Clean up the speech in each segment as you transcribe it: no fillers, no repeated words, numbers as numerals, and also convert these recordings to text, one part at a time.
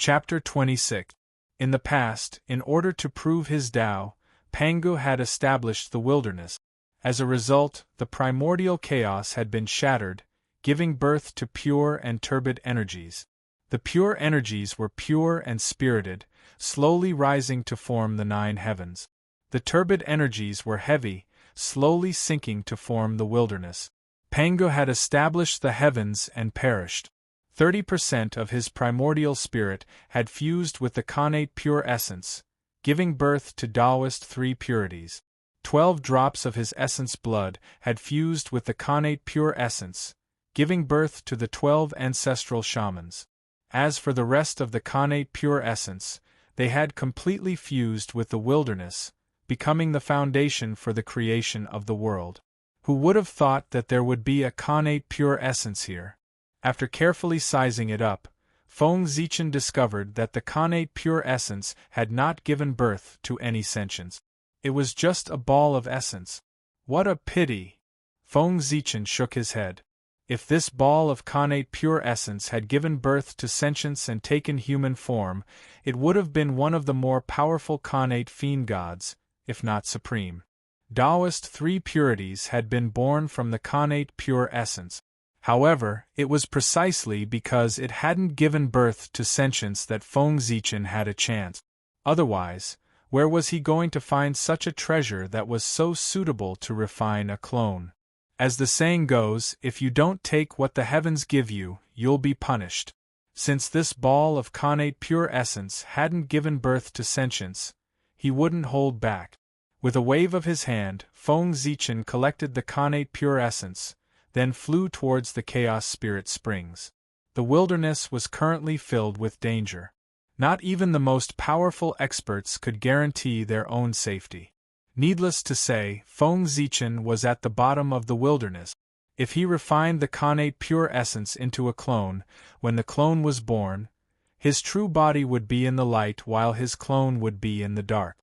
Chapter 26. In the past, in order to prove his Tao, Pangu had established the wilderness. As a result, the primordial chaos had been shattered, giving birth to pure and turbid energies. The pure energies were pure and spirited, slowly rising to form the 9 heavens. The turbid energies were heavy, slowly sinking to form the wilderness. Pangu had established the heavens and perished. 30% of his primordial spirit had fused with the connate pure essence, giving birth to Taoist 3 purities. 12 drops of his essence blood had fused with the connate pure essence, giving birth to the 12 ancestral shamans. As for the rest of the connate pure essence, they had completely fused with the wilderness, becoming the foundation for the creation of the world. Who would have thought that there would be a connate pure essence here? After carefully sizing it up, Feng Zichen discovered that the connate pure essence had not given birth to any sentience. It was just a ball of essence. What a pity! Feng Zichen shook his head. If this ball of connate pure essence had given birth to sentience and taken human form, it would have been one of the more powerful connate fiend gods, if not supreme. Taoist 3 purities had been born from the connate pure essence. However, it was precisely because it hadn't given birth to sentience that Feng Zichen had a chance. Otherwise, where was he going to find such a treasure that was so suitable to refine a clone? As the saying goes, if you don't take what the heavens give you, you'll be punished. Since this ball of connate pure essence hadn't given birth to sentience, he wouldn't hold back. With a wave of his hand, Feng Zichen collected the connate pure essence, then flew towards the Chaos Spirit Springs. The wilderness was currently filled with danger. Not even the most powerful experts could guarantee their own safety. Needless to say, Feng Zichen was at the bottom of the wilderness. If he refined the connate pure essence into a clone, when the clone was born, his true body would be in the light while his clone would be in the dark.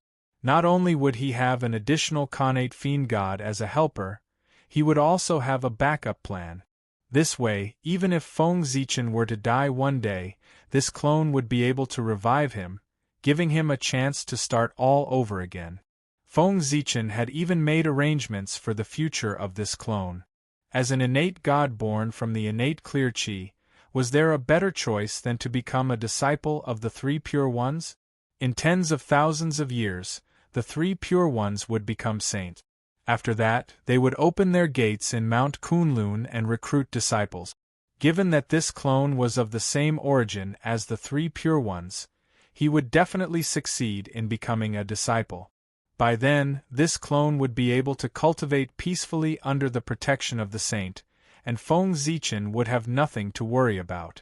Not only would he have an additional connate fiend god as a helper, he would also have a backup plan. This way, even if Feng Zichen were to die one day, this clone would be able to revive him, giving him a chance to start all over again. Feng Zichen had even made arrangements for the future of this clone. As an innate god born from the innate clear qi, was there a better choice than to become a disciple of the 3 pure ones? In tens of thousands of years, the 3 pure ones would become saint. After that, they would open their gates in Mount Kunlun and recruit disciples. Given that this clone was of the same origin as the 3 pure ones, he would definitely succeed in becoming a disciple. By then, this clone would be able to cultivate peacefully under the protection of the saint, and Feng Zichen would have nothing to worry about.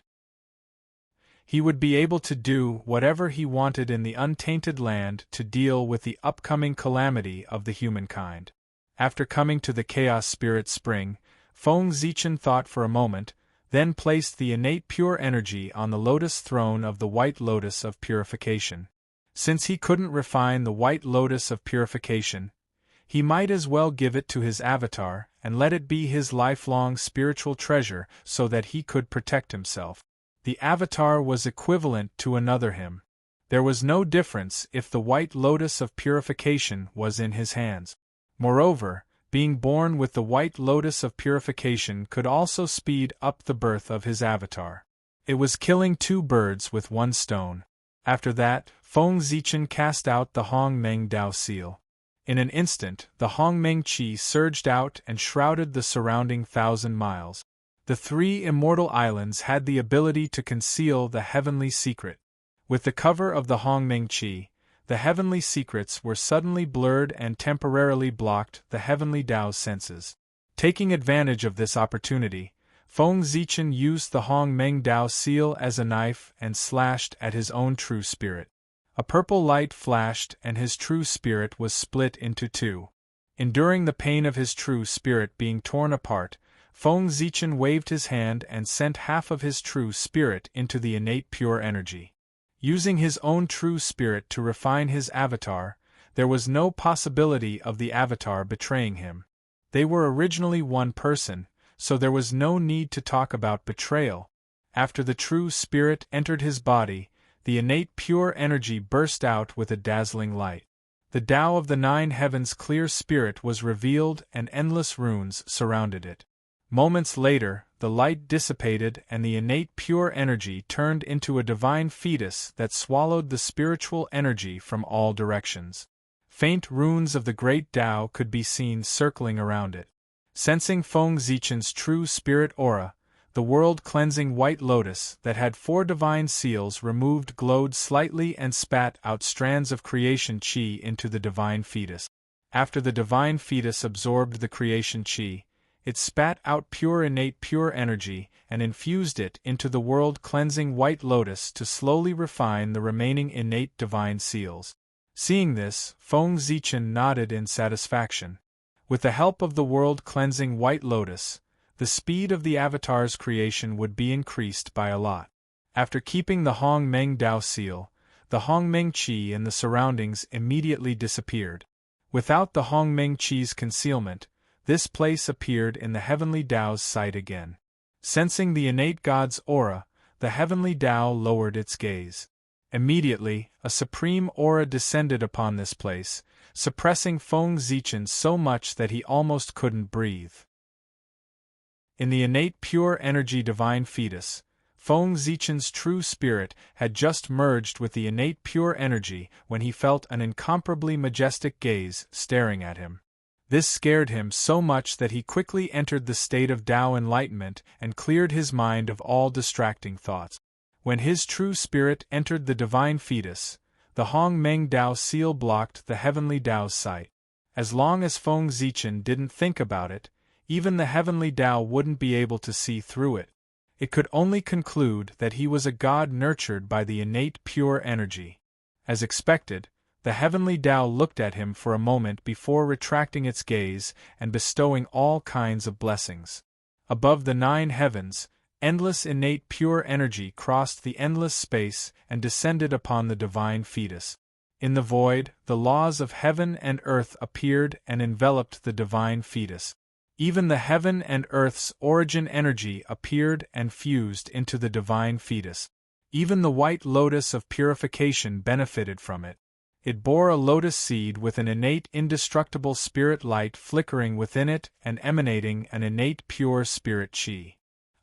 He would be able to do whatever he wanted in the untainted land to deal with the upcoming calamity of the humankind. After coming to the Chaos Spirit Spring, Feng Zichen thought for a moment, then placed the innate pure energy on the lotus throne of the White Lotus of Purification. Since he couldn't refine the White Lotus of Purification, he might as well give it to his avatar and let it be his lifelong spiritual treasure so that he could protect himself. The avatar was equivalent to another him. There was no difference if the White Lotus of Purification was in his hands. Moreover, being born with the White Lotus of Purification could also speed up the birth of his avatar. It was killing 2 birds with 1 stone. After that, Feng Zichen cast out the Hongmeng Dao seal. In an instant, the Hongmeng Qi surged out and shrouded the surrounding 1,000 miles. The 3 immortal islands had the ability to conceal the heavenly secret. With the cover of the Hongmeng Qi, the heavenly secrets were suddenly blurred and temporarily blocked the heavenly Tao's senses. Taking advantage of this opportunity, Feng Zichen used the Hongmeng Dao seal as a knife and slashed at his own true spirit. A purple light flashed and his true spirit was split into 2. Enduring the pain of his true spirit being torn apart, Feng Zichen waved his hand and sent half of his true spirit into the innate pure energy. Using his own true spirit to refine his avatar, there was no possibility of the avatar betraying him. They were originally one person, so there was no need to talk about betrayal. After the true spirit entered his body, the innate pure energy burst out with a dazzling light. The Tao of the Nine Heavens' clear spirit was revealed and endless runes surrounded it. Moments later, the light dissipated and the innate pure energy turned into a divine fetus that swallowed the spiritual energy from all directions. Faint runes of the great Tao could be seen circling around it. Sensing Feng Zichen's true spirit aura, the world-cleansing white lotus that had 4 divine seals removed glowed slightly and spat out strands of creation chi into the divine fetus. After the divine fetus absorbed the creation chi, it spat out pure innate pure energy and infused it into the world-cleansing white lotus to slowly refine the remaining innate divine seals. Seeing this, Feng Zichen nodded in satisfaction. With the help of the world-cleansing white lotus, the speed of the Avatar's creation would be increased by a lot. After keeping the Hong Meng Dao seal, the Hong Meng Qi in the surroundings immediately disappeared. Without the Hong Meng Qi's concealment, this place appeared in the heavenly Dao's sight again. Sensing the innate God's aura, the heavenly Dao lowered its gaze. Immediately, a supreme aura descended upon this place, suppressing Feng Zichen so much that he almost couldn't breathe. In the innate pure energy divine fetus, Feng Zichen's true spirit had just merged with the innate pure energy when he felt an incomparably majestic gaze staring at him. This scared him so much that he quickly entered the state of Tao enlightenment and cleared his mind of all distracting thoughts. When his true spirit entered the divine fetus, the Hong Meng Dao seal blocked the heavenly Dao's sight. As long as Feng Zichen didn't think about it, even the heavenly Dao wouldn't be able to see through it. It could only conclude that he was a god nurtured by the innate pure energy. As expected, the heavenly Dao looked at him for a moment before retracting its gaze and bestowing all kinds of blessings. Above the 9 heavens, endless innate pure energy crossed the endless space and descended upon the divine fetus. In the void, the laws of heaven and earth appeared and enveloped the divine fetus. Even the heaven and earth's origin energy appeared and fused into the divine fetus. Even the white lotus of purification benefited from it. It bore a lotus seed with an innate indestructible spirit light flickering within it and emanating an innate pure spirit chi.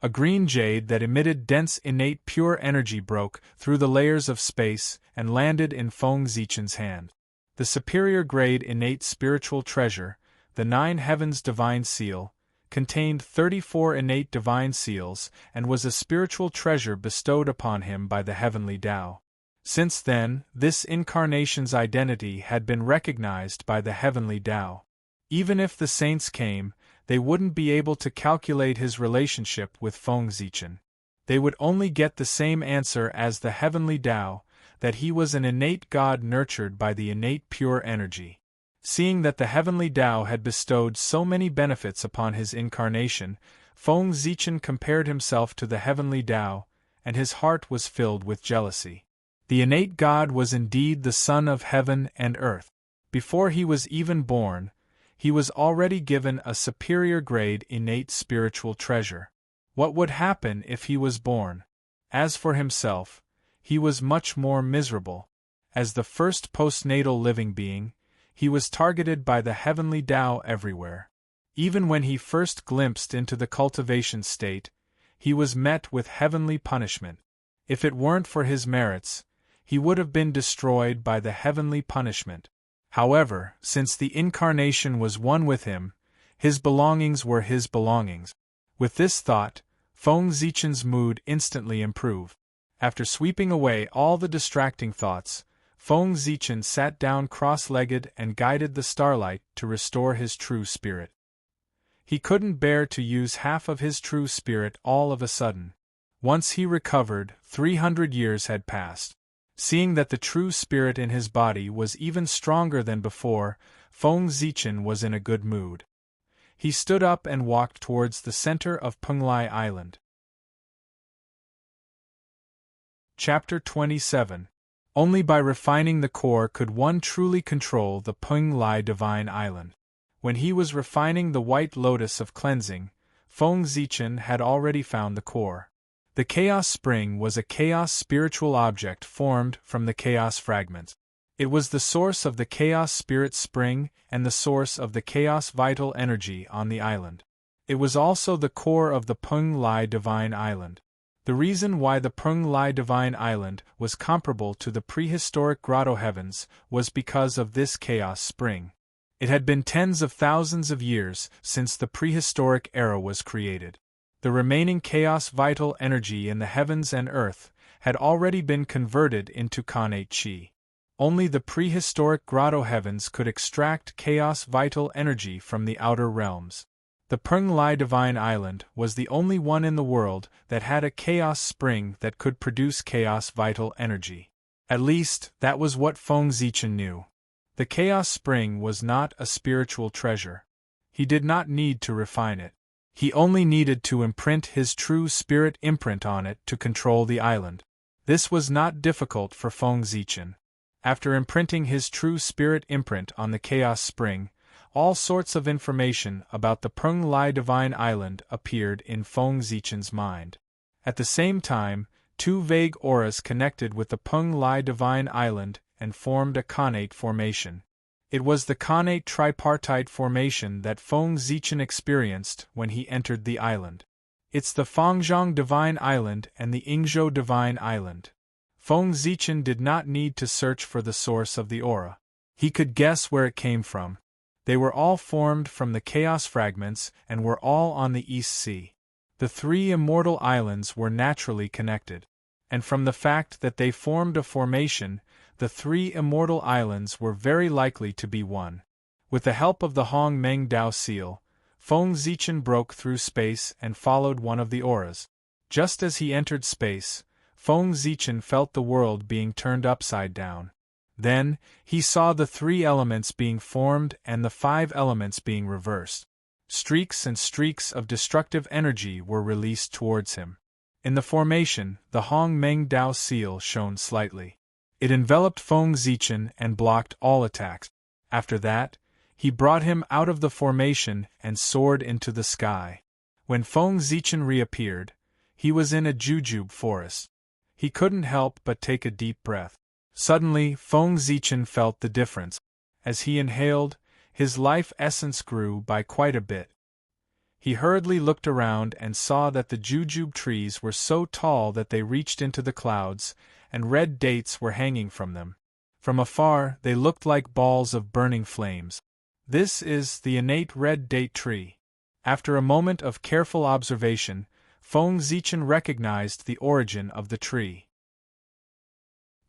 A green jade that emitted dense innate pure energy broke through the layers of space and landed in Feng Zichen's hand. The superior grade innate spiritual treasure, the 9 heavens divine seal, contained 34 innate divine seals and was a spiritual treasure bestowed upon him by the heavenly Tao. Since then, this incarnation's identity had been recognized by the heavenly Tao. Even if the saints came, they wouldn't be able to calculate his relationship with Feng Zichen. They would only get the same answer as the heavenly Tao, that he was an innate god nurtured by the innate pure energy. Seeing that the heavenly Tao had bestowed so many benefits upon his incarnation, Feng Zichen compared himself to the heavenly Tao, and his heart was filled with jealousy. The innate God was indeed the Son of heaven and earth. Before he was even born, he was already given a superior grade innate spiritual treasure. What would happen if he was born? As for himself, he was much more miserable. As the first postnatal living being, he was targeted by the heavenly Tao everywhere. Even when he first glimpsed into the cultivation state, he was met with heavenly punishment. If it weren't for his merits, he would have been destroyed by the heavenly punishment. However, since the incarnation was one with him, his belongings were his belongings. With this thought, Feng Zichen's mood instantly improved. After sweeping away all the distracting thoughts, Feng Zichen sat down cross-legged and guided the Starlight to restore his true spirit. He couldn't bear to use half of his true spirit all of a sudden. Once he recovered, 300 years had passed. Seeing that the true spirit in his body was even stronger than before, Feng Zichen was in a good mood. He stood up and walked towards the center of Penglai Island. Chapter 27. Only by refining the core could one truly control the Penglai Divine Island. When he was refining the white lotus of cleansing, Feng Zichen had already found the core. The Chaos Spring was a chaos spiritual object formed from the chaos fragments. It was the source of the chaos spirit spring and the source of the chaos vital energy on the island. It was also the core of the Peng Lai Divine Island. The reason why the Peng Lai Divine Island was comparable to the prehistoric grotto heavens was because of this chaos spring. It had been tens of thousands of years since the prehistoric era was created. The remaining chaos vital energy in the heavens and earth had already been converted into Khanate Chi. Only the prehistoric grotto heavens could extract chaos vital energy from the outer realms. The Peng Lai Divine Island was the only one in the world that had a chaos spring that could produce chaos vital energy. At least, that was what Feng Zichen knew. The chaos spring was not a spiritual treasure. He did not need to refine it. He only needed to imprint his true spirit imprint on it to control the island. This was not difficult for Feng Zichen. After imprinting his true spirit imprint on the chaos spring, all sorts of information about the Peng Lai Divine Island appeared in Feng Zichen's mind. At the same time, two vague auras connected with the Peng Lai Divine Island and formed a Khanate formation. It was the Khanate tripartite formation that Feng Zichen experienced when he entered the island. It's the Fangzhong Divine Island and the Yingzhou Divine Island. Feng Zichen did not need to search for the source of the aura. He could guess where it came from. They were all formed from the chaos fragments and were all on the East Sea. The three immortal islands were naturally connected. And from the fact that they formed a formation, the three immortal islands were very likely to be one. With the help of the Hong Meng Dao seal, Feng Zichen broke through space and followed one of the auras. Just as he entered space, Feng Zichen felt the world being turned upside down. Then, he saw the three elements being formed and the five elements being reversed. Streaks and streaks of destructive energy were released towards him. In the formation, the Hong Meng Dao seal shone slightly. It enveloped Feng Zichen and blocked all attacks. After that, he brought him out of the formation and soared into the sky. When Feng Zichen reappeared, he was in a jujube forest. He couldn't help but take a deep breath. Suddenly, Feng Zichen felt the difference. As he inhaled, his life essence grew by quite a bit. He hurriedly looked around and saw that the jujube trees were so tall that they reached into the clouds, and red dates were hanging from them. From afar, they looked like balls of burning flames. This is the innate red date tree. After a moment of careful observation, Feng Zichen recognized the origin of the tree.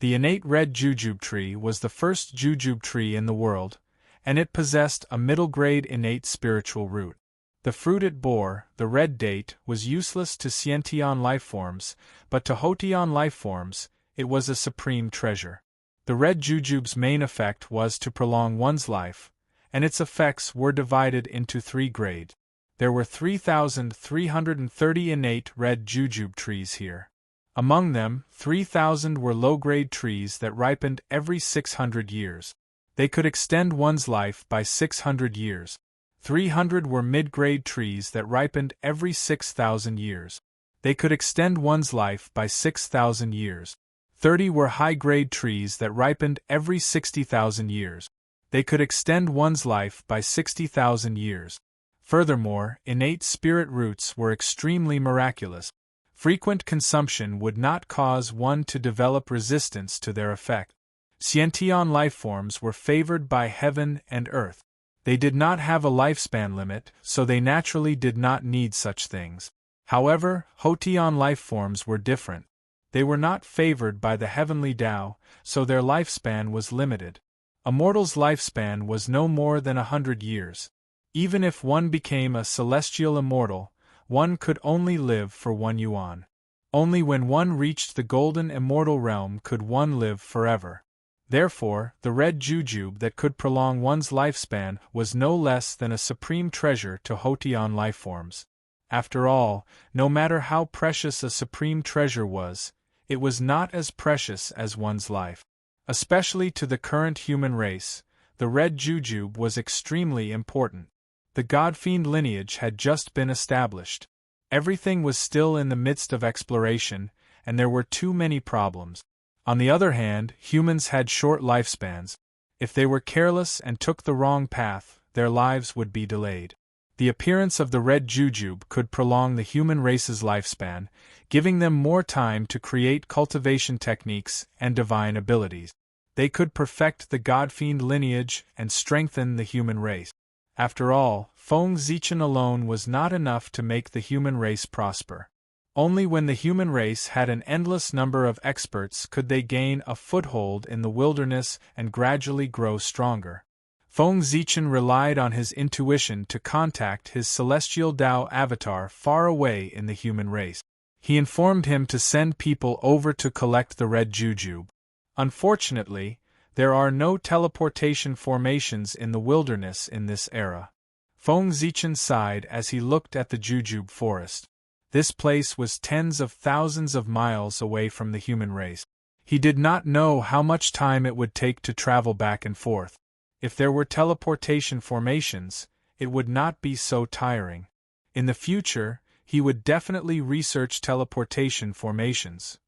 The innate red jujube tree was the first jujube tree in the world, and it possessed a middle-grade innate spiritual root. The fruit it bore, the red date, was useless to Xiantian lifeforms, but to Hotian lifeforms, it was a supreme treasure. The red jujube's main effect was to prolong one's life, and its effects were divided into three grades. There were 3,330 innate red jujube trees here. Among them, 3,000 were low-grade trees that ripened every 600 years. They could extend one's life by 600 years. 300 were mid-grade trees that ripened every 6,000 years. They could extend one's life by 6,000 years. 30 were high-grade trees that ripened every 60,000 years. They could extend one's life by 60,000 years. Furthermore, innate spirit roots were extremely miraculous. Frequent consumption would not cause one to develop resistance to their effect. Xiantian lifeforms were favored by heaven and earth. They did not have a lifespan limit, so they naturally did not need such things. However, Hotian lifeforms were different. They were not favored by the heavenly Tao, so their lifespan was limited. A mortal's lifespan was no more than 100 years. Even if one became a celestial immortal, one could only live for 1 yuan. Only when one reached the golden immortal realm could one live forever. Therefore, the red jujube that could prolong one's lifespan was no less than a supreme treasure to Hotian lifeforms. After all, no matter how precious a supreme treasure was, it was not as precious as one's life. Especially to the current human race, the red jujube was extremely important. The godfiend lineage had just been established. Everything was still in the midst of exploration, and there were too many problems. On the other hand, humans had short lifespans. If they were careless and took the wrong path, their lives would be delayed. The appearance of the red jujube could prolong the human race's lifespan, giving them more time to create cultivation techniques and divine abilities. They could perfect the godfiend lineage and strengthen the human race. After all, Feng Zichen alone was not enough to make the human race prosper. Only when the human race had an endless number of experts could they gain a foothold in the wilderness and gradually grow stronger. Feng Zichen relied on his intuition to contact his celestial Tao avatar far away in the human race. He informed him to send people over to collect the red jujube. Unfortunately, there are no teleportation formations in the wilderness in this era. Feng Zichen sighed as he looked at the jujube forest. This place was tens of thousands of miles away from the human race. He did not know how much time it would take to travel back and forth. If there were teleportation formations, it would not be so tiring. In the future, he would definitely research teleportation formations.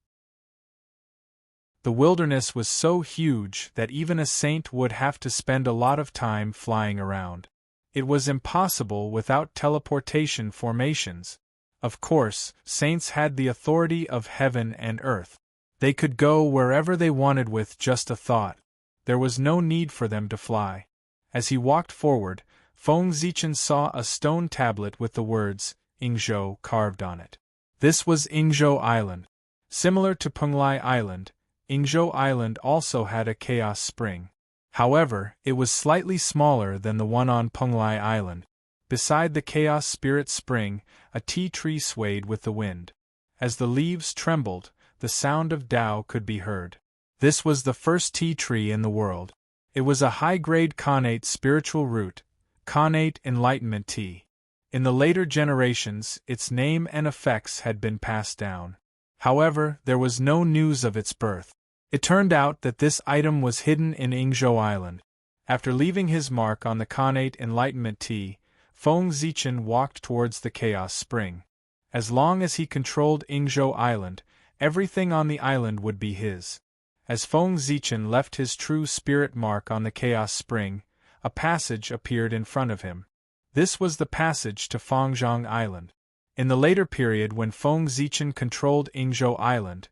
The wilderness was so huge that even a saint would have to spend a lot of time flying around. It was impossible without teleportation formations. Of course, saints had the authority of heaven and earth. They could go wherever they wanted with just a thought. There was no need for them to fly. As he walked forward, Feng Zichen saw a stone tablet with the words, Yingzhou, carved on it. This was Yingzhou Island. Similar to Penglai Island, Yingzhou Island also had a chaos spring. However, it was slightly smaller than the one on Penglai Island. Beside the chaos spirit spring, a tea tree swayed with the wind. As the leaves trembled, the sound of Tao could be heard. This was the first tea tree in the world. It was a high-grade connate spiritual root, connate enlightenment tea. In the later generations, its name and effects had been passed down. However, there was no news of its birth. It turned out that this item was hidden in Yingzhou Island. After leaving his mark on the connate enlightenment tea, Feng Zichen walked towards the chaos spring. As long as he controlled Yingzhou Island, everything on the island would be his. As Feng Zichen left his true spirit mark on the chaos spring, a passage appeared in front of him. This was the passage to Fangzhong Island. In the later period when Feng Zichen controlled Yingzhou Island,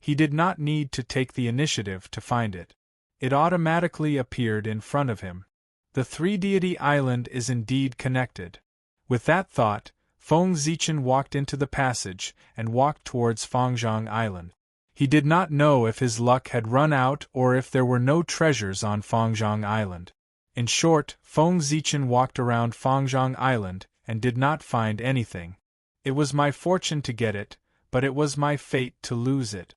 he did not need to take the initiative to find it. It automatically appeared in front of him. The three-deity island is indeed connected. With that thought, Feng Zichen walked into the passage and walked towards Fangzhong Island. He did not know if his luck had run out or if there were no treasures on Fangzhong Island. In short, Feng Zichen walked around Fangzhong Island and did not find anything. It was my fortune to get it, but it was my fate to lose it.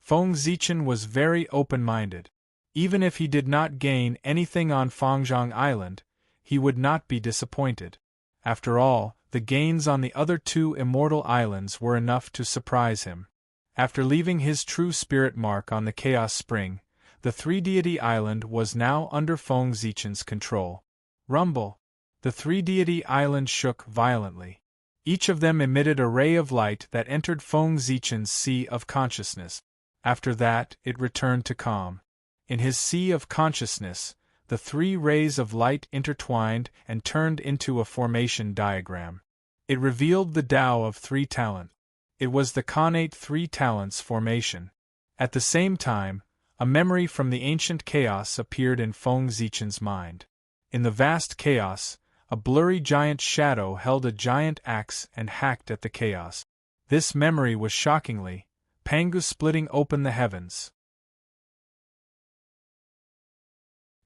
Feng Zichen was very open-minded. Even if he did not gain anything on Fangzhong Island, he would not be disappointed. After all, the gains on the other two immortal islands were enough to surprise him. After leaving his true spirit mark on the Chaos Spring, the three-deity island was now under Feng Zichen's control. Rumble! The three-deity island shook violently. Each of them emitted a ray of light that entered Feng Zichen's sea of consciousness. After that, it returned to calm. In his sea of consciousness, the three rays of light intertwined and turned into a formation diagram. It revealed the Tao of three talents. It was the connate three talents formation. At the same time, a memory from the ancient chaos appeared in Feng Zichen's mind. In the vast chaos, a blurry giant shadow held a giant axe and hacked at the chaos. This memory was shockingly, Pangu splitting open the heavens.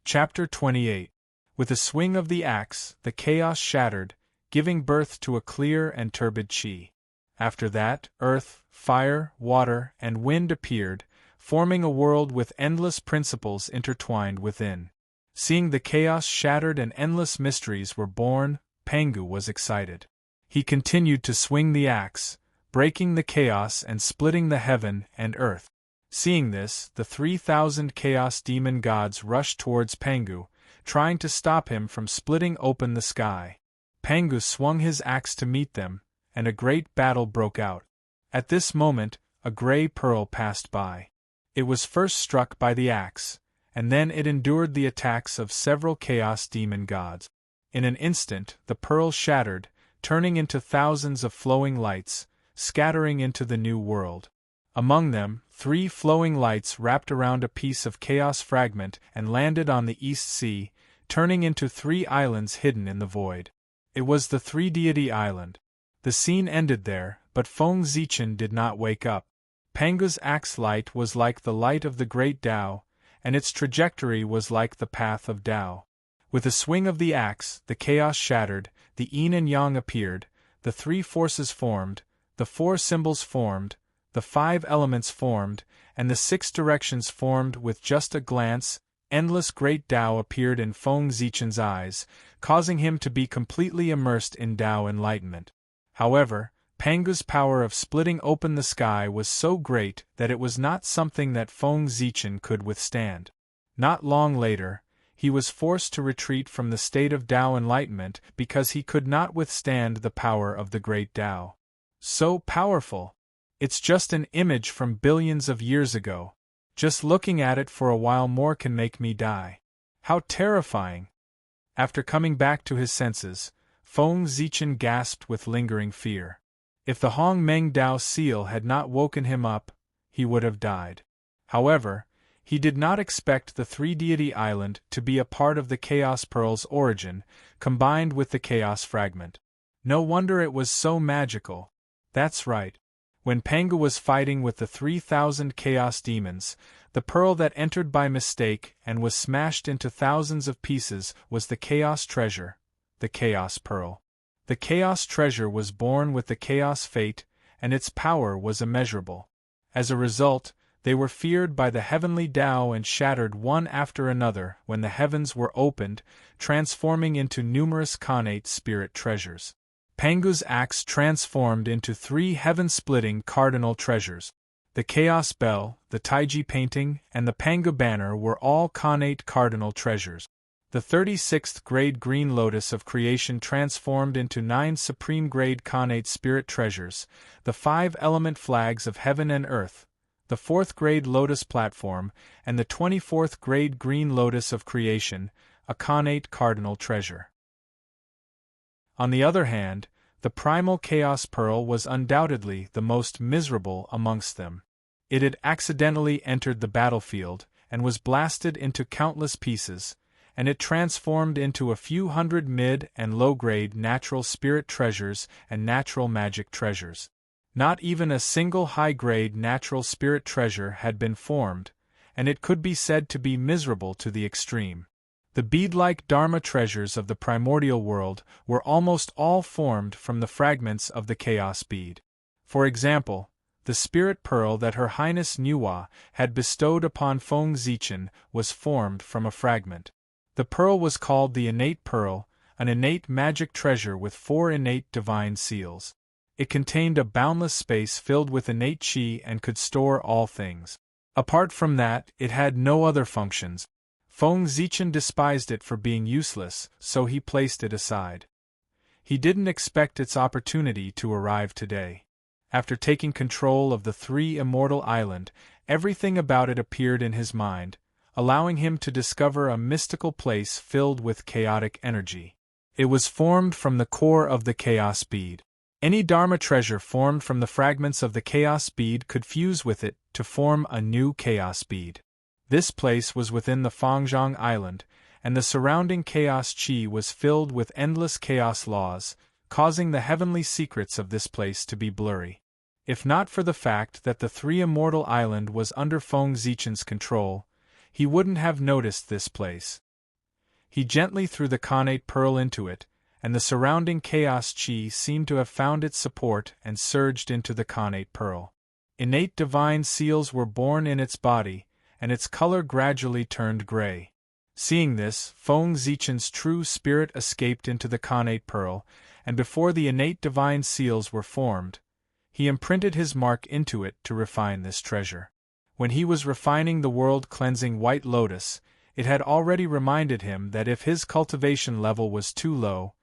Chapter 28. With a swing of the axe, the chaos shattered, giving birth to a clear and turbid chi. After that, earth, fire, water, and wind appeared, forming a world with endless principles intertwined within. Seeing the chaos shattered and endless mysteries were born, Pangu was excited. He continued to swing the axe, breaking the chaos and splitting the heaven and earth. Seeing this, the 3,000 chaos demon gods rushed towards Pangu, trying to stop him from splitting open the sky. Pangu swung his axe to meet them, and a great battle broke out. At this moment, a gray pearl passed by. It was first struck by the axe, and then it endured the attacks of several chaos demon gods. In an instant, the pearl shattered, turning into thousands of flowing lights, scattering into the new world. Among them, 3 flowing lights wrapped around a piece of chaos fragment and landed on the East Sea, turning into 3 islands hidden in the void. It was the 3-deity island. The scene ended there, but Feng Zichen did not wake up. Pangu's axe light was like the light of the great Tao, and its trajectory was like the path of Tao. With a swing of the axe, the chaos shattered, the yin and yang appeared, the 3 forces formed, the 4 symbols formed, the 5 elements formed, and the 6 directions formed. With just a glance, endless great Tao appeared in Feng Zichen's eyes, causing him to be completely immersed in Tao enlightenment. However, Pangu's power of splitting open the sky was so great that it was not something that Feng Zichen could withstand. Not long later, he was forced to retreat from the state of Tao enlightenment because he could not withstand the power of the great Tao. So powerful! It's just an image from billions of years ago. Just looking at it for a while more can make me die. How terrifying! After coming back to his senses, Feng Zichen gasped with lingering fear. If the Hong Meng Dao seal had not woken him up, he would have died. However, he did not expect the 3-deity island to be a part of the Chaos Pearl's origin, combined with the Chaos Fragment. No wonder it was so magical. That's right. When Pangu was fighting with the 3,000 Chaos Demons, the pearl that entered by mistake and was smashed into thousands of pieces was the Chaos Treasure, the Chaos Pearl. The Chaos Treasure was born with the Chaos Fate, and its power was immeasurable. As a result, they were feared by the heavenly Tao and shattered one after another when the heavens were opened, transforming into numerous connate spirit treasures. Pangu's axe transformed into 3 heaven-splitting cardinal treasures. The Chaos Bell, the Taiji painting, and the Pangu banner were all connate cardinal treasures. The 36th grade green lotus of creation transformed into 9 supreme grade connate spirit treasures, the 5 element flags of heaven and earth, the 4th grade lotus platform, and the 24th grade green lotus of creation, a connate cardinal treasure. On the other hand, the primal Chaos Pearl was undoubtedly the most miserable amongst them. It had accidentally entered the battlefield, and was blasted into countless pieces, and it transformed into a few hundred mid- and low-grade natural spirit treasures and natural magic treasures. Not even a single high-grade natural spirit treasure had been formed, and it could be said to be miserable to the extreme. The bead-like Dharma treasures of the primordial world were almost all formed from the fragments of the Chaos Bead. For example, the spirit pearl that Her Highness Nuwa had bestowed upon Feng Zichen was formed from a fragment. The pearl was called the Innate Pearl, an innate magic treasure with 4 innate divine seals. It contained a boundless space filled with innate chi and could store all things. Apart from that, it had no other functions. Feng Zichen despised it for being useless, so he placed it aside. He didn't expect its opportunity to arrive today. After taking control of the 3 immortal island, everything about it appeared in his mind, allowing him to discover a mystical place filled with chaotic energy. It was formed from the core of the Chaos Bead. Any Dharma treasure formed from the fragments of the Chaos Bead could fuse with it to form a new Chaos Bead. This place was within the Fangzhong Island, and the surrounding chaos chi was filled with endless chaos laws, causing the heavenly secrets of this place to be blurry. If not for the fact that the 3 immortal island was under Feng Zichen's control, he wouldn't have noticed this place. He gently threw the connate pearl into it, and the surrounding chaos chi seemed to have found its support and surged into the connate pearl. Innate divine seals were born in its body, and its color gradually turned gray. Seeing this, Feng Zichen's true spirit escaped into the connate pearl, and before the innate divine seals were formed, he imprinted his mark into it to refine this treasure. When he was refining the world-cleansing white lotus, it had already reminded him that if his cultivation level was too low,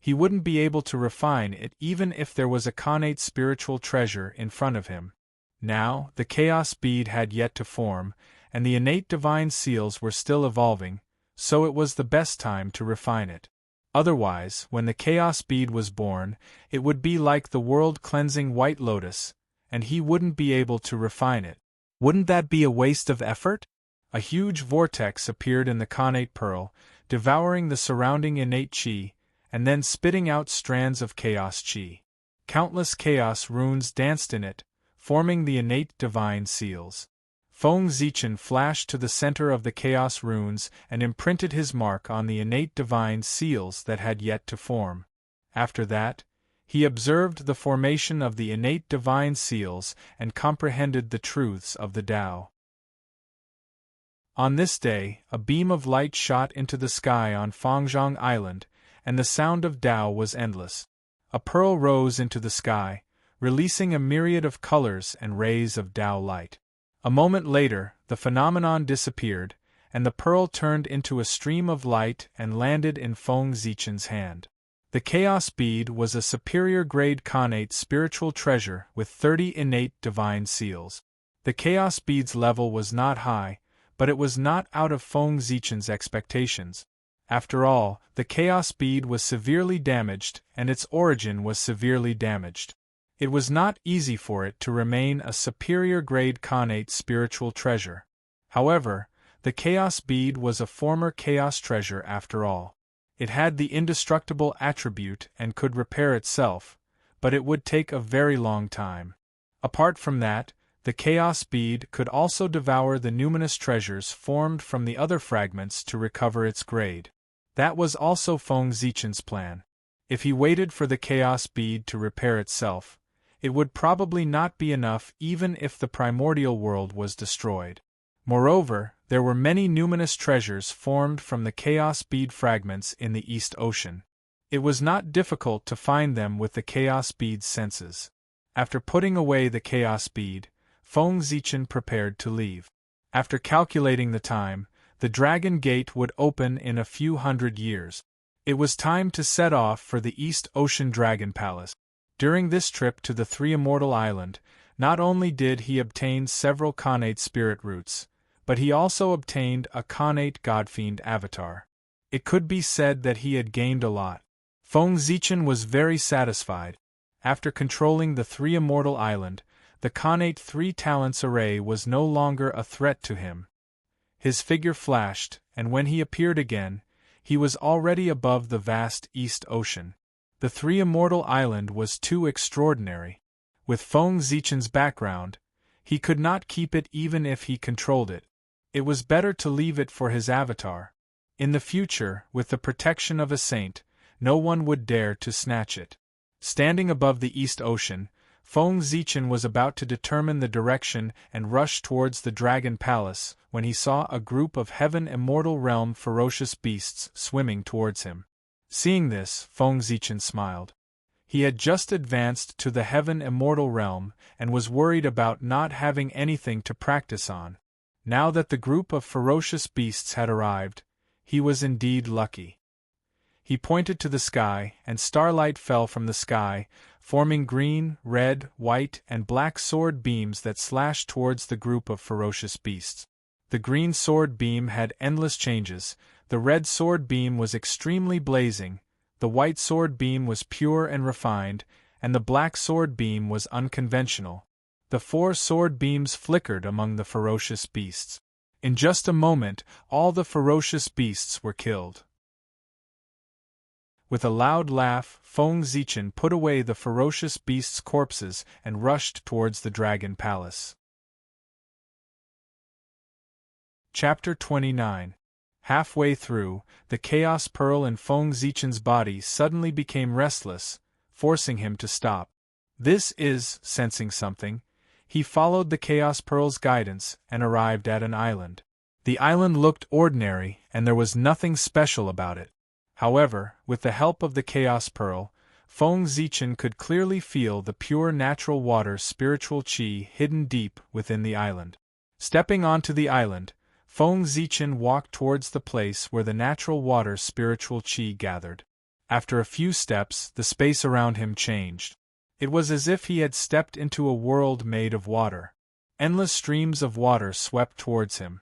He wouldn't be able to refine it even if there was a connate spiritual treasure in front of him. Now, the chaos bead had yet to form, and the innate divine seals were still evolving, so it was the best time to refine it. Otherwise, when the chaos bead was born, it would be like the world-cleansing white lotus, and he wouldn't be able to refine it. Wouldn't that be a waste of effort? A huge vortex appeared in the connate pearl, devouring the surrounding innate chi, and then spitting out strands of chaos chi. Countless chaos runes danced in it, forming the innate divine seals. Feng Zichen flashed to the center of the chaos runes and imprinted his mark on the innate divine seals that had yet to form. After that, he observed the formation of the innate divine seals and comprehended the truths of the Tao. On this day, a beam of light shot into the sky on Fangzhong Island, and the sound of Tao was endless. A pearl rose into the sky, releasing a myriad of colors and rays of Tao light. A moment later, the phenomenon disappeared, and the pearl turned into a stream of light and landed in Feng Zichen's hand. The chaos bead was a superior-grade connate spiritual treasure with 30 innate divine seals. The chaos bead's level was not high, but it was not out of Feng Zichen's expectations. After all, the chaos bead was severely damaged, and its origin was severely damaged. It was not easy for it to remain a superior-grade connate spiritual treasure. However, the chaos bead was a former chaos treasure after all. It had the indestructible attribute and could repair itself, but it would take a very long time. Apart from that, the chaos bead could also devour the numinous treasures formed from the other fragments to recover its grade. That was also Feng Zichen's plan. If he waited for the chaos bead to repair itself, it would probably not be enough even if the primordial world was destroyed. Moreover, there were many numinous treasures formed from the chaos bead fragments in the East Ocean. It was not difficult to find them with the chaos bead's senses. After putting away the chaos bead, Feng Zichen prepared to leave. After calculating the time, the Dragon Gate would open in a few hundred years. It was time to set off for the East Ocean Dragon Palace. During this trip to the Three Immortal Island, not only did he obtain several connate spirit roots, but he also obtained a connate godfiend avatar. It could be said that he had gained a lot. Feng Zichen was very satisfied. After controlling the Three Immortal Island, the connate three talents array was no longer a threat to him. His figure flashed, and when he appeared again, he was already above the vast East Ocean. The Three Immortal Island was too extraordinary. With Feng Zichen's background, he could not keep it even if he controlled it. It was better to leave it for his avatar. In the future, with the protection of a saint, no one would dare to snatch it. Standing above the East Ocean, Feng Zichen was about to determine the direction and rush towards the Dragon Palace when he saw a group of Heaven Immortal Realm ferocious beasts swimming towards him. Seeing this, Feng Zichen smiled. He had just advanced to the Heaven Immortal Realm and was worried about not having anything to practice on. Now that the group of ferocious beasts had arrived, he was indeed lucky. He pointed to the sky, and starlight fell from the sky, forming green, red, white, and black sword beams that slashed towards the group of ferocious beasts. The green sword beam had endless changes, the red sword beam was extremely blazing, the white sword beam was pure and refined, and the black sword beam was unconventional. The 4 sword beams flickered among the ferocious beasts. In just a moment, all the ferocious beasts were killed. With a loud laugh, Feng Zichen put away the ferocious beasts' corpses and rushed towards the Dragon Palace. Chapter 29. Halfway through, the Chaos Pearl in Feng Zichen's body suddenly became restless, forcing him to stop. Sensing something, he followed the Chaos Pearl's guidance and arrived at an island. The island looked ordinary, and there was nothing special about it. However, with the help of the Chaos Pearl, Feng Zichen could clearly feel the pure natural water spiritual qi hidden deep within the island. Stepping onto the island, Feng Zichen walked towards the place where the natural water spiritual qi gathered. After a few steps, the space around him changed. It was as if he had stepped into a world made of water. Endless streams of water swept towards him.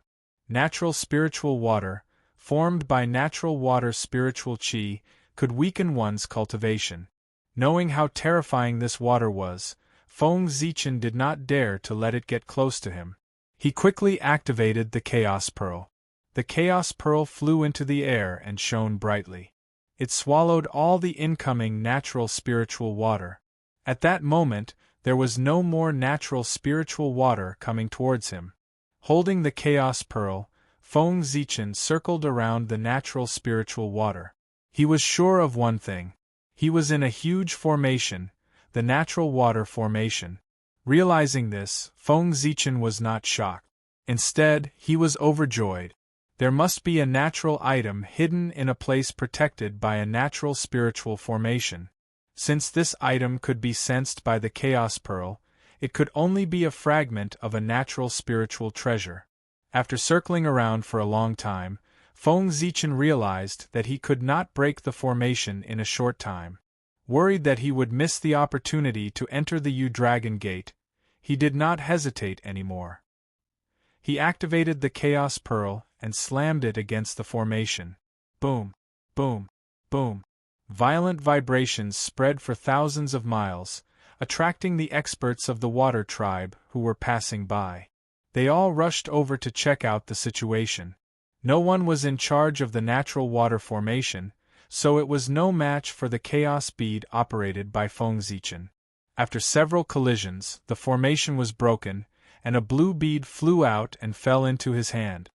Natural spiritual water, formed by natural water spiritual chi, could weaken one's cultivation. Knowing how terrifying this water was, Feng Zichen did not dare to let it get close to him. He quickly activated the Chaos Pearl. The Chaos Pearl flew into the air and shone brightly. It swallowed all the incoming natural spiritual water. At that moment, there was no more natural spiritual water coming towards him. Holding the Chaos Pearl, Feng Zichen circled around the natural spiritual water. He was sure of one thing. He was in a huge formation, the natural water formation. Realizing this, Feng Zichen was not shocked. Instead, he was overjoyed. There must be a natural item hidden in a place protected by a natural spiritual formation. Since this item could be sensed by the Chaos Pearl, it could only be a fragment of a natural spiritual treasure. After circling around for a long time, Feng Zichen realized that he could not break the formation in a short time. Worried that he would miss the opportunity to enter the U-Dragon Gate, he did not hesitate anymore. He activated the Chaos Pearl and slammed it against the formation. Boom, boom, boom. Violent vibrations spread for thousands of miles, attracting the experts of the Water Tribe who were passing by. They all rushed over to check out the situation. No one was in charge of the natural water formation, so it was no match for the Chaos Bead operated by Feng Zichen. After several collisions, the formation was broken, and a blue bead flew out and fell into his hand.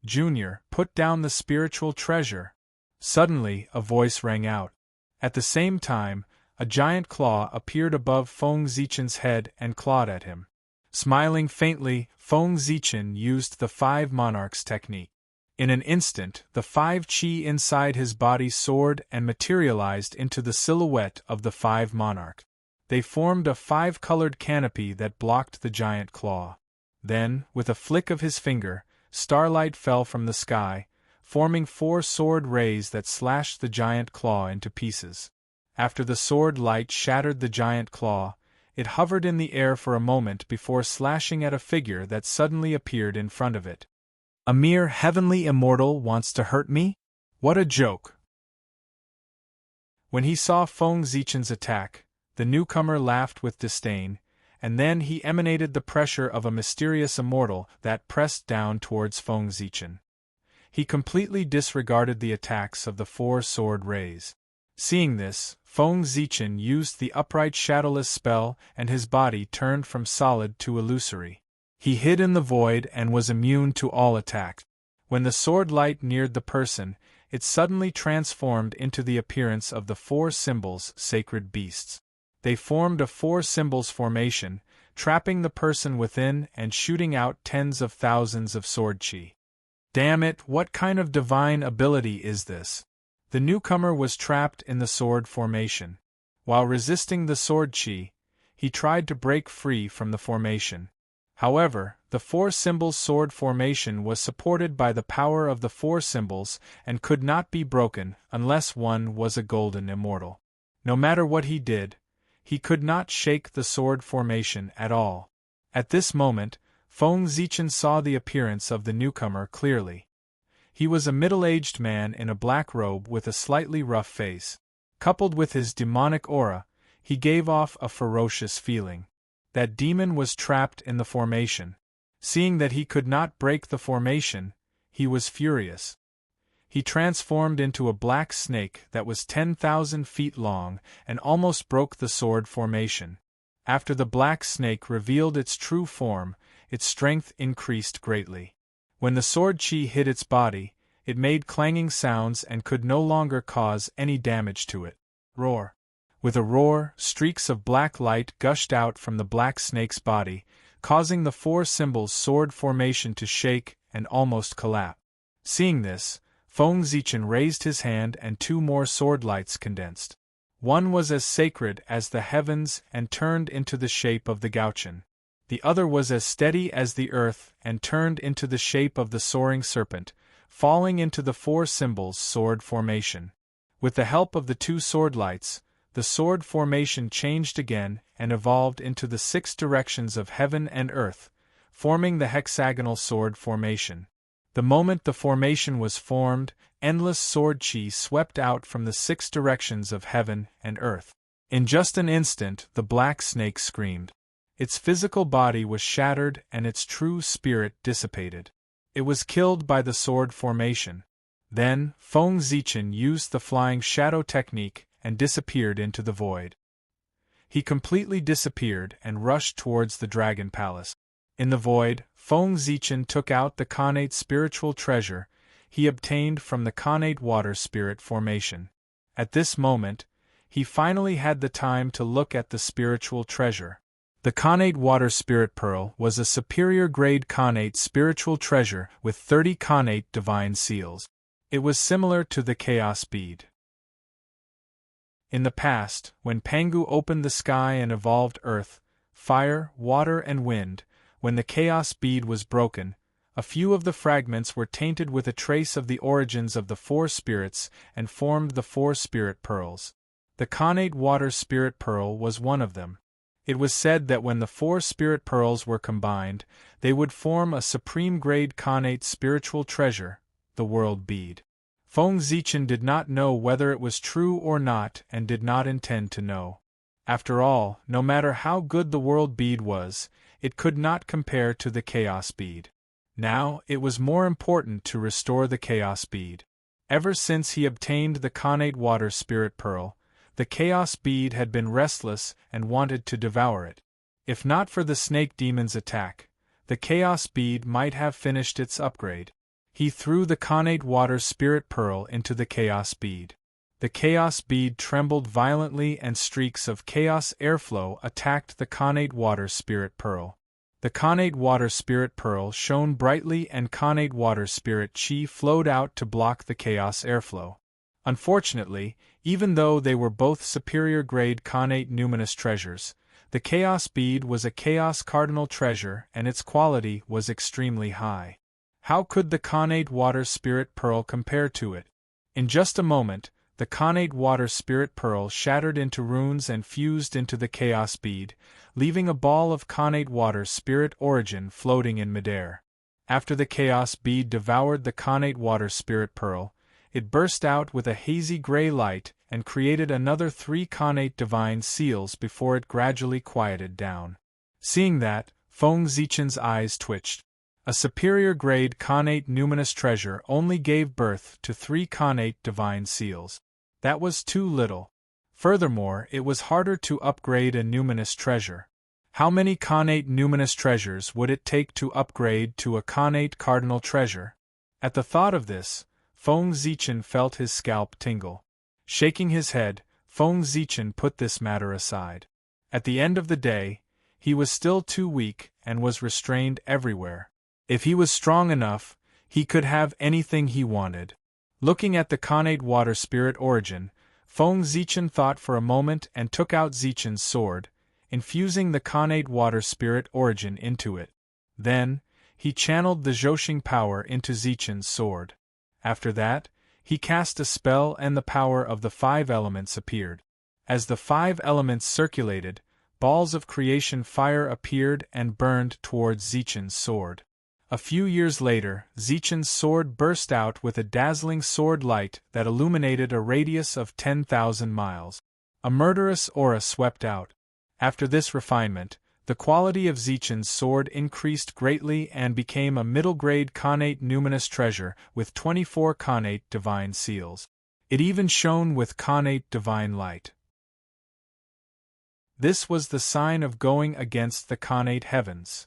"Junior, put down the spiritual treasure." Suddenly, a voice rang out. At the same time, a giant claw appeared above Feng Zichen's head and clawed at him. Smiling faintly, Feng Zichen used the 5 monarchs technique. In an instant, the 5 chi inside his body soared and materialized into the silhouette of the 5 monarch. They formed a 5-colored canopy that blocked the giant claw. Then, with a flick of his finger, Starlight fell from the sky, forming 4 sword rays that slashed the giant claw into pieces. After the sword light shattered the giant claw, it hovered in the air for a moment before slashing at a figure that suddenly appeared in front of it. "A mere heavenly immortal wants to hurt me? What a joke!" When he saw Feng Zichen's attack, the newcomer laughed with disdain, and then he emanated the pressure of a mysterious immortal that pressed down towards Feng Zichen. He completely disregarded the attacks of the 4 sword rays. Seeing this, Feng Zichen used the upright shadowless spell and his body turned from solid to illusory. He hid in the void and was immune to all attacks. When the sword light neared the person, it suddenly transformed into the appearance of the 4 symbols, sacred beasts. They formed a 4 symbols formation, trapping the person within and shooting out tens of thousands of sword chi. Damn it, what kind of divine ability is this? The newcomer was trapped in the sword formation. While resisting the sword chi, he tried to break free from the formation. However, the 4 symbols sword formation was supported by the power of the 4 symbols and could not be broken unless one was a golden immortal. No matter what he did, he could not shake the sword formation at all. At this moment, Feng Zichen saw the appearance of the newcomer clearly. He was a middle-aged man in a black robe with a slightly rough face. Coupled with his demonic aura, he gave off a ferocious feeling. That demon was trapped in the formation. Seeing that he could not break the formation, he was furious. He transformed into a black snake that was 10,000 feet long and almost broke the sword formation. After the black snake revealed its true form, its strength increased greatly. When the sword chi hit its body, it made clanging sounds and could no longer cause any damage to it. Roar! With a roar, streaks of black light gushed out from the black snake's body, causing the 4 symbols sword formation to shake and almost collapse. Seeing this, Feng Zichen raised his hand and 2 more sword lights condensed. One was as sacred as the heavens and turned into the shape of the Gauchen. The other was as steady as the earth and turned into the shape of the soaring serpent, falling into the 4 symbols sword formation. With the help of the two sword lights, the sword formation changed again and evolved into the 6 directions of heaven and earth, forming the hexagonal sword formation. The moment the formation was formed, endless sword chi swept out from the 6 directions of heaven and earth. In just an instant, the black snake screamed. Its physical body was shattered and its true spirit dissipated. It was killed by the sword formation. Then, Feng Zichen used the flying shadow technique and disappeared into the void. He completely disappeared and rushed towards the Dragon Palace. In the void, Feng Zichen took out the Khanate spiritual treasure he obtained from the Khanate water spirit formation. At this moment, he finally had the time to look at the spiritual treasure. The Khanate water spirit pearl was a superior grade Khanate spiritual treasure with 30 Khanate divine seals. It was similar to the chaos bead. In the past, when Pangu opened the sky and evolved earth, fire, water and wind, when the chaos bead was broken, a few of the fragments were tainted with a trace of the origins of the 4 spirits and formed the 4 spirit pearls. The Khanate water spirit pearl was one of them. It was said that when the 4 spirit pearls were combined, they would form a supreme grade Khanate spiritual treasure, the world bead. Feng Zichen did not know whether it was true or not and did not intend to know. After all, no matter how good the world bead was, it could not compare to the chaos bead. Now, it was more important to restore the chaos bead. Ever since he obtained the Khanate water spirit pearl, the chaos bead had been restless and wanted to devour it. If not for the snake demon's attack, the chaos bead might have finished its upgrade. He threw the Khanate water spirit pearl into the chaos bead. The chaos bead trembled violently and streaks of chaos airflow attacked the Khanate water spirit pearl. The Khanate water spirit pearl shone brightly and Khanate water spirit chi flowed out to block the chaos airflow. Unfortunately, even though they were both superior grade Khanate numinous treasures, the chaos bead was a chaos cardinal treasure and its quality was extremely high. How could the Khanate water spirit pearl compare to it? In just a moment, the Khanate water spirit pearl shattered into runes and fused into the chaos bead, leaving a ball of Khanate water spirit origin floating in midair. After the chaos bead devoured the Khanate water spirit pearl, it burst out with a hazy gray light and created another 3 Khanate divine seals before it gradually quieted down. Seeing that, Feng Zichen's eyes twitched. A superior grade Khanate numinous treasure only gave birth to 3 Khanate divine seals. That was too little. Furthermore, it was harder to upgrade a numinous treasure. How many Khanate numinous treasures would it take to upgrade to a Khanate cardinal treasure? At the thought of this, Feng Zichen felt his scalp tingle. Shaking his head, Feng Zichen put this matter aside. At the end of the day, he was still too weak and was restrained everywhere. If he was strong enough, he could have anything he wanted. Looking at the Khanate water spirit origin, Feng Zichen thought for a moment and took out Zichen's sword, infusing the Khanate water spirit origin into it. Then, he channeled the Zhoxing power into Zichen's sword. After that, he cast a spell and the power of the 5 elements appeared. As the 5 elements circulated, balls of creation fire appeared and burned towards Zichen's sword. A few years later, Zichen's sword burst out with a dazzling sword light that illuminated a radius of 10,000 miles. A murderous aura swept out. After this refinement, the quality of Zichen's sword increased greatly and became a middle-grade Khanate numinous treasure with 24 Khanate divine seals. It even shone with Khanate divine light. This was the sign of going against the Khanate heavens.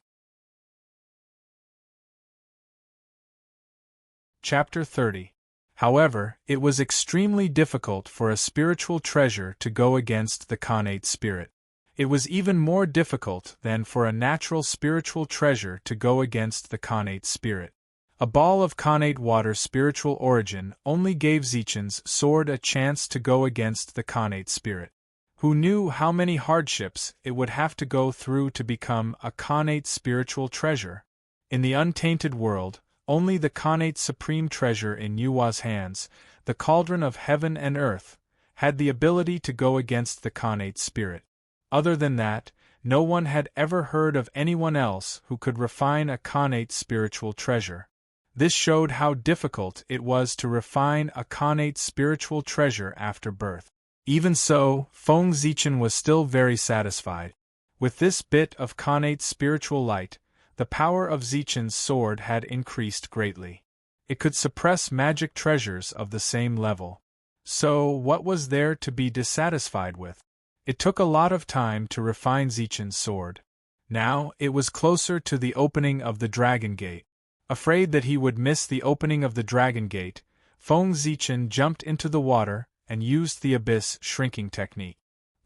Chapter 30. However, it was extremely difficult for a spiritual treasure to go against the Khanate spirit. It was even more difficult than for a natural spiritual treasure to go against the Khanate spirit. A ball of Khanate water spiritual origin only gave Zichen's sword a chance to go against the Khanate spirit. Who knew how many hardships it would have to go through to become a Khanate spiritual treasure? In the untainted world, Only the Khanate's supreme treasure in Yuwa's hands, the cauldron of heaven and earth, had the ability to go against the Khanate's spirit. Other than that, no one had ever heard of anyone else who could refine a Khanate's spiritual treasure. This showed how difficult it was to refine a Khanate's spiritual treasure after birth. Even so, Feng Zichen was still very satisfied. With this bit of Khanate's spiritual light, the power of Zichen's sword had increased greatly. It could suppress magic treasures of the same level. So, what was there to be dissatisfied with? It took a lot of time to refine Zichen's sword. Now, it was closer to the opening of the Dragon Gate. Afraid that he would miss the opening of the Dragon Gate, Feng Zichen jumped into the water and used the abyss shrinking technique.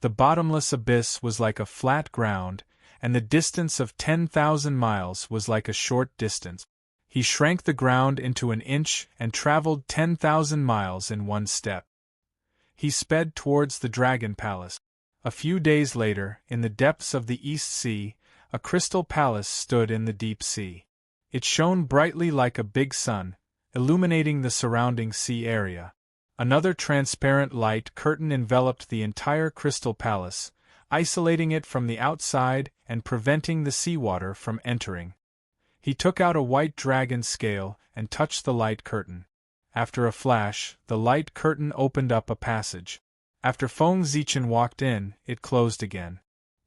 The bottomless abyss was like a flat ground, and the distance of 10,000 miles was like a short distance. He shrank the ground into an inch and traveled 10,000 miles in one step. He sped towards the Dragon Palace. A few days later, in the depths of the East Sea, a crystal palace stood in the deep sea. It shone brightly like a big sun, illuminating the surrounding sea area. Another transparent light curtain enveloped the entire crystal palace, isolating it from the outside and preventing the seawater from entering. He took out a white dragon scale and touched the light curtain. After a flash, the light curtain opened up a passage. After Feng Zichen walked in, it closed again.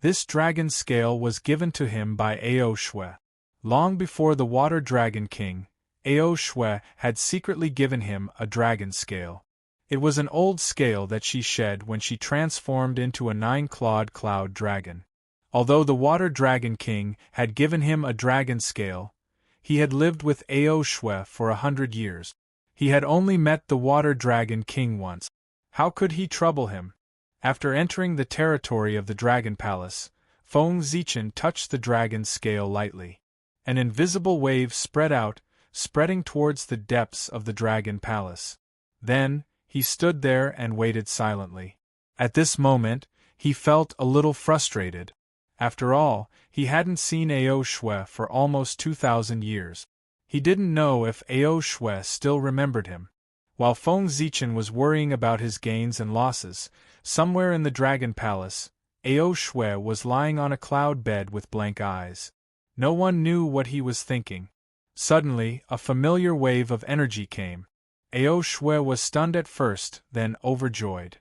This dragon scale was given to him by Ao Shui. Long before the Water Dragon King, Ao Shui had secretly given him a dragon scale. It was an old scale that she shed when she transformed into a 9-clawed cloud dragon. Although the Water Dragon King had given him a dragon scale, he had lived with Ao Shui for 100 years. He had only met the Water Dragon King once. How could he trouble him? After entering the territory of the Dragon Palace, Feng Zichen touched the dragon scale lightly. An invisible wave spread out, spreading towards the depths of the Dragon Palace. Then, he stood there and waited silently. At this moment, he felt a little frustrated. After all, he hadn't seen Ao Shui for almost 2,000 years. He didn't know if Ao Shui still remembered him. While Feng Zichen was worrying about his gains and losses, somewhere in the Dragon Palace, Ao Shui was lying on a cloud bed with blank eyes. No one knew what he was thinking. Suddenly, a familiar wave of energy came. Ao Shui was stunned at first, then overjoyed.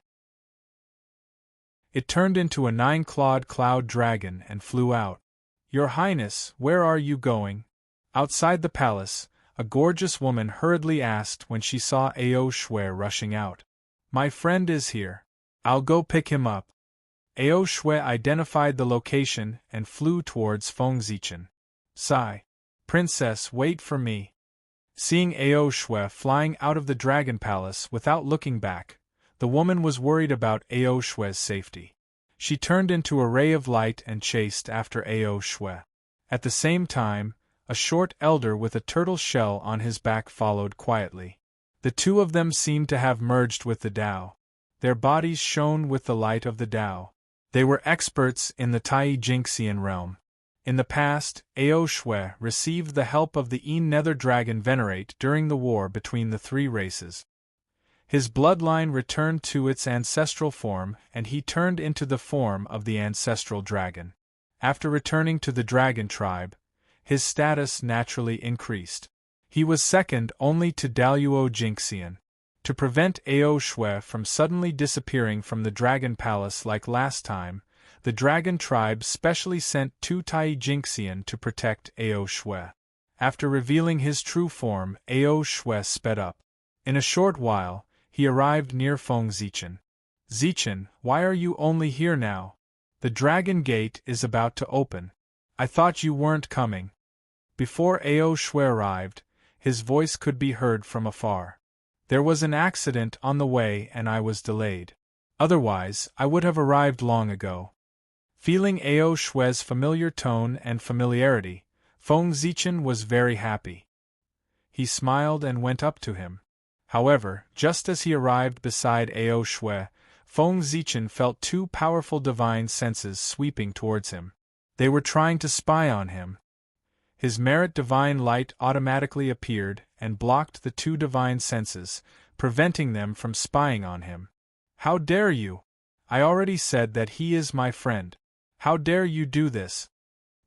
It turned into a 9-clawed cloud dragon and flew out. "Your Highness, where are you going?" Outside the palace, a gorgeous woman hurriedly asked when she saw Ao Shui rushing out. "My friend is here. I'll go pick him up." Ao Shui identified the location and flew towards Feng Zichen. "Sigh. Princess, wait for me." Seeing Ao Shui flying out of the Dragon Palace without looking back, the woman was worried about Ao Shui's safety. She turned into a ray of light and chased after Ao Shui. At the same time, a short elder with a turtle shell on his back followed quietly. The two of them seemed to have merged with the Tao. Their bodies shone with the light of the Tao. They were experts in the Tai Jingxian realm. In the past, Ao Shui received the help of the Nether Dragon Venerate during the war between the three races. His bloodline returned to its ancestral form and he turned into the form of the ancestral dragon. After returning to the dragon tribe, his status naturally increased. He was second only to Daluo Jingxian. To prevent Ao Shui from suddenly disappearing from the Dragon Palace like last time, the Dragon Tribe specially sent 2 Tai Jingxian to protect Ao Shui. After revealing his true form, Ao Shui sped up. In a short while, he arrived near Feng Zichen. "Zichen, why are you only here now? The Dragon Gate is about to open. I thought you weren't coming." Before Ao Shui arrived, his voice could be heard from afar. "There was an accident on the way and I was delayed. Otherwise, I would have arrived long ago." Feeling Ao Shui's familiar tone and familiarity, Feng Zichen was very happy. He smiled and went up to him. However, just as he arrived beside Ao Shui, Feng Zichen felt 2 powerful divine senses sweeping towards him. They were trying to spy on him. His merit divine light automatically appeared and blocked the two divine senses, preventing them from spying on him. How dare you? I already said that he is my friend. How dare you do this?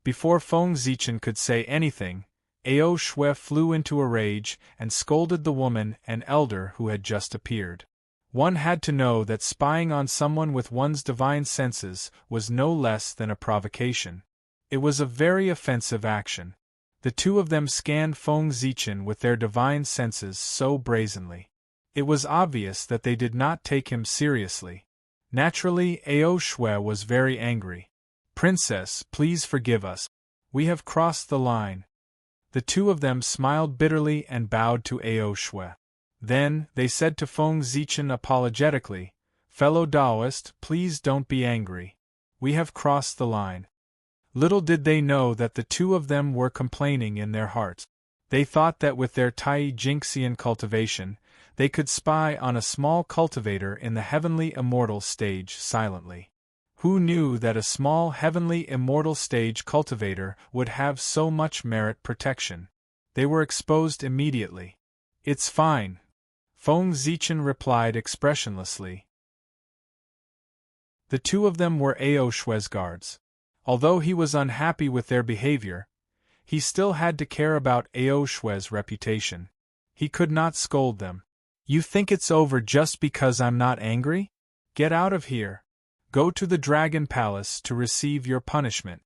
Before Feng Zichen could say anything, Ao Shui flew into a rage and scolded the woman and elder who had just appeared. One had to know that spying on someone with one's divine senses was no less than a provocation. It was a very offensive action. The two of them scanned Feng Zichen with their divine senses so brazenly. It was obvious that they did not take him seriously. Naturally, Ao Shui was very angry. Princess, please forgive us. We have crossed the line. The two of them smiled bitterly and bowed to Ao Shui. Then, they said to Feng Zichen apologetically, Fellow Taoist, please don't be angry. We have crossed the line. Little did they know that the two of them were complaining in their hearts. They thought that with their Tai Jinxian cultivation, they could spy on a small cultivator in the heavenly immortal stage silently. Who knew that a small heavenly immortal stage cultivator would have so much merit protection? They were exposed immediately. It's fine. Feng Zichen replied expressionlessly. The two of them were Ao Shui's guards. Although he was unhappy with their behavior, he still had to care about Ao Shui's reputation. He could not scold them. You think it's over just because I'm not angry? Get out of here. Go to the Dragon Palace to receive your punishment.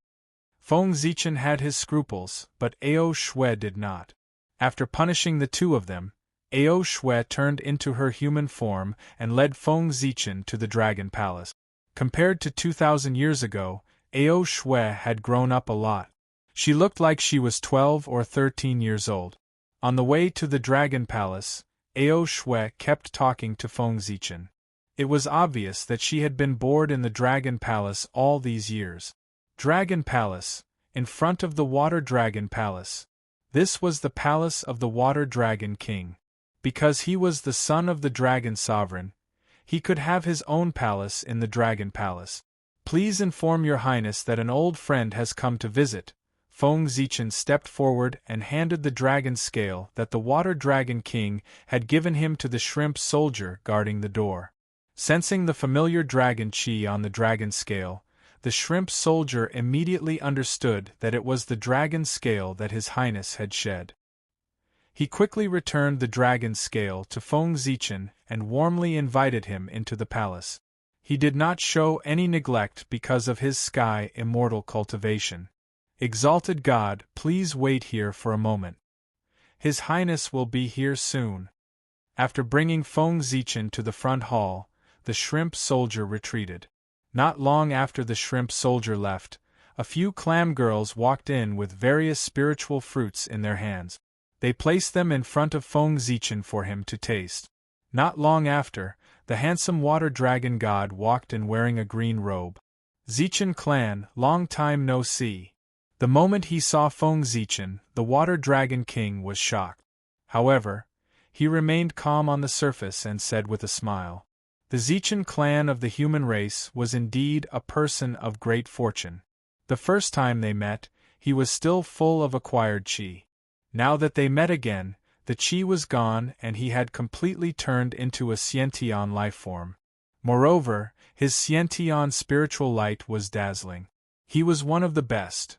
Feng Zichen had his scruples, but Ao Shui did not. After punishing the two of them, Ao Shui turned into her human form and led Feng Zichen to the Dragon Palace. Compared to 2,000 years ago, Ao Shui had grown up a lot. She looked like she was 12 or 13 years old. On the way to the Dragon Palace, Ao Shui kept talking to Feng Zichen. It was obvious that she had been bored in the Dragon Palace all these years. Dragon Palace, in front of the Water Dragon Palace. This was the palace of the Water Dragon King. Because he was the son of the Dragon Sovereign, he could have his own palace in the Dragon Palace. Please inform your highness that an old friend has come to visit. Feng Zichen stepped forward and handed the dragon scale that the Water Dragon King had given him to the shrimp soldier guarding the door. Sensing the familiar dragon chi on the dragon scale, the shrimp soldier immediately understood that it was the dragon scale that his highness had shed. He quickly returned the dragon scale to Feng Zichen and warmly invited him into the palace. He did not show any neglect because of his sky immortal cultivation. Exalted God, please wait here for a moment. His Highness will be here soon. After bringing Feng Zichen to the front hall, the shrimp soldier retreated. Not long after the shrimp soldier left, a few clam girls walked in with various spiritual fruits in their hands. They placed them in front of Feng Zichen for him to taste. Not long after, the handsome water dragon god walked in wearing a green robe. Zichen clan, long time no see. The moment he saw Feng Zichen, the water dragon king was shocked. However, he remained calm on the surface and said with a smile, the Zichen clan of the human race was indeed a person of great fortune. The first time they met, he was still full of acquired qi. Now that they met again, the qi was gone and he had completely turned into a Xiantian life form. Moreover, his Xiantian spiritual light was dazzling. He was one of the best.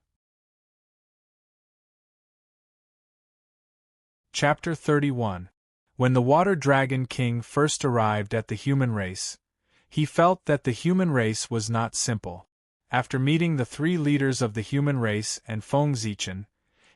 Chapter 31. When the Water Dragon King first arrived at the human race, he felt that the human race was not simple. After meeting the three leaders of the human race and Feng Zichen,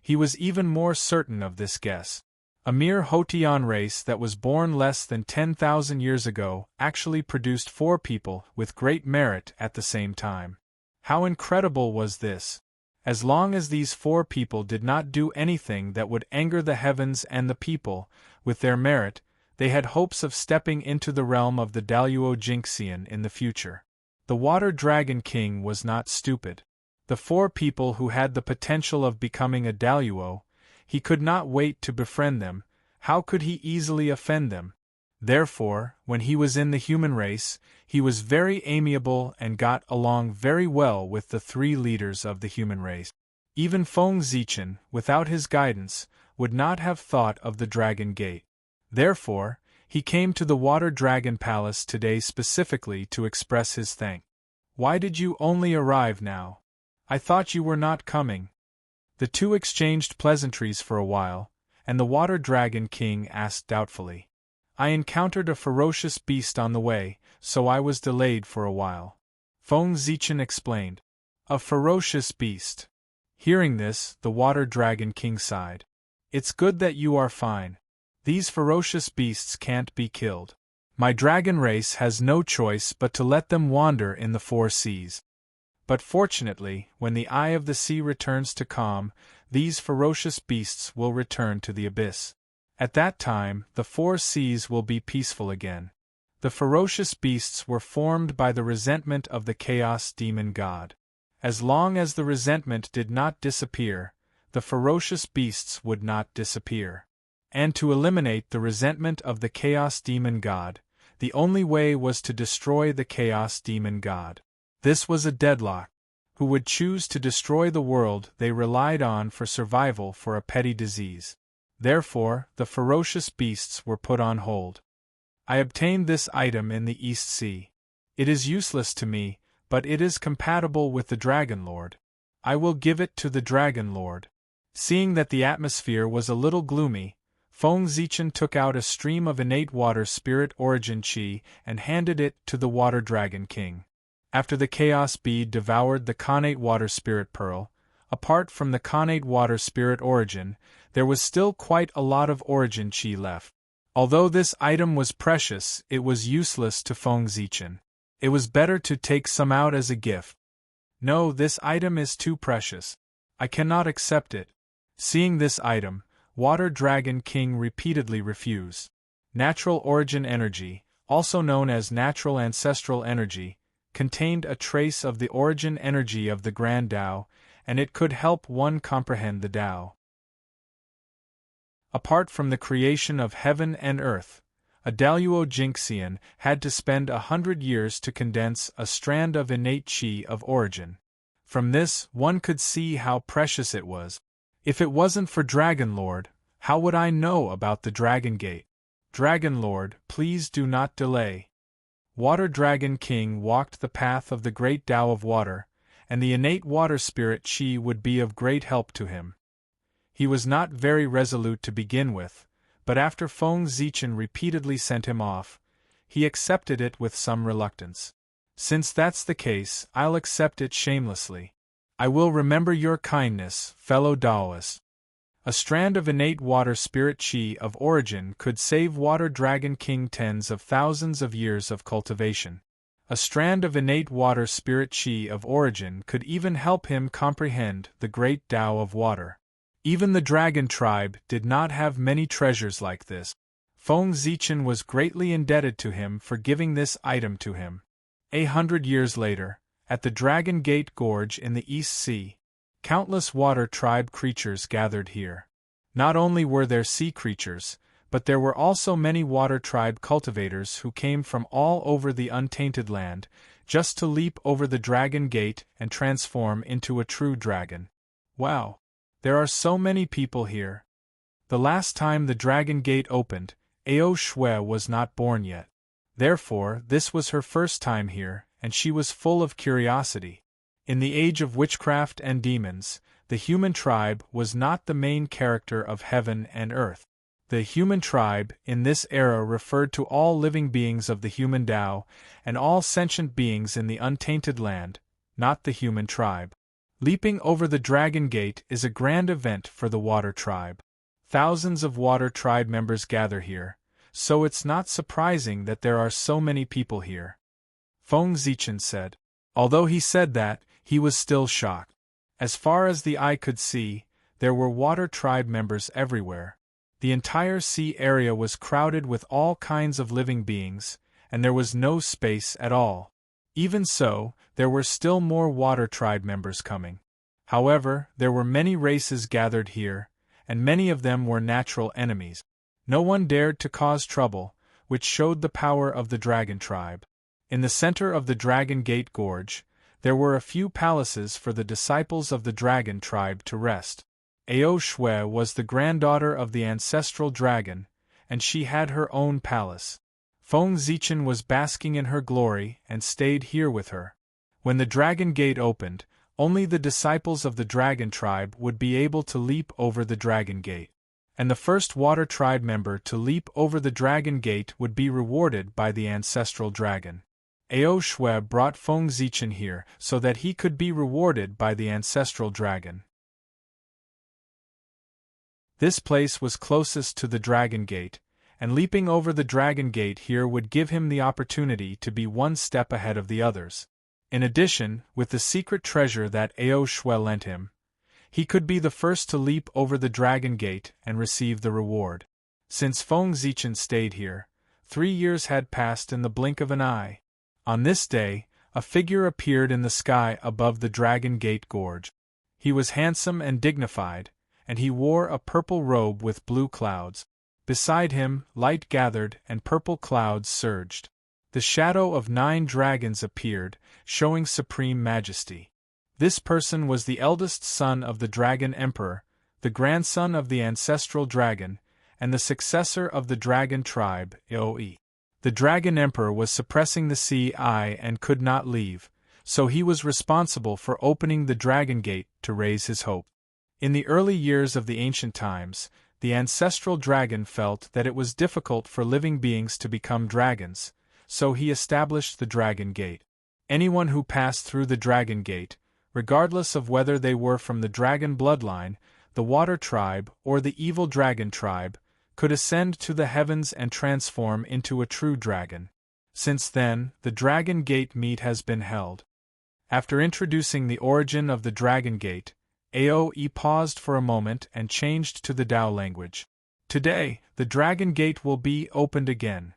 he was even more certain of this guess. A mere Hotian race that was born less than 10,000 years ago actually produced 4 people with great merit at the same time. How incredible was this? As long as these 4 people did not do anything that would anger the heavens and the people, with their merit, they had hopes of stepping into the realm of the Daluo Jinxian in the future. The Water Dragon King was not stupid. The 4 people who had the potential of becoming a Daluo, he could not wait to befriend them. How could he easily offend them? Therefore, when he was in the human race, he was very amiable and got along very well with the 3 leaders of the human race. Even Feng Zichen, without his guidance, would not have thought of the Dragon Gate. Therefore, he came to the Water Dragon Palace today specifically to express his thanks. Why did you only arrive now? I thought you were not coming. The two exchanged pleasantries for a while, and the Water Dragon King asked doubtfully. I encountered a ferocious beast on the way, so I was delayed for a while. Feng Zichen explained. A ferocious beast. Hearing this, the Water Dragon King sighed. It's good that you are fine. These ferocious beasts can't be killed. My dragon race has no choice but to let them wander in the four seas. But fortunately, when the eye of the sea returns to calm, these ferocious beasts will return to the abyss. At that time, the four seas will be peaceful again. The ferocious beasts were formed by the resentment of the Chaos Demon God. As long as the resentment did not disappear, the ferocious beasts would not disappear. And to eliminate the resentment of the Chaos Demon God, the only way was to destroy the Chaos Demon God. This was a deadlock. Who would choose to destroy the world they relied on for survival for a petty disease? Therefore, the ferocious beasts were put on hold. I obtained this item in the East Sea. It is useless to me, but it is compatible with the Dragon Lord. I will give it to the Dragon Lord. Seeing that the atmosphere was a little gloomy, Feng Zichen took out a stream of innate water spirit origin chi and handed it to the Water Dragon King. After the Chaos Bead devoured the Connate Water Spirit Pearl, apart from the Connate Water Spirit Origin, there was still quite a lot of origin chi left. Although this item was precious, it was useless to Feng Zichen. It was better to take some out as a gift. No, this item is too precious. I cannot accept it. Seeing this item, Water Dragon King repeatedly refused. Natural origin energy, also known as natural ancestral energy, contained a trace of the origin energy of the Grand Tao, and it could help one comprehend the Tao. Apart from the creation of heaven and earth, a Daluo Jinxian had to spend 100 years to condense a strand of innate chi of origin. From this, one could see how precious it was. If it wasn't for Dragon Lord, how would I know about the Dragon Gate? Dragon Lord, please do not delay. Water Dragon King walked the path of the great Tao of water, and the innate water spirit chi would be of great help to him. He was not very resolute to begin with, but after Feng Zichen repeatedly sent him off, he accepted it with some reluctance. Since that's the case, I'll accept it shamelessly. I will remember your kindness, fellow Taoist. A strand of innate water spirit chi of origin could save Water Dragon King tens of thousands of years of cultivation. A strand of innate water spirit chi of origin could even help him comprehend the great Tao of water. Even the dragon tribe did not have many treasures like this. Feng Zichen was greatly indebted to him for giving this item to him. 100 years later, at the Dragon Gate Gorge in the East Sea, countless water tribe creatures gathered here. Not only were there sea creatures, but there were also many water tribe cultivators who came from all over the untainted land, just to leap over the Dragon Gate and transform into a true dragon. Wow! There are so many people here. The last time the Dragon Gate opened, Ao Shui was not born yet. Therefore, this was her first time here, and she was full of curiosity. In the age of witchcraft and demons, the human tribe was not the main character of heaven and earth. The human tribe, in this era, referred to all living beings of the human Tao, and all sentient beings in the untainted land, not the human tribe. Leaping over the Dragon Gate is a grand event for the Water Tribe. Thousands of Water Tribe members gather here, so it's not surprising that there are so many people here. Feng Zichen said. Although he said that, he was still shocked. As far as the eye could see, there were Water Tribe members everywhere. The entire sea area was crowded with all kinds of living beings, and there was no space at all. Even so, there were still more Water Tribe members coming. However, there were many races gathered here, and many of them were natural enemies. No one dared to cause trouble, which showed the power of the Dragon Tribe. In the center of the Dragon Gate Gorge, There were a few palaces for the disciples of the dragon tribe to rest. Ao Shui was the granddaughter of the ancestral dragon, and she had her own palace. Feng Zichen was basking in her glory and stayed here with her. When the dragon gate opened, only the disciples of the dragon tribe would be able to leap over the dragon gate. And the first water tribe member to leap over the dragon gate would be rewarded by the ancestral dragon. Ao Shui brought Feng Zichen here so that he could be rewarded by the ancestral dragon. This place was closest to the dragon gate, and leaping over the dragon gate here would give him the opportunity to be one step ahead of the others. In addition, with the secret treasure that Ao Shui lent him, he could be the first to leap over the dragon gate and receive the reward. Since Feng Zichen stayed here, 3 years had passed in the blink of an eye. On this day, a figure appeared in the sky above the dragon gate gorge. He was handsome and dignified, and he wore a purple robe with blue clouds. Beside him, light gathered and purple clouds surged. The shadow of 9 dragons appeared, showing supreme majesty. This person was the eldest son of the Dragon Emperor, the grandson of the ancestral dragon, and the successor of the dragon tribe, Aoi. The Dragon Emperor was suppressing the Sea and could not leave, so he was responsible for opening the dragon gate to raise his hope. In the early years of the ancient times, the ancestral dragon felt that it was difficult for living beings to become dragons, so he established the dragon gate. Anyone who passed through the dragon gate, regardless of whether they were from the dragon bloodline, the water tribe, or the evil dragon tribe, could ascend to the heavens and transform into a true dragon. Since then, the dragon gate meet has been held. After introducing the origin of the dragon gate, Aoi paused for a moment and changed to the Tao language. Today, the dragon gate will be opened again.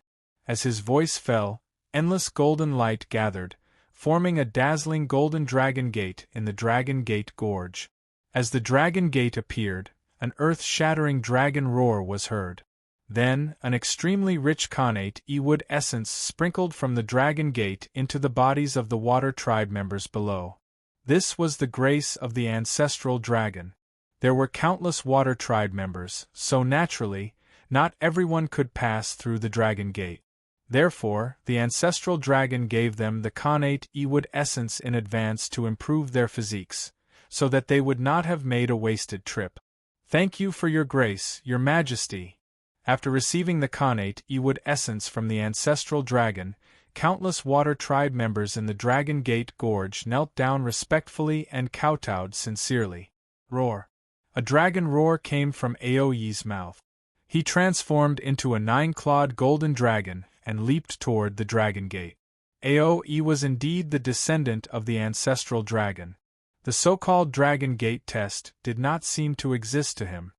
As his voice fell, endless golden light gathered, forming a dazzling golden dragon gate in the Dragon Gate Gorge. As the dragon gate appeared, an earth-shattering dragon roar was heard. Then, an extremely rich connate wood essence sprinkled from the dragon gate into the bodies of the water tribe members below. This was the grace of the ancestral dragon. There were countless water tribe members, so naturally, not everyone could pass through the dragon gate. Therefore, the ancestral dragon gave them the connate wood essence in advance to improve their physiques, so that they would not have made a wasted trip. Thank you for your grace, your majesty. After receiving the connate wood essence from the ancestral dragon, countless water tribe members in the Dragon Gate Gorge knelt down respectfully and kowtowed sincerely. Roar. A dragon roar came from Aoi's mouth. He transformed into a 9-clawed golden dragon and leaped toward the dragon gate. Aoi was indeed the descendant of the ancestral dragon. The so-called dragon gate test did not seem to exist to him.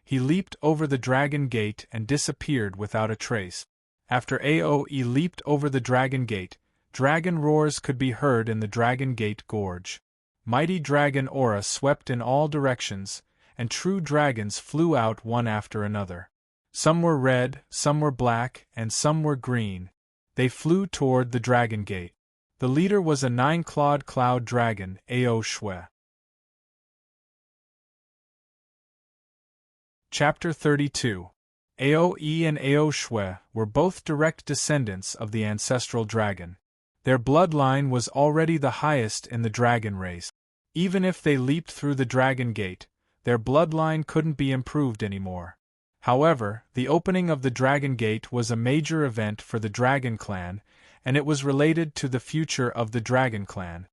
He leaped over the dragon gate and disappeared without a trace. After Aoi leaped over the dragon gate, dragon roars could be heard in the Dragon Gate Gorge. Mighty dragon aura swept in all directions, and true dragons flew out one after another. Some were red, some were black, and some were green. They flew toward the dragon gate. The leader was a 9-clawed cloud dragon, Ao Shui. Chapter 32. Aoi and Ao Shui were both direct descendants of the ancestral dragon. Their bloodline was already the highest in the dragon race. Even if they leaped through the dragon gate, their bloodline couldn't be improved anymore. However, the opening of the Dragon Gate was a major event for the Dragon Clan, and it was related to the future of the Dragon Clan.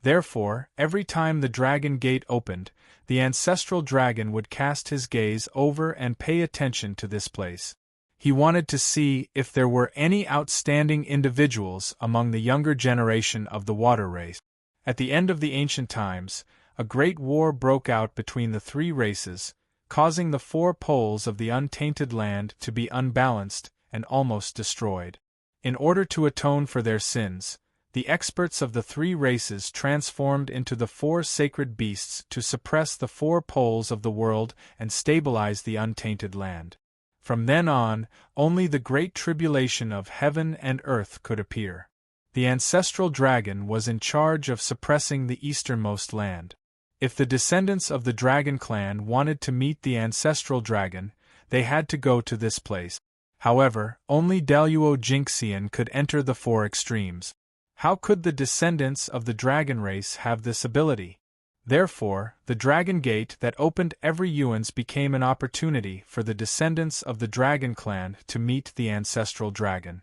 Therefore, every time the Dragon Gate opened, the ancestral dragon would cast his gaze over and pay attention to this place. He wanted to see if there were any outstanding individuals among the younger generation of the water race. At the end of the ancient times, a great war broke out between the 3 races, causing the 4 poles of the untainted land to be unbalanced and almost destroyed. In order to atone for their sins, the experts of the 3 races transformed into the 4 sacred beasts to suppress the 4 poles of the world and stabilize the untainted land. From then on, only the great tribulation of heaven and earth could appear. The ancestral dragon was in charge of suppressing the easternmost land. If the descendants of the dragon clan wanted to meet the ancestral dragon, they had to go to this place. However, only Deluo Jinxian could enter the four extremes. How could the descendants of the dragon race have this ability? Therefore, the dragon gate that opened every Yuan's became an opportunity for the descendants of the dragon clan to meet the ancestral dragon.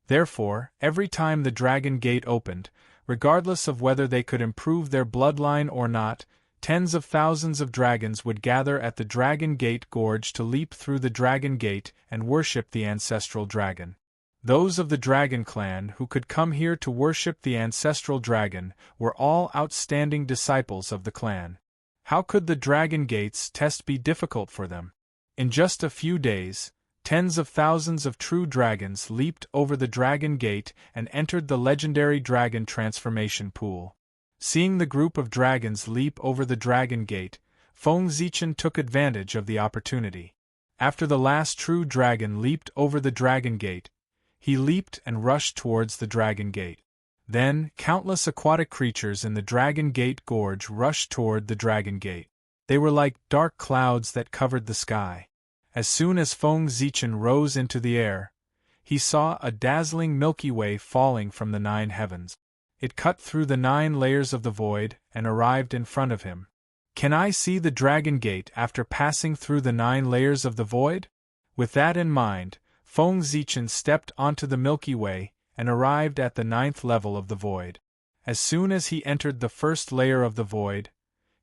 Therefore, every time the dragon gate opened, regardless of whether they could improve their bloodline or not, tens of thousands of dragons would gather at the Dragon Gate Gorge to leap through the Dragon Gate and worship the ancestral dragon. Those of the dragon clan who could come here to worship the ancestral dragon were all outstanding disciples of the clan. How could the Dragon Gate's test be difficult for them? In just a few days, tens of thousands of true dragons leaped over the Dragon Gate and entered the legendary dragon transformation pool. Seeing the group of dragons leap over the Dragon Gate, Feng Zichen took advantage of the opportunity. After the last true dragon leaped over the Dragon Gate, he leaped and rushed towards the Dragon Gate. Then, countless aquatic creatures in the Dragon Gate Gorge rushed toward the Dragon Gate. They were like dark clouds that covered the sky. As soon as Feng Zichen rose into the air, he saw a dazzling Milky Way falling from the 9 heavens. It cut through the 9 layers of the void and arrived in front of him. Can I see the Dragon Gate after passing through the 9 layers of the void? With that in mind, Feng Zichen stepped onto the Milky Way and arrived at the 9th level of the void. As soon as he entered the first layer of the void,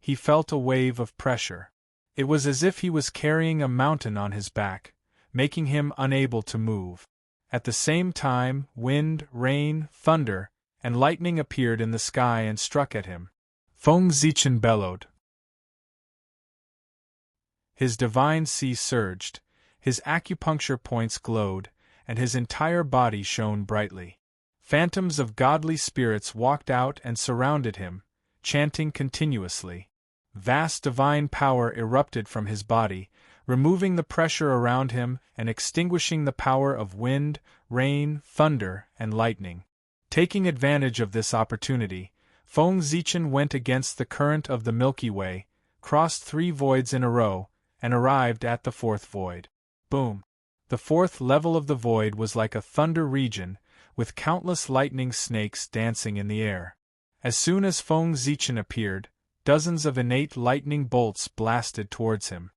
he felt a wave of pressure. It was as if he was carrying a mountain on his back, making him unable to move. At the same time, wind, rain, thunder, and lightning appeared in the sky and struck at him. Feng Zichen bellowed. His divine sea surged, his acupuncture points glowed, and his entire body shone brightly. Phantoms of godly spirits walked out and surrounded him, chanting continuously. Vast divine power erupted from his body, removing the pressure around him and extinguishing the power of wind, rain, thunder, and lightning. Taking advantage of this opportunity, Feng Zichen went against the current of the Milky Way, crossed 3 voids in a row, and arrived at the 4th void. Boom! The 4th level of the void was like a thunder region, with countless lightning snakes dancing in the air. As soon as Feng Zichen appeared, dozens of innate lightning bolts blasted towards him.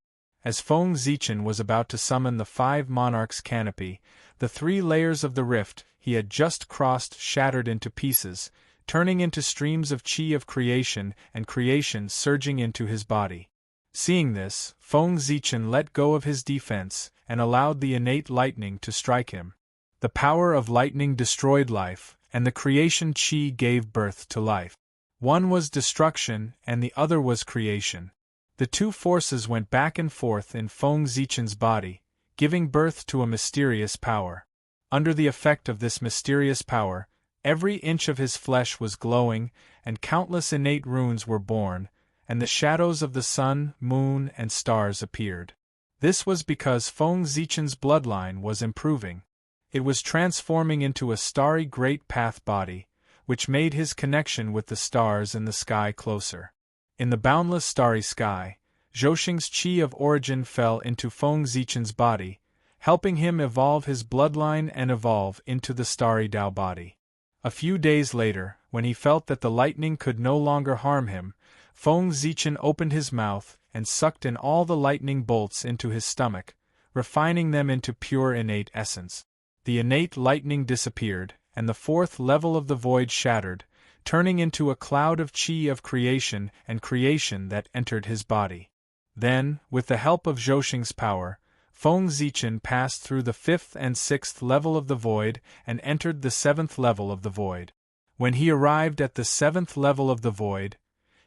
As Feng Zichen was about to summon the 5 monarchs' canopy, the 3 layers of the rift he had just crossed shattered into pieces, turning into streams of chi of creation and creation surging into his body. Seeing this, Feng Zichen let go of his defense and allowed the innate lightning to strike him. The power of lightning destroyed life, and the creation chi gave birth to life. One was destruction and the other was creation. The 2 forces went back and forth in Feng Zichen's body, giving birth to a mysterious power. Under the effect of this mysterious power, every inch of his flesh was glowing, and countless innate runes were born, and the shadows of the sun, moon, and stars appeared. This was because Feng Zichen's bloodline was improving. It was transforming into a starry great path body, which made his connection with the stars in the sky closer. In the boundless starry sky, Zhouxing's chi of origin fell into Feng Zichen's body, helping him evolve his bloodline and evolve into the starry Tao body. A few days later, when he felt that the lightning could no longer harm him, Feng Zichen opened his mouth and sucked in all the lightning bolts into his stomach, refining them into pure innate essence. The innate lightning disappeared, and the 4th level of the void shattered, turning into a cloud of chi of creation and creation that entered his body. Then, with the help of Zhouxing's power, Feng Zichen passed through the 5th and 6th level of the void and entered the 7th level of the void. When he arrived at the 7th level of the void,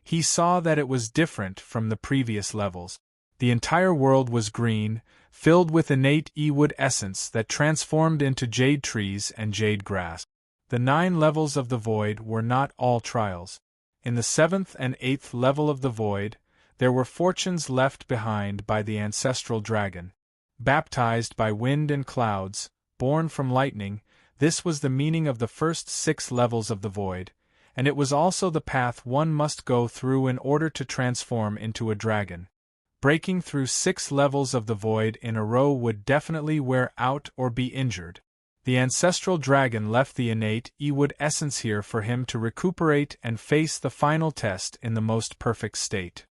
he saw that it was different from the previous levels. The entire world was green, filled with innate E-wood essence that transformed into jade trees and jade grass. The 9 levels of the void were not all trials. In the 7th and 8th level of the void, there were fortunes left behind by the ancestral dragon. Baptized by wind and clouds, born from lightning, This was the meaning of the first 6 levels of the void, and it was also the path one must go through in order to transform into a dragon. Breaking through 6 levels of the void in a row would definitely wear out or be injured. The ancestral dragon left the innate E-wood essence here for him to recuperate and face the final test in the most perfect state.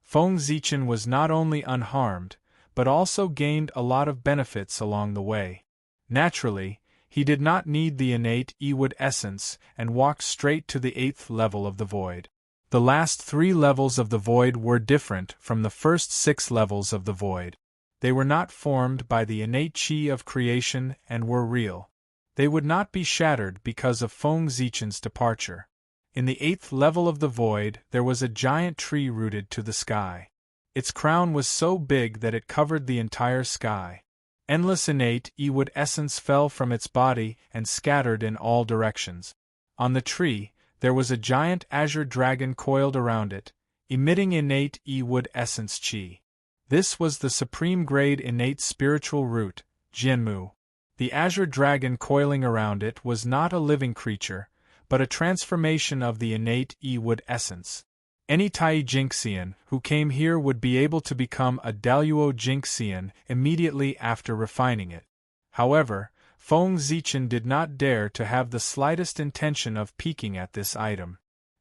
Feng Zichen was not only unharmed, but also gained a lot of benefits along the way. Naturally, he did not need the innate E-wood essence and walked straight to the 8th level of the void. The last 3 levels of the void were different from the first 6 levels of the void. They were not formed by the innate chi of creation and were real. They would not be shattered because of Feng Zichen's departure. In the 8th level of the void, there was a giant tree rooted to the sky. Its crown was so big that it covered the entire sky. Endless innate E-wood essence fell from its body and scattered in all directions. On the tree, there was a giant azure dragon coiled around it, emitting innate E-wood essence chi. This was the supreme grade innate spiritual root, Jianmu. The azure dragon coiling around it was not a living creature, but a transformation of the innate E-wood essence. Any Tai Jinxian who came here would be able to become a Daluo Jinxian immediately after refining it. However, Feng Zichen did not dare to have the slightest intention of peeking at this item.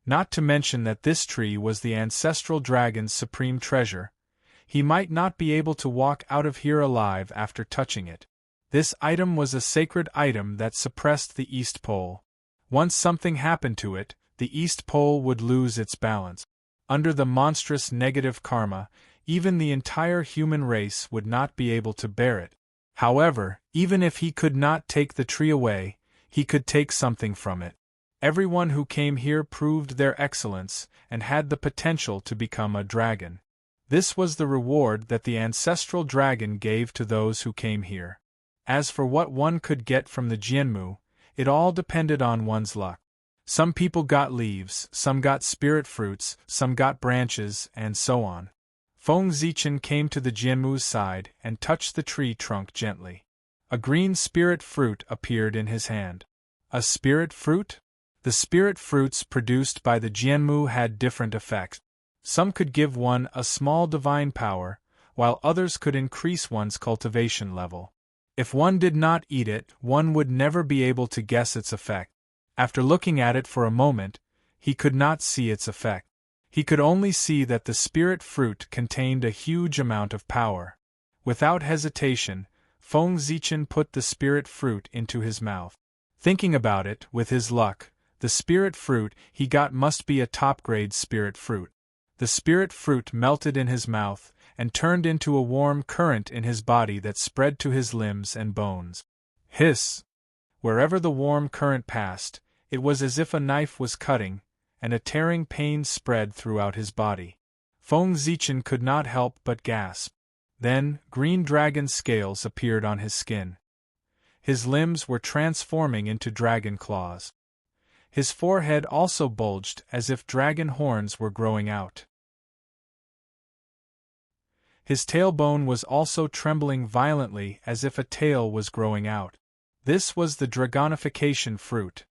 Not to mention that this tree was the ancestral dragon's supreme treasure. He might not be able to walk out of here alive after touching it. This item was a sacred item that suppressed the East Pole. Once something happened to it, the East Pole would lose its balance. Under the monstrous negative karma, even the entire human race would not be able to bear it. However, even if he could not take the tree away, he could take something from it. Everyone who came here proved their excellence and had the potential to become a dragon. This was the reward that the ancestral dragon gave to those who came here. As for what one could get from the Jianmu, it all depended on one's luck. Some people got leaves, some got spirit fruits, some got branches, and so on. Feng Zichen came to the Jianmu's side and touched the tree trunk gently. A green spirit fruit appeared in his hand. A spirit fruit? The spirit fruits produced by the Jianmu had different effects. Some could give one a small divine power, while others could increase one's cultivation level. If one did not eat it, one would never be able to guess its effect. After looking at it for a moment, he could not see its effect. He could only see that the spirit fruit contained a huge amount of power. Without hesitation, Feng Zichen put the spirit fruit into his mouth. Thinking about it, with his luck, the spirit fruit he got must be a top-grade spirit fruit. The spirit fruit melted in his mouth and turned into a warm current in his body that spread to his limbs and bones. Hiss! Wherever the warm current passed, it was as if a knife was cutting, and a tearing pain spread throughout his body. Feng Zichen could not help but gasp. Then, green dragon scales appeared on his skin. His limbs were transforming into dragon claws. His forehead also bulged as if dragon horns were growing out. His tailbone was also trembling violently as if a tail was growing out. This was the dragonification fruit.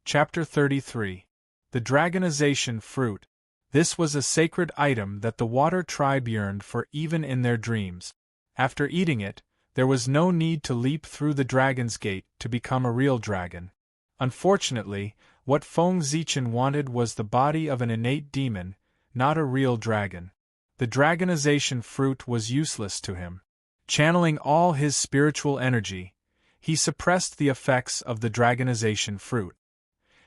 Chapter 33. The Dragonization Fruit. This was a sacred item that the water tribe yearned for even in their dreams. After eating it, there was no need to leap through the dragon's gate to become a real dragon. Unfortunately, what Feng Zichen wanted was the body of an innate demon, not a real dragon. The dragonization fruit was useless to him. Channeling all his spiritual energy, he suppressed the effects of the dragonization fruit.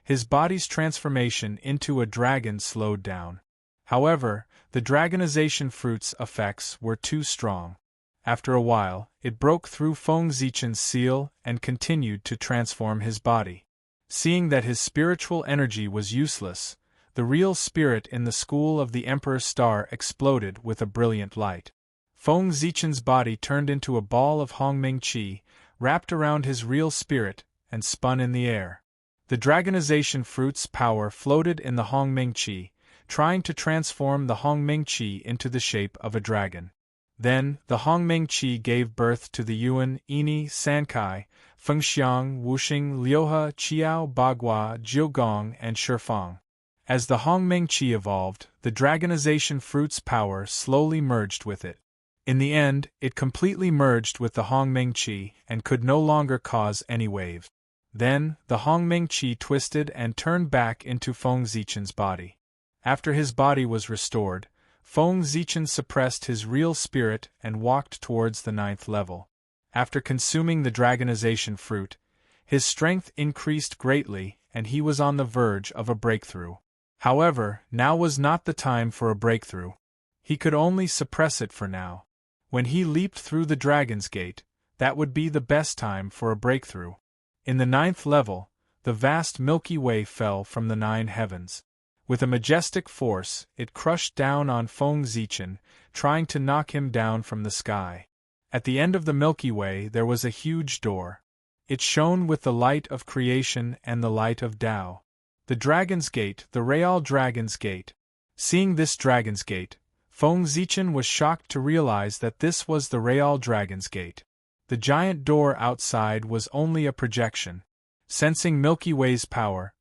His body's transformation into a dragon slowed down. However, the dragonization fruit's effects were too strong. After a while, it broke through Feng Zichen's seal and continued to transform his body. Seeing that his spiritual energy was useless, the real spirit in the school of the Emperor's Star exploded with a brilliant light. Feng Zichen's body turned into a ball of Hongming Qi, wrapped around his real spirit, and spun in the air. The dragonization fruit's power floated in the Hongming Qi, trying to transform the Hongming Qi into the shape of a dragon. Then, the Hongming Qi gave birth to the Yuan, Ini, Sankai, Fengxiang, Wuxing, Liuhe, Qiao, Bagua, Jiugong, and Shifeng. As the Hongming Qi evolved, the dragonization fruit's power slowly merged with it. In the end, it completely merged with the Hongming Qi and could no longer cause any waves. Then, the Hongming Qi twisted and turned back into Feng Zichen's body. After his body was restored, Feng Zichen suppressed his real spirit and walked towards the 9th level. After consuming the dragonization fruit, his strength increased greatly and he was on the verge of a breakthrough. However, now was not the time for a breakthrough. He could only suppress it for now. When he leaped through the Dragon's Gate, that would be the best time for a breakthrough. In the 9th level, the vast Milky Way fell from the 9 heavens. With a majestic force, it crushed down on Feng Zichen, trying to knock him down from the sky. At the end of the Milky Way there was a huge door. It shone with the light of creation and the light of Tao. The Dragon's Gate, the Real Dragon's Gate. Seeing this Dragon's Gate, Feng Zichen was shocked to realize that this was the Real Dragon's Gate. The giant door outside was only a projection. Sensing Milky Way's power,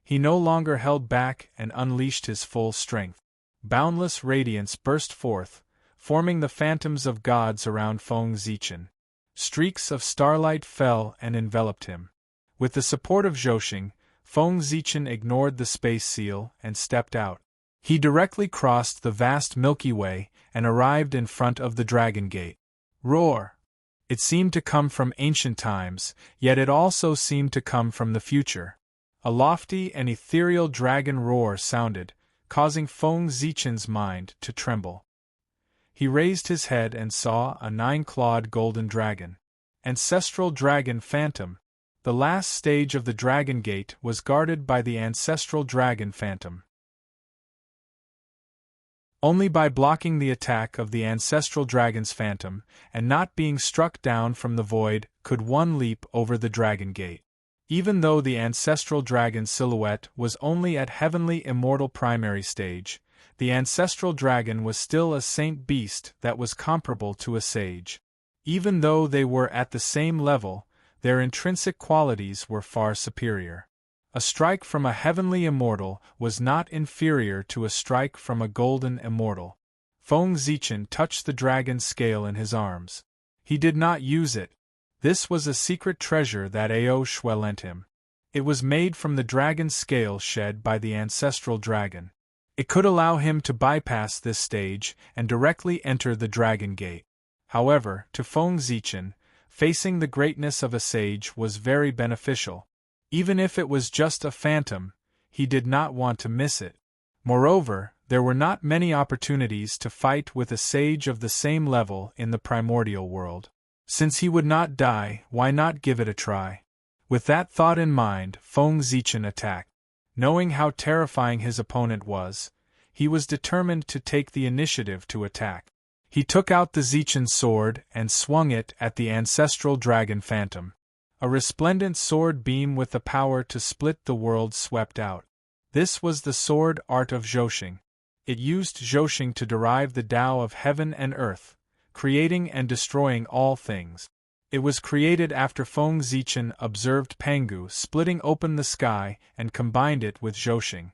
he no longer held back and unleashed his full strength. Boundless radiance burst forth, forming the phantoms of gods around Feng Zichen. Streaks of starlight fell and enveloped him. With the support of Zhoxing, Feng Zichen ignored the space seal and stepped out. He directly crossed the vast Milky Way and arrived in front of the Dragon Gate. Roar! It seemed to come from ancient times, yet it also seemed to come from the future. A lofty and ethereal dragon roar sounded, causing Feng Zichen's mind to tremble. He raised his head and saw a 9-clawed golden dragon. Ancestral Dragon Phantom. The last stage of the Dragon Gate was guarded by the Ancestral Dragon Phantom. Only by blocking the attack of the Ancestral Dragon's Phantom, and not being struck down from the void, could one leap over the Dragon Gate. Even though the Ancestral Dragon's silhouette was only at Heavenly Immortal Primary Stage, the Ancestral Dragon was still a saint beast that was comparable to a sage. Even though they were at the same level, their intrinsic qualities were far superior. A strike from a heavenly immortal was not inferior to a strike from a golden immortal. Feng Zichen touched the dragon's scale in his arms. He did not use it. This was a secret treasure that Ao Shui lent him. It was made from the dragon's scale shed by the ancestral dragon. It could allow him to bypass this stage and directly enter the Dragon Gate. However, to Feng Zichen, facing the greatness of a sage was very beneficial. Even if it was just a phantom, he did not want to miss it. Moreover, there were not many opportunities to fight with a sage of the same level in the primordial world. Since he would not die, why not give it a try? With that thought in mind, Feng Zichen attacked. Knowing how terrifying his opponent was, he was determined to take the initiative to attack. He took out the Zichen sword and swung it at the ancestral dragon phantom. A resplendent sword beam with the power to split the world swept out. This was the sword art of Zhoxing. It used Zhoxing to derive the Tao of heaven and earth, creating and destroying all things. It was created after Feng Zichen observed Pangu splitting open the sky and combined it with Zhoxing.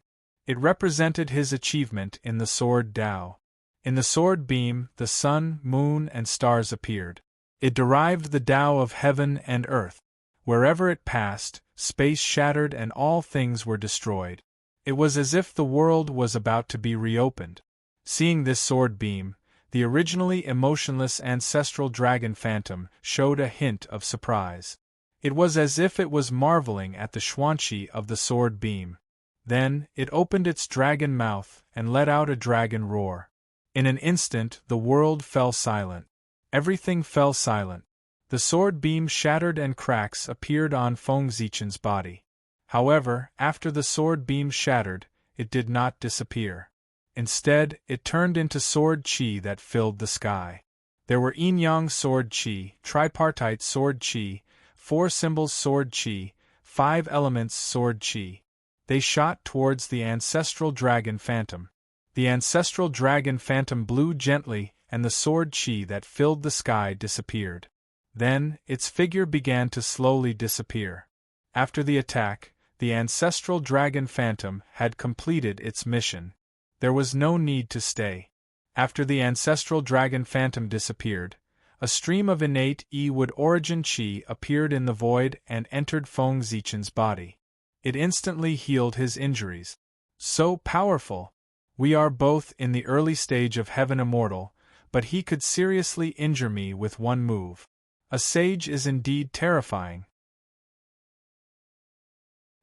It represented his achievement in the sword Tao. In the sword beam, the sun, moon, and stars appeared. It derived the Tao of heaven and earth. Wherever it passed, space shattered and all things were destroyed. It was as if the world was about to be reopened. Seeing this sword beam, the originally emotionless ancestral dragon phantom showed a hint of surprise. It was as if it was marveling at the xuanqi of the sword beam. Then, it opened its dragon mouth and let out a dragon roar. In an instant, the world fell silent. Everything fell silent. The sword beam shattered and cracks appeared on Feng Zichen's body. However, after the sword beam shattered, it did not disappear. Instead, it turned into sword qi that filled the sky. There were yin-yang sword qi, tripartite sword qi, 4 symbols sword qi, 5 elements sword qi. They shot towards the ancestral dragon phantom. The ancestral dragon phantom blew gently, and the sword chi that filled the sky disappeared. Then, its figure began to slowly disappear. After the attack, the ancestral dragon phantom had completed its mission. There was no need to stay. After the ancestral dragon phantom disappeared, a stream of innate E-wood origin chi appeared in the void and entered Feng Zichen's body. It instantly healed his injuries. So powerful! We are both in the early stage of Heaven Immortal, but he could seriously injure me with one move. A sage is indeed terrifying.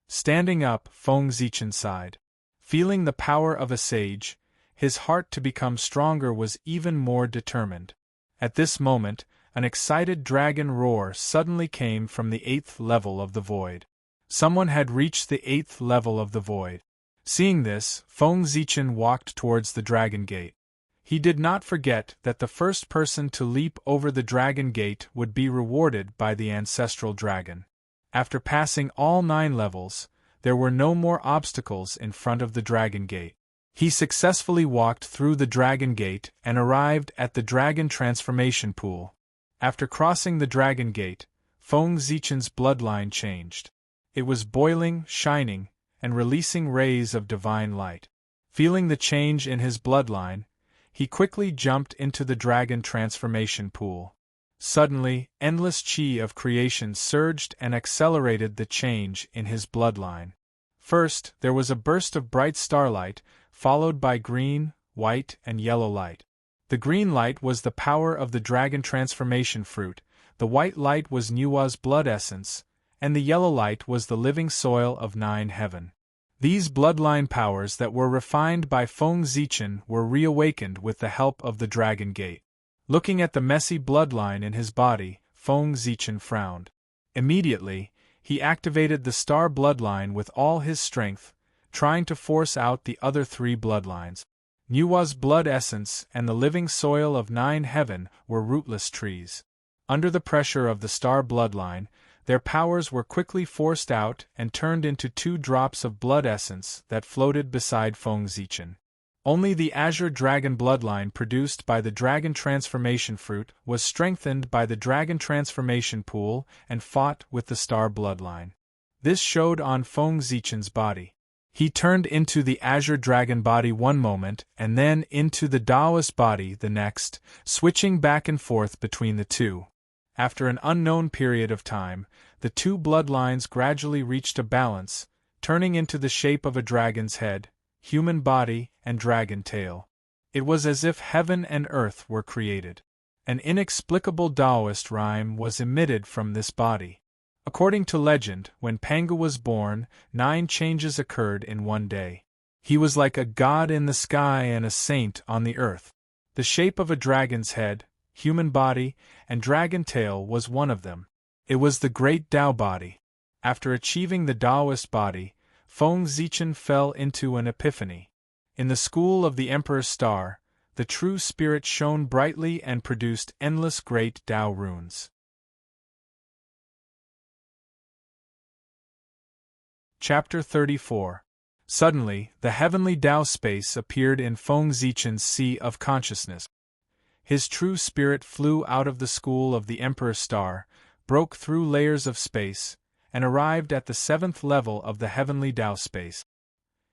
Standing up, Feng Zichen sighed. Feeling the power of a sage, his heart to become stronger was even more determined. At this moment, an excited dragon roar suddenly came from the 8th level of the void. Someone had reached the 8th level of the void. Seeing this, Feng Zichen walked towards the dragon gate. He did not forget that the first person to leap over the dragon gate would be rewarded by the ancestral dragon. After passing all 9 levels, there were no more obstacles in front of the dragon gate. He successfully walked through the dragon gate and arrived at the dragon transformation pool. After crossing the dragon gate, Feng Zichen's bloodline changed. It was boiling, shining, and releasing rays of divine light. Feeling the change in his bloodline, he quickly jumped into the dragon transformation pool. Suddenly, endless chi of creation surged and accelerated the change in his bloodline. First, there was a burst of bright starlight, followed by green, white, and yellow light. The green light was the power of the dragon transformation fruit, the white light was Nua's blood essence, and the yellow light was the living soil of 9 heaven. These bloodline powers that were refined by Feng Zichen were reawakened with the help of the dragon gate. Looking at the messy bloodline in his body, Feng Zichen frowned. Immediately, he activated the star bloodline with all his strength, trying to force out the other 3 bloodlines. Nua's blood essence and the living soil of 9 heaven were rootless trees. Under the pressure of the star bloodline, their powers were quickly forced out and turned into 2 drops of blood essence that floated beside Feng Zichen. Only the azure dragon bloodline produced by the dragon transformation fruit was strengthened by the dragon transformation pool and fought with the star bloodline. This showed on Feng Zichen's body. He turned into the azure dragon body one moment and then into the Taoist body the next, switching back and forth between the two. After an unknown period of time, the 2 bloodlines gradually reached a balance, turning into the shape of a dragon's head, human body, and dragon tail. It was as if heaven and earth were created. An inexplicable Taoist rhyme was emitted from this body. According to legend, when Pangu was born, 9 changes occurred in one day. He was like a god in the sky and a saint on the earth. The shape of a dragon's head, human body, and dragon tail was one of them. It was the great Tao body. After achieving the Taoist body, Feng Zichen fell into an epiphany. In the school of the Emperor's Star, the true spirit shone brightly and produced endless great Tao runes. Chapter 34. Suddenly, the heavenly Tao space appeared in Feng Zichen's sea of consciousness. His true spirit flew out of the school of the Emperor's Star, broke through layers of space, and arrived at the 7th level of the heavenly Tao space.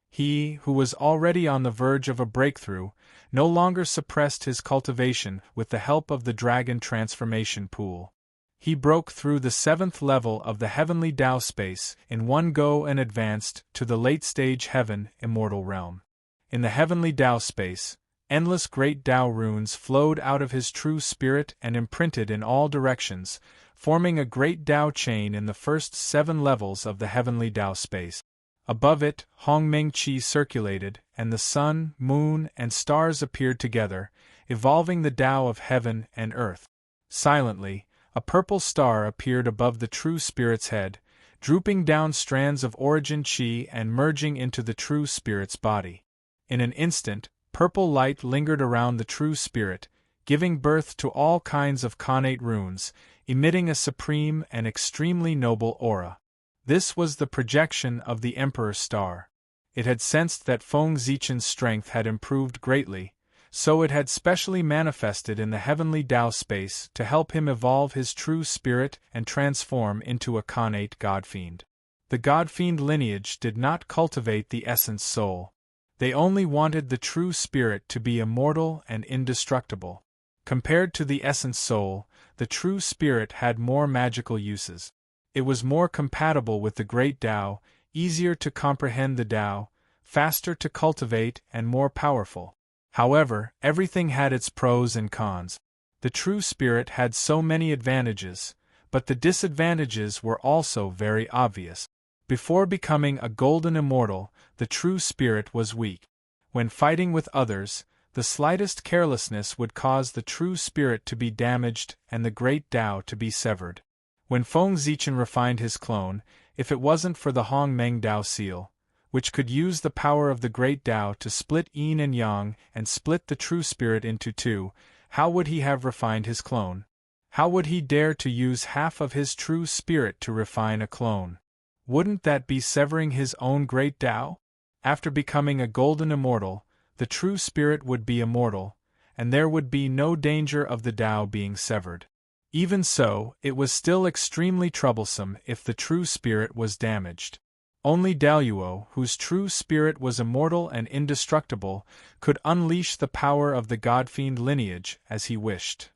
He, who was already on the verge of a breakthrough, no longer suppressed his cultivation with the help of the dragon transformation pool. He broke through the 7th level of the heavenly Tao space in one go and advanced to the late-stage Heaven Immortal realm. In the heavenly Tao space, endless great Tao runes flowed out of his true spirit and imprinted in all directions, forming a great Tao chain in the first 7 levels of the heavenly Tao space. Above it, Hongmeng Qi circulated, and the sun, moon, and stars appeared together, evolving the Tao of heaven and earth. Silently, a purple star appeared above the true spirit's head, drooping down strands of origin Qi and merging into the true spirit's body. In an instant, purple light lingered around the true spirit, giving birth to all kinds of connate runes, emitting a supreme and extremely noble aura. This was the projection of the Emperor's Star. It had sensed that Feng Zichen's strength had improved greatly, so it had specially manifested in the heavenly Tao space to help him evolve his true spirit and transform into a Khanate God-fiend. The God-fiend lineage did not cultivate the essence soul. They only wanted the true spirit to be immortal and indestructible. Compared to the essence soul, the true spirit had more magical uses. It was more compatible with the great Tao, easier to comprehend the Tao, faster to cultivate and more powerful. However, everything had its pros and cons. The true spirit had so many advantages, but the disadvantages were also very obvious. Before becoming a golden immortal, the true spirit was weak. When fighting with others, the slightest carelessness would cause the true spirit to be damaged and the great Tao to be severed. When Feng Zichen refined his clone, if it wasn't for the Hong Meng Dao seal, which could use the power of the great Tao to split yin and yang and split the true spirit into two, how would he have refined his clone? How would he dare to use half of his true spirit to refine a clone? Wouldn't that be severing his own great Tao? After becoming a golden immortal, the true spirit would be immortal, and there would be no danger of the Tao being severed. Even so, it was still extremely troublesome if the true spirit was damaged. Only Daluo, whose true spirit was immortal and indestructible, could unleash the power of the God-fiend lineage as he wished.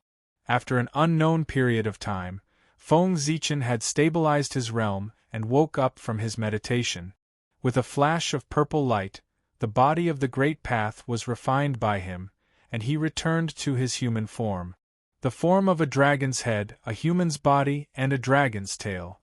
After an unknown period of time, Feng Zichen had stabilized his realm and woke up from his meditation. With a flash of purple light, the body of the Great Path was refined by him, and he returned to his human form. The form of a dragon's head, a human's body, and a dragon's tail.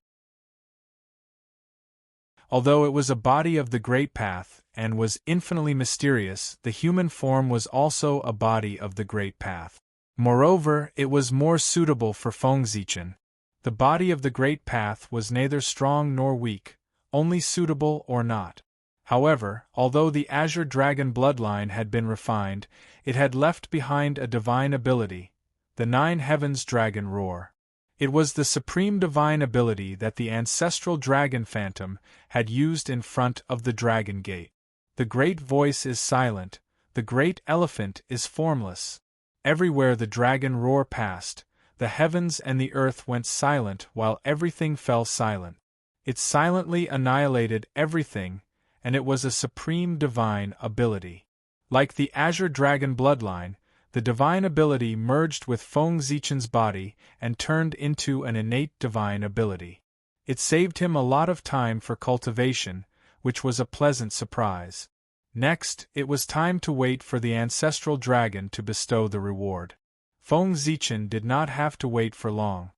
Although it was a body of the Great Path, and was infinitely mysterious, the human form was also a body of the Great Path. Moreover, it was more suitable for Feng Zichen. The body of the Great Path was neither strong nor weak, only suitable or not. However, although the Azure Dragon bloodline had been refined, it had left behind a divine ability, the Nine Heavens Dragon Roar. It was the supreme divine ability that the ancestral dragon phantom had used in front of the Dragon Gate. The great voice is silent, the great elephant is formless. Everywhere the dragon roar passed, the heavens and the earth went silent while everything fell silent. It silently annihilated everything, and it was a supreme divine ability. Like the Azure Dragon bloodline, the divine ability merged with Feng Zichen's body and turned into an innate divine ability. It saved him a lot of time for cultivation, which was a pleasant surprise. Next, it was time to wait for the ancestral dragon to bestow the reward. Feng Zichen did not have to wait for long.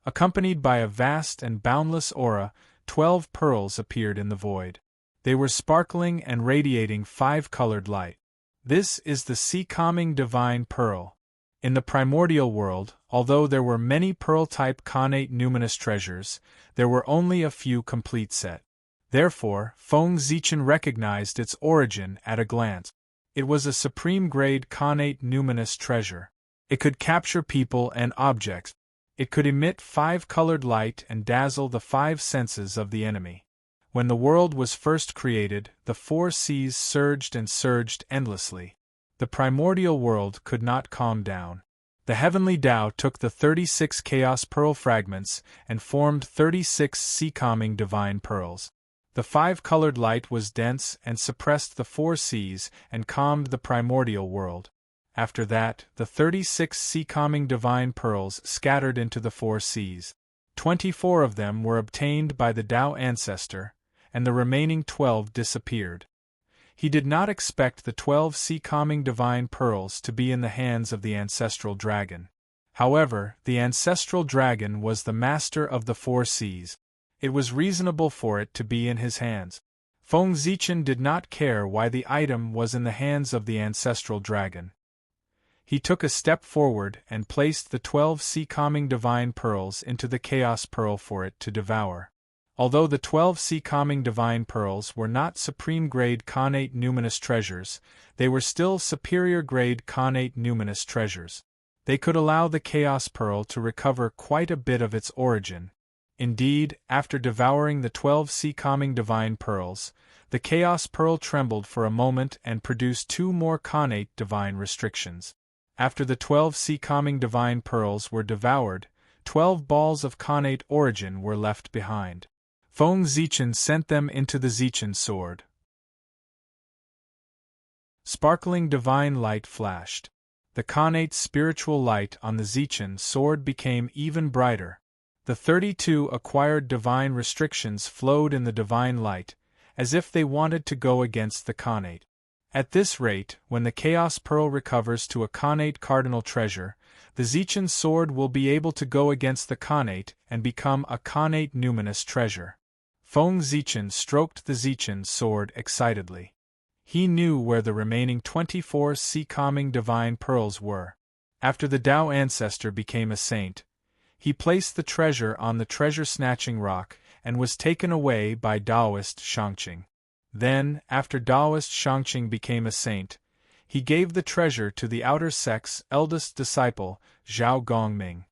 Accompanied by a vast and boundless aura, 12 pearls appeared in the void. They were sparkling and radiating 5-colored light. This is the sea-calming divine pearl. In the primordial world, although there were many pearl-type Khanate numinous treasures, there were only a few complete set. Therefore, Feng Zichen recognized its origin at a glance. It was a supreme-grade Khanate numinous treasure. It could capture people and objects. It could emit 5-colored light and dazzle the 5 senses of the enemy. When the world was first created, the 4 seas surged and surged endlessly. The primordial world could not calm down. The heavenly Tao took the 36 chaos pearl fragments and formed 36 sea-calming divine pearls. The 5-colored light was dense and suppressed the 4 seas and calmed the primordial world. After that, the 36 sea-calming divine pearls scattered into the 4 seas. 24 of them were obtained by the Tao ancestor, and the remaining 12 disappeared. He did not expect the 12 sea-calming divine pearls to be in the hands of the ancestral dragon. However, the ancestral dragon was the master of the 4 seas. It was reasonable for it to be in his hands. Feng Zichen did not care why the item was in the hands of the ancestral dragon. He took a step forward and placed the 12 sea-calming divine pearls into the chaos pearl for it to devour. Although the 12 sea-calming divine pearls were not supreme-grade Khanate numinous treasures, they were still superior-grade Khanate numinous treasures. They could allow the chaos pearl to recover quite a bit of its origin. Indeed, after devouring the 12 sea-calming divine pearls, the The Chaos Pearl trembled for a moment and produced 2 more connate divine restrictions. After the 12 sea-calming divine pearls were devoured, 12 balls of connate origin were left behind. Feng Zichen sent them into the Zichen sword. Sparkling divine light flashed. The connate spiritual light on the Zichen sword became even brighter. The 32 acquired divine restrictions flowed in the divine light, as if they wanted to go against the connate. At this rate, when the Chaos Pearl recovers to a connate cardinal treasure, the Zichen sword will be able to go against the connate and become a connate numinous treasure. Feng Zichen stroked the Zichen sword excitedly. He knew where the remaining 24 sea-calming divine pearls were. After the Tao ancestor became a saint, he placed the treasure on the treasure-snatching rock and was taken away by Taoist Shangqing. Then, after Taoist Shangqing became a saint, he gave the treasure to the outer sect's eldest disciple, Zhao Gongming.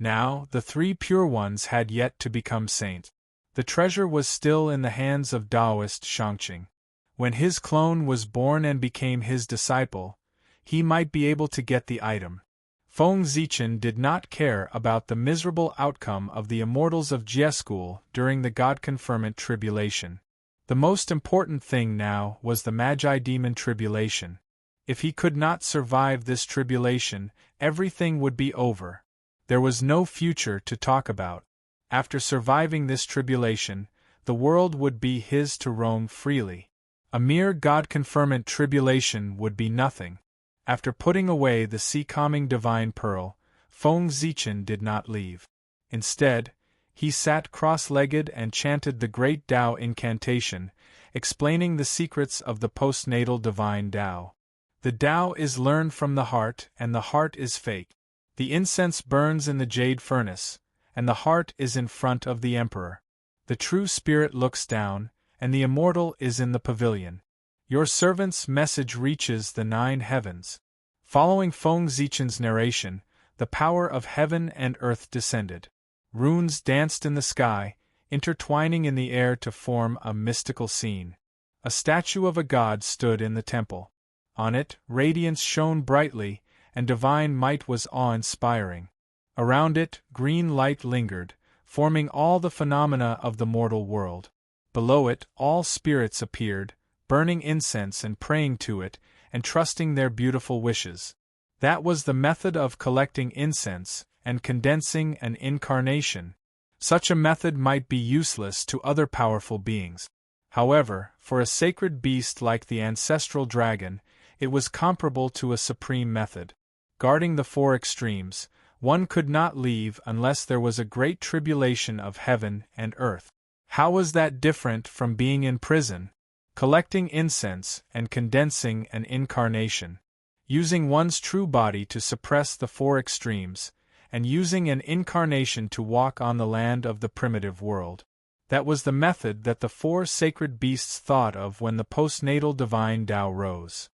Now, the 3 pure ones had yet to become saints. The treasure was still in the hands of Taoist Shangqing. When his clone was born and became his disciple, he might be able to get the item. Feng Zichen did not care about the miserable outcome of the immortals of Jie School during the God-confirmant tribulation. The most important thing now was the Magi Demon tribulation. If he could not survive this tribulation, everything would be over. There was no future to talk about. After surviving this tribulation, the world would be his to roam freely. A mere God-confirmant tribulation would be nothing. After putting away the sea-calming divine pearl, Feng Zichen did not leave. Instead, he sat cross-legged and chanted the great Tao incantation, explaining the secrets of the postnatal divine Tao. The Tao is learned from the heart, and the heart is fake. The incense burns in the jade furnace, and the heart is in front of the emperor. The true spirit looks down, and the immortal is in the pavilion. Your servant's message reaches the 9 heavens. Following Feng Zichen's narration, the power of heaven and earth descended. Runes danced in the sky, intertwining in the air to form a mystical scene. A statue of a god stood in the temple. On it, radiance shone brightly, and divine might was awe-inspiring. Around it, green light lingered, forming all the phenomena of the mortal world. Below it, all spirits appeared, burning incense and praying to it, and trusting their beautiful wishes. That was the method of collecting incense and condensing an incarnation. Such a method might be useless to other powerful beings. However, for a sacred beast like the ancestral dragon, it was comparable to a supreme method. Guarding the 4 extremes, one could not leave unless there was a great tribulation of heaven and earth. How was that different from being in prison? Collecting incense and condensing an incarnation. Using one's true body to suppress the 4 extremes, and using an incarnation to walk on the land of the primitive world. That was the method that the 4 sacred beasts thought of when the postnatal divine Tao rose.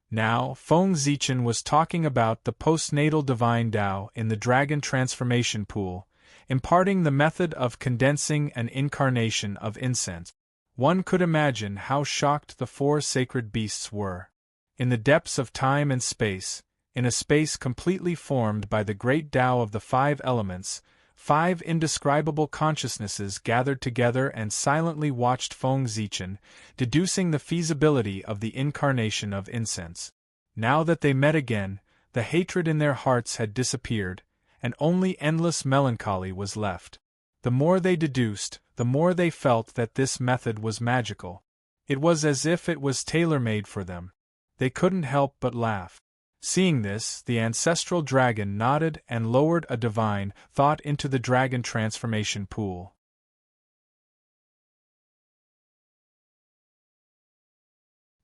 Now, Feng Zichen was talking about the postnatal divine Tao in the dragon transformation pool, imparting the method of condensing an incarnation of incense. One could imagine how shocked the 4 sacred beasts were. In the depths of time and space, in a space completely formed by the great Tao of the 5 elements, 5 indescribable consciousnesses gathered together and silently watched Feng Zichen, deducing the feasibility of the incarnation of incense. Now that they met again, the hatred in their hearts had disappeared, and only endless melancholy was left. The more they deduced, the more they felt that this method was magical. It was as if it was tailor-made for them. They couldn't help but laugh. Seeing this, the ancestral dragon nodded and lowered a divine thought into the dragon transformation pool.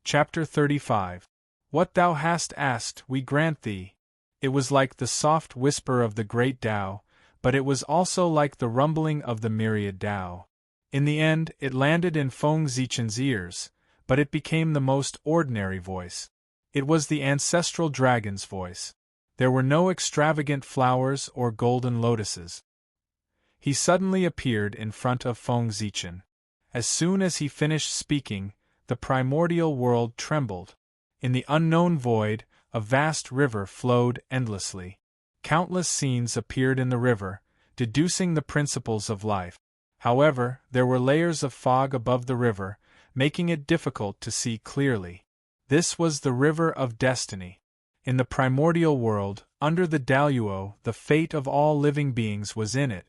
Chapter 35. What thou hast asked, we grant thee. It was like the soft whisper of the great Tao, but it was also like the rumbling of the myriad Tao. In the end, it landed in Feng Zichen's ears, but it became the most ordinary voice. It was the ancestral dragon's voice. There were no extravagant flowers or golden lotuses. He suddenly appeared in front of Feng Zichen. As soon as he finished speaking, the primordial world trembled. In the unknown void, a vast river flowed endlessly. Countless scenes appeared in the river, deducing the principles of life. However, there were layers of fog above the river, making it difficult to see clearly. This was the river of destiny. In the primordial world, under the Daluo, the fate of all living beings was in it.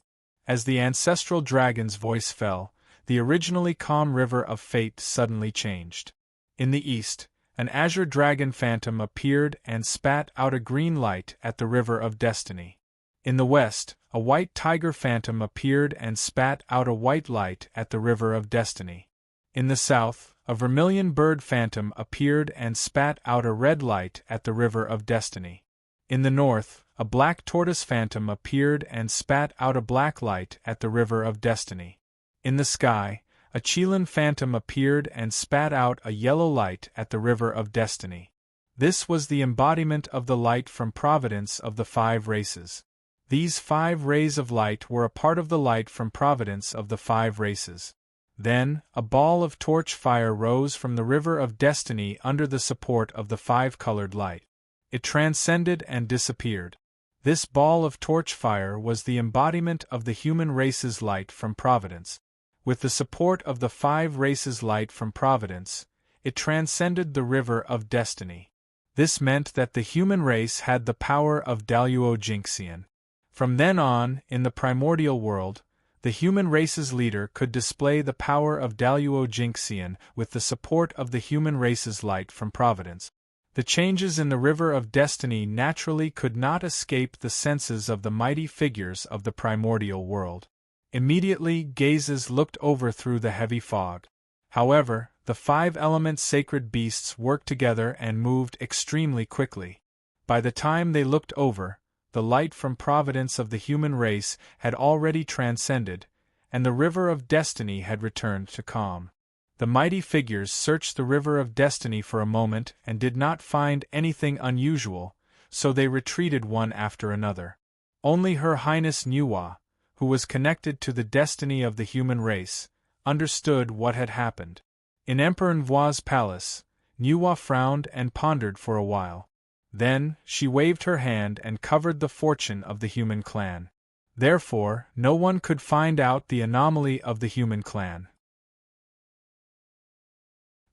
As the ancestral dragon's voice fell, the originally calm river of fate suddenly changed. In the east, an azure dragon phantom appeared and spat out a green light at the river of destiny. In the west, a white tiger phantom appeared and spat out a white light at the river of destiny. In the south, a vermilion bird phantom appeared and spat out a red light at the river of destiny. In the north, a black tortoise phantom appeared and spat out a black light at the river of destiny. In the sky, a Chilan phantom appeared and spat out a yellow light at the river of destiny. This was the embodiment of the light from providence of the 5 races. These 5 rays of light were a part of the light from providence of the 5 races. Then, a ball of torch fire rose from the river of destiny under the support of the 5-colored light. It transcended and disappeared. This ball of torch fire was the embodiment of the human race's light from providence. With the support of the 5 races' light from providence, it transcended the river of destiny. This meant that the human race had the power of Daluo Jinxian. From then on, in the primordial world, the human race's leader could display the power of Daluo Jinxian with the support of the human race's light from providence. The changes in the river of destiny naturally could not escape the senses of the mighty figures of the primordial world. Immediately, gazes looked over through the heavy fog. However, the 5-element sacred beasts worked together and moved extremely quickly. By the time they looked over, the light from providence of the human race had already transcended, and the river of destiny had returned to calm. The mighty figures searched the river of destiny for a moment and did not find anything unusual, so they retreated one after another. Only Her Highness Nuwa, who was connected to the destiny of the human race, understood what had happened. In Emperor Nvua's palace, Nuwa frowned and pondered for a while. Then, she waved her hand and covered the fortune of the human clan. Therefore, no one could find out the anomaly of the human clan.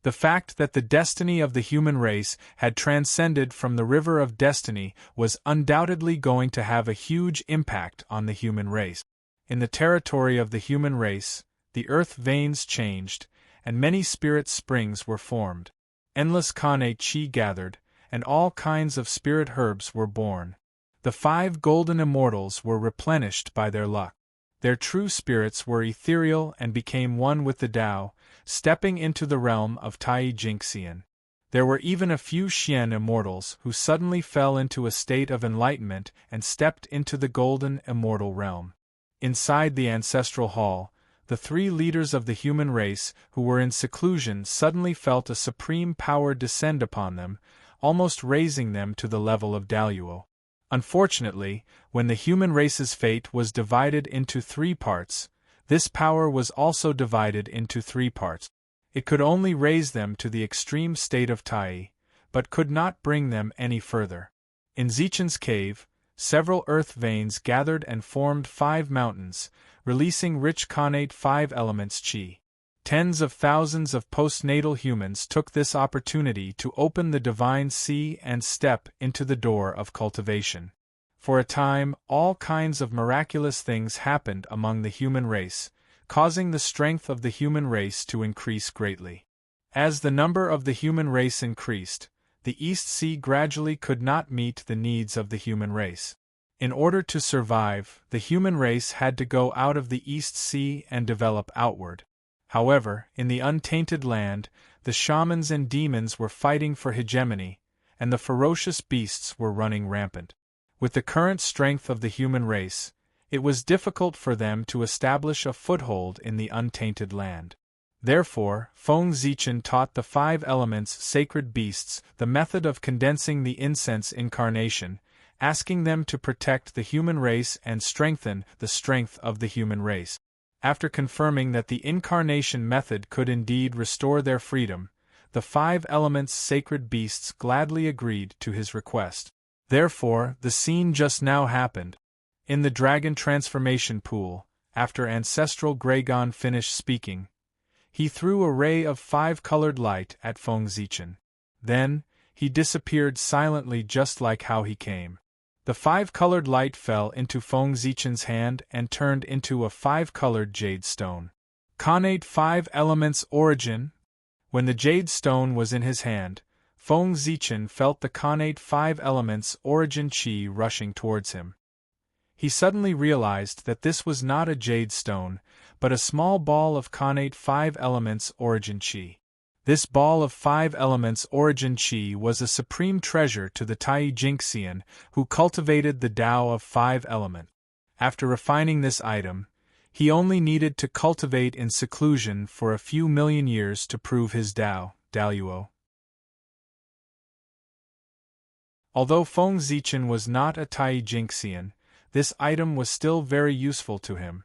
The fact that the destiny of the human race had transcended from the river of destiny was undoubtedly going to have a huge impact on the human race. In the territory of the human race, the earth veins changed, and many spirit springs were formed. Endless Kane Chi gathered, and all kinds of spirit herbs were born. The 5 golden immortals were replenished by their luck. Their true spirits were ethereal and became one with the Tao, stepping into the realm of Tai Jinxian. There were even a few Xian immortals who suddenly fell into a state of enlightenment and stepped into the golden immortal realm. Inside the ancestral hall, the 3 leaders of the human race who were in seclusion suddenly felt a supreme power descend upon them, almost raising them to the level of Daluo. Unfortunately, when the human race's fate was divided into 3 parts, this power was also divided into 3 parts. It could only raise them to the extreme state of Tai, but could not bring them any further. In Zichen's cave, several earth veins gathered and formed 5 mountains, releasing rich connate 5 elements Qi. Tens of thousands of postnatal humans took this opportunity to open the divine sea and step into the door of cultivation. For a time, all kinds of miraculous things happened among the human race, causing the strength of the human race to increase greatly. As the number of the human race increased, the East Sea gradually could not meet the needs of the human race. In order to survive, the human race had to go out of the East Sea and develop outward. However, in the untainted land, the shamans and demons were fighting for hegemony, and the ferocious beasts were running rampant. With the current strength of the human race, it was difficult for them to establish a foothold in the untainted land. Therefore, Feng Zichen taught the 5 elements sacred beasts the method of condensing the incense incarnation, asking them to protect the human race and strengthen the strength of the human race. After confirming that the incarnation method could indeed restore their freedom, the 5 elements sacred beasts gladly agreed to his request. Therefore, the scene just now happened. In the dragon transformation pool, after ancestral Gragon finished speaking, he threw a ray of 5-colored light at Feng Zichen. Then, he disappeared silently just like how he came. The 5-colored light fell into Feng Zichen's hand and turned into a 5-colored jade stone. Connate 5 elements origin. When the jade stone was in his hand, Feng Zichen felt the connate 5 elements origin chi rushing towards him. He suddenly realized that this was not a jade stone, but a small ball of connate 5 elements origin chi. This ball of 5 elements origin chi was a supreme treasure to the Tai Jingxian, who cultivated the Tao of 5 element. After refining this item, he only needed to cultivate in seclusion for a few million years to prove his Tao, Daoyuo. Although Feng Zichen was not a Tai Jingxian, this item was still very useful to him.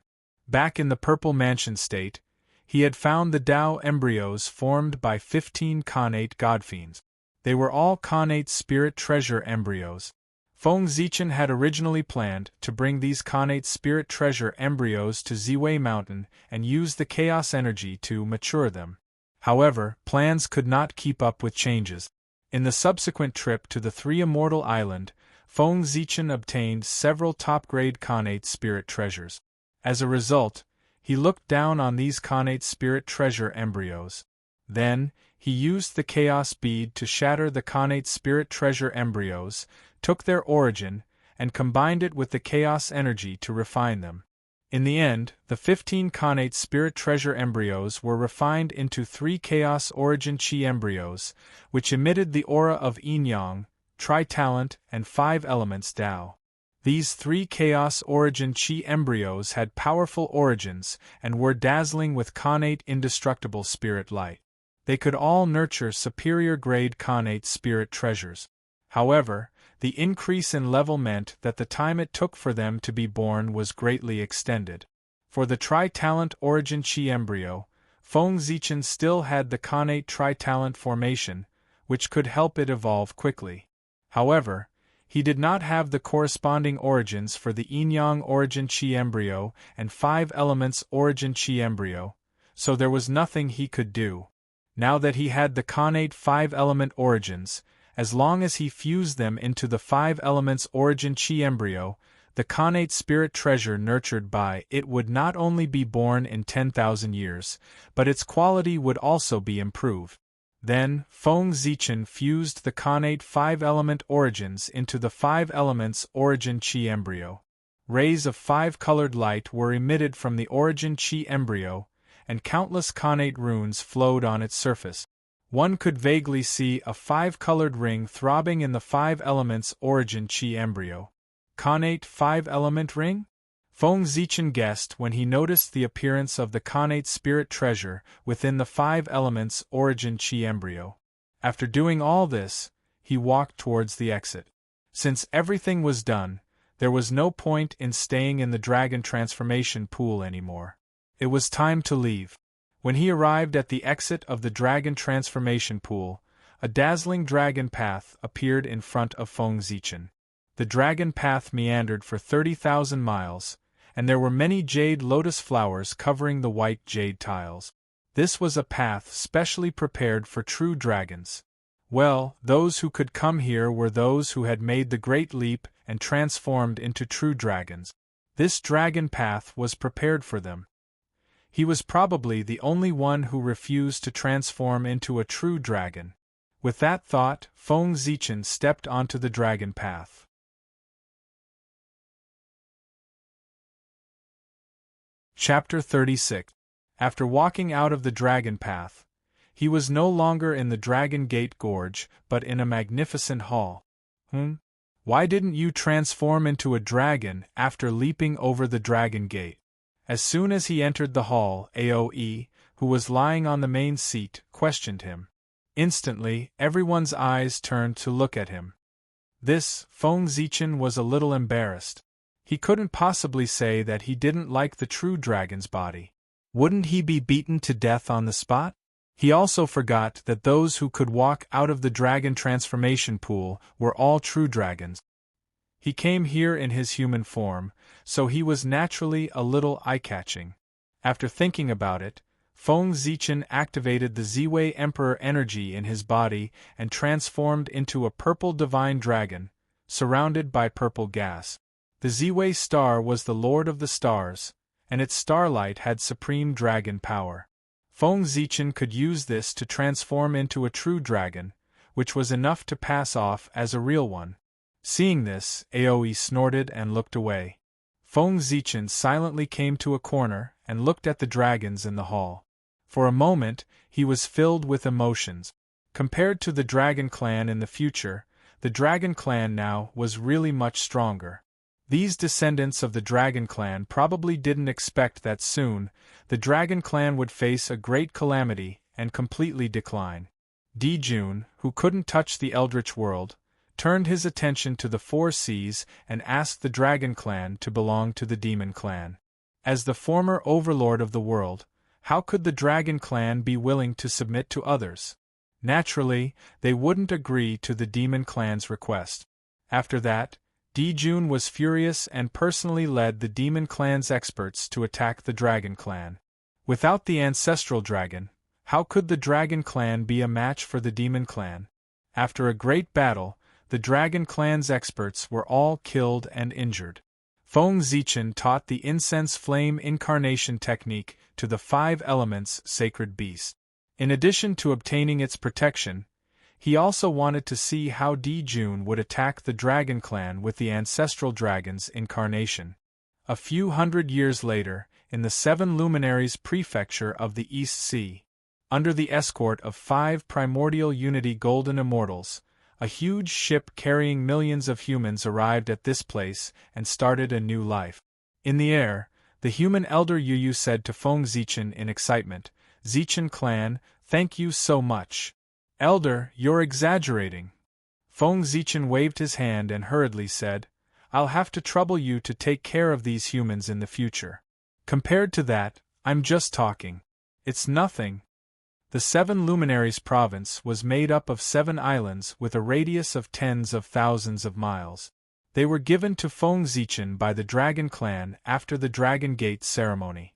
Back in the Purple Mansion state, he had found the Tao embryos formed by 15 connate godfiends. They were all connate spirit treasure embryos. Feng Zichen had originally planned to bring these connate spirit treasure embryos to Ziwei Mountain and use the chaos energy to mature them. However, plans could not keep up with changes. In the subsequent trip to the 3 Immortal Island, Feng Zichen obtained several top-grade connate spirit treasures. As a result, he looked down on these connate spirit treasure embryos. Then, he used the chaos bead to shatter the connate spirit treasure embryos, took their origin, and combined it with the chaos energy to refine them. In the end, the 15 connate spirit treasure embryos were refined into 3 chaos origin chi embryos, which emitted the aura of yin-yang, tri-talent, and 5 elements Tao. These 3 chaos origin chi embryos had powerful origins and were dazzling with connate indestructible spirit light. They could all nurture superior grade connate spirit treasures. However, the increase in level meant that the time it took for them to be born was greatly extended. For the tri-talent origin chi embryo, Feng Zichen still had the connate tri-talent formation, which could help it evolve quickly. However, he did not have the corresponding origins for the yin-yang origin chi embryo and 5 elements origin chi embryo, so there was nothing he could do. Now that he had the connate 5 element origins, as long as he fused them into the 5 elements origin chi embryo, the connate spirit treasure nurtured by it would not only be born in 10,000 years, but its quality would also be improved. Then, Feng Zichen fused the connate 5 element origins into the 5 elements origin chi embryo. Rays of 5-colored light were emitted from the origin chi embryo, and countless connate runes flowed on its surface. One could vaguely see a 5-colored ring throbbing in the 5 elements origin chi embryo. Connate 5-element ring? Feng Zichen guessed when he noticed the appearance of the connate spirit treasure within the 5 elements origin chi embryo. After doing all this, he walked towards the exit. Since everything was done, there was no point in staying in the dragon transformation pool anymore. It was time to leave. When he arrived at the exit of the dragon transformation pool, a dazzling dragon path appeared in front of Feng Zichen. The dragon path meandered for 30,000 miles, and there were many jade lotus flowers covering the white jade tiles. This was a path specially prepared for true dragons. Well, those who could come here were those who had made the great leap and transformed into true dragons. This dragon path was prepared for them. He was probably the only one who refused to transform into a true dragon. With that thought, Feng Zichen stepped onto the dragon path. Chapter 36. After walking out of the dragon path, he was no longer in the Dragon Gate Gorge, but in a magnificent hall. Why didn't you transform into a dragon after leaping over the Dragon Gate? As soon as he entered the hall, Aoe, who was lying on the main seat, questioned him. Instantly, everyone's eyes turned to look at him. Feng Zichen was a little embarrassed. He couldn't possibly say that he didn't like the true dragon's body. Wouldn't he be beaten to death on the spot? He also forgot that those who could walk out of the dragon transformation pool were all true dragons. He came here in his human form, so he was naturally a little eye-catching. After thinking about it, Feng Zichen activated the Ziwei Emperor energy in his body and transformed into a purple divine dragon, surrounded by purple gas. The Ziwei star was the lord of the stars, and its starlight had supreme dragon power. Feng Zichen could use this to transform into a true dragon, which was enough to pass off as a real one. Seeing this, Aoi snorted and looked away. Feng Zichen silently came to a corner and looked at the dragons in the hall. For a moment, he was filled with emotions. Compared to the Dragon Clan in the future, the Dragon Clan now was really much stronger. These descendants of the Dragon Clan probably didn't expect that soon the Dragon Clan would face a great calamity and completely decline. Dijun, who couldn't touch the Eldritch world, turned his attention to the Four Seas and asked the Dragon Clan to belong to the Demon Clan. As the former overlord of the world, how could the Dragon Clan be willing to submit to others? Naturally, they wouldn't agree to the Demon Clan's request. After that, Dijun was furious and personally led the Demon Clan's experts to attack the Dragon Clan. Without the ancestral dragon, how could the Dragon Clan be a match for the Demon Clan? After a great battle, the Dragon Clan's experts were all killed and injured. Feng Zichen taught the incense flame incarnation technique to the 5 elements sacred beast. In addition to obtaining its protection, he also wanted to see how Dijun would attack the Dragon Clan with the ancestral dragon's incarnation. A few hundred years later, in the 7 Luminaries prefecture of the East Sea, under the escort of 5 primordial Unity Golden Immortals, a huge ship carrying millions of humans arrived at this place and started a new life. In the air, the human elder Yu said to Feng Zichen in excitement, "Zichen clan, thank you so much." "Elder, you're exaggerating." Feng Zichen waved his hand and hurriedly said, "I'll have to trouble you to take care of these humans in the future. Compared to that, I'm just talking. It's nothing." The 7 Luminaries province was made up of 7 islands with a radius of tens of thousands of miles. They were given to Feng Zichen by the Dragon Clan after the Dragon Gate ceremony.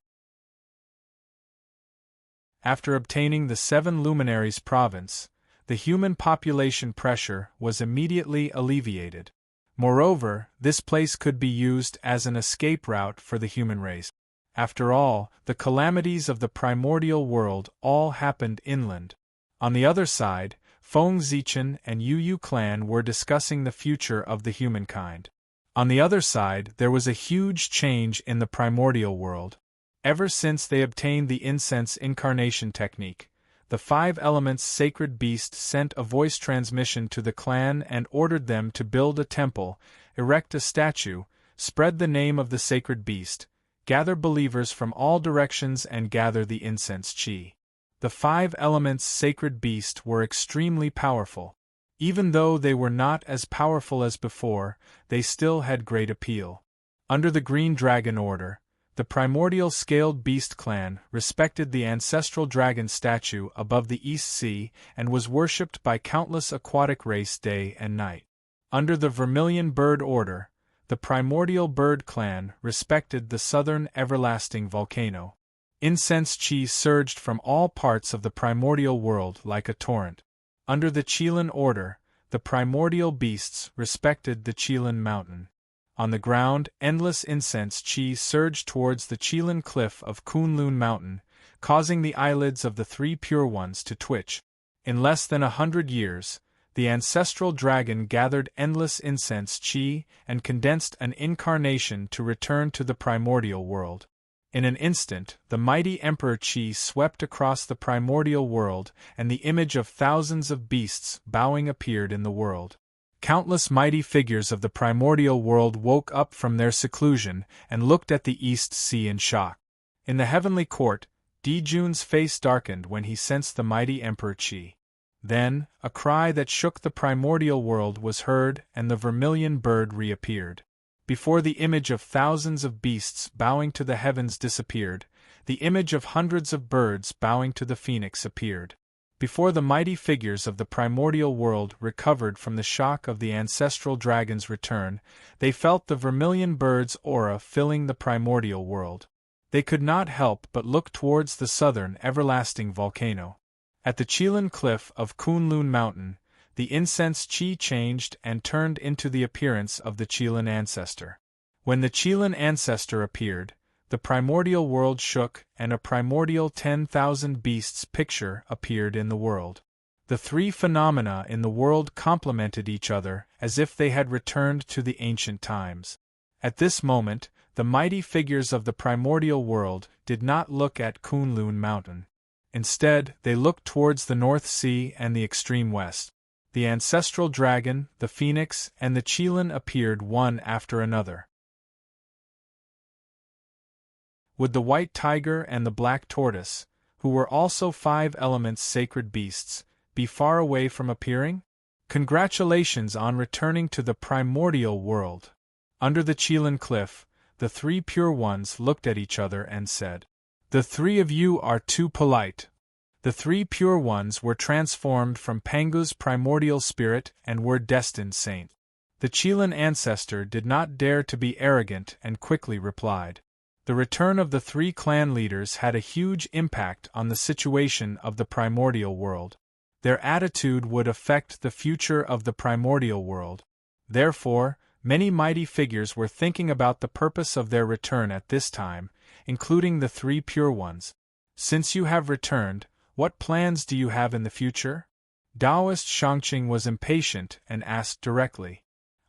After obtaining the 7 Luminaries province, the human population pressure was immediately alleviated. Moreover, this place could be used as an escape route for the human race. After all, the calamities of the primordial world all happened inland. On the other side, Feng Zichen and Yu clan were discussing the future of the humankind. On the other side, there was a huge change in the primordial world. Ever since they obtained the incense incarnation technique, the 5 elements sacred beast sent a voice transmission to the clan and ordered them to build a temple, erect a statue, spread the name of the sacred beast, gather believers from all directions and gather the incense chi. The 5 elements sacred beast were extremely powerful. Even though they were not as powerful as before, they still had great appeal. Under the Green Dragon Order, the primordial scaled beast clan respected the ancestral dragon statue above the East Sea and was worshipped by countless aquatic race day and night. Under the Vermilion Bird Order, the primordial bird clan respected the southern everlasting volcano. Incense chi surged from all parts of the primordial world like a torrent. Under the Qilin Order, the primordial beasts respected the Qilin Mountain. On the ground, endless incense chi surged towards the Qilin cliff of Kunlun Mountain, causing the eyelids of the 3 pure ones to twitch. In less than 100 years, the ancestral dragon gathered endless incense chi and condensed an incarnation to return to the primordial world. In an instant, the mighty Emperor Chi swept across the primordial world, and the image of thousands of beasts bowing appeared in the world. Countless mighty figures of the primordial world woke up from their seclusion and looked at the East Sea in shock. In the heavenly court, Dijun's face darkened when he sensed the mighty Emperor Chi. Then, a cry that shook the primordial world was heard and the vermilion bird reappeared. Before the image of thousands of beasts bowing to the heavens disappeared, the image of hundreds of birds bowing to the phoenix appeared. Before the mighty figures of the primordial world recovered from the shock of the ancestral dragon's return, they felt the vermilion bird's aura filling the primordial world. They could not help but look towards the southern everlasting volcano. At the Chilan cliff of Kunlun Mountain, the incense chi changed and turned into the appearance of the Chilan ancestor. When the Chilan ancestor appeared, the primordial world shook and a primordial 10,000 beasts picture appeared in the world. The three phenomena in the world complemented each other as if they had returned to the ancient times. At this moment, the mighty figures of the primordial world did not look at Kunlun Mountain. Instead, they looked towards the North Sea and the extreme west. The ancestral dragon, the phoenix, and the Chilan appeared one after another. Would the white tiger and the black tortoise, who were also 5 elements sacred beasts, be far away from appearing? Congratulations on returning to the primordial world. Under the Chilan cliff, the 3 pure ones looked at each other and said, "The 3 of you are too polite." The 3 pure ones were transformed from Pangu's primordial spirit and were destined saints. The Chilan ancestor did not dare to be arrogant and quickly replied. The return of the 3 clan leaders had a huge impact on the situation of the primordial world. Their attitude would affect the future of the primordial world. Therefore, many mighty figures were thinking about the purpose of their return at this time, including the 3 pure ones. Since you have returned, what plans do you have in the future? Taoist Shangqing was impatient and asked directly.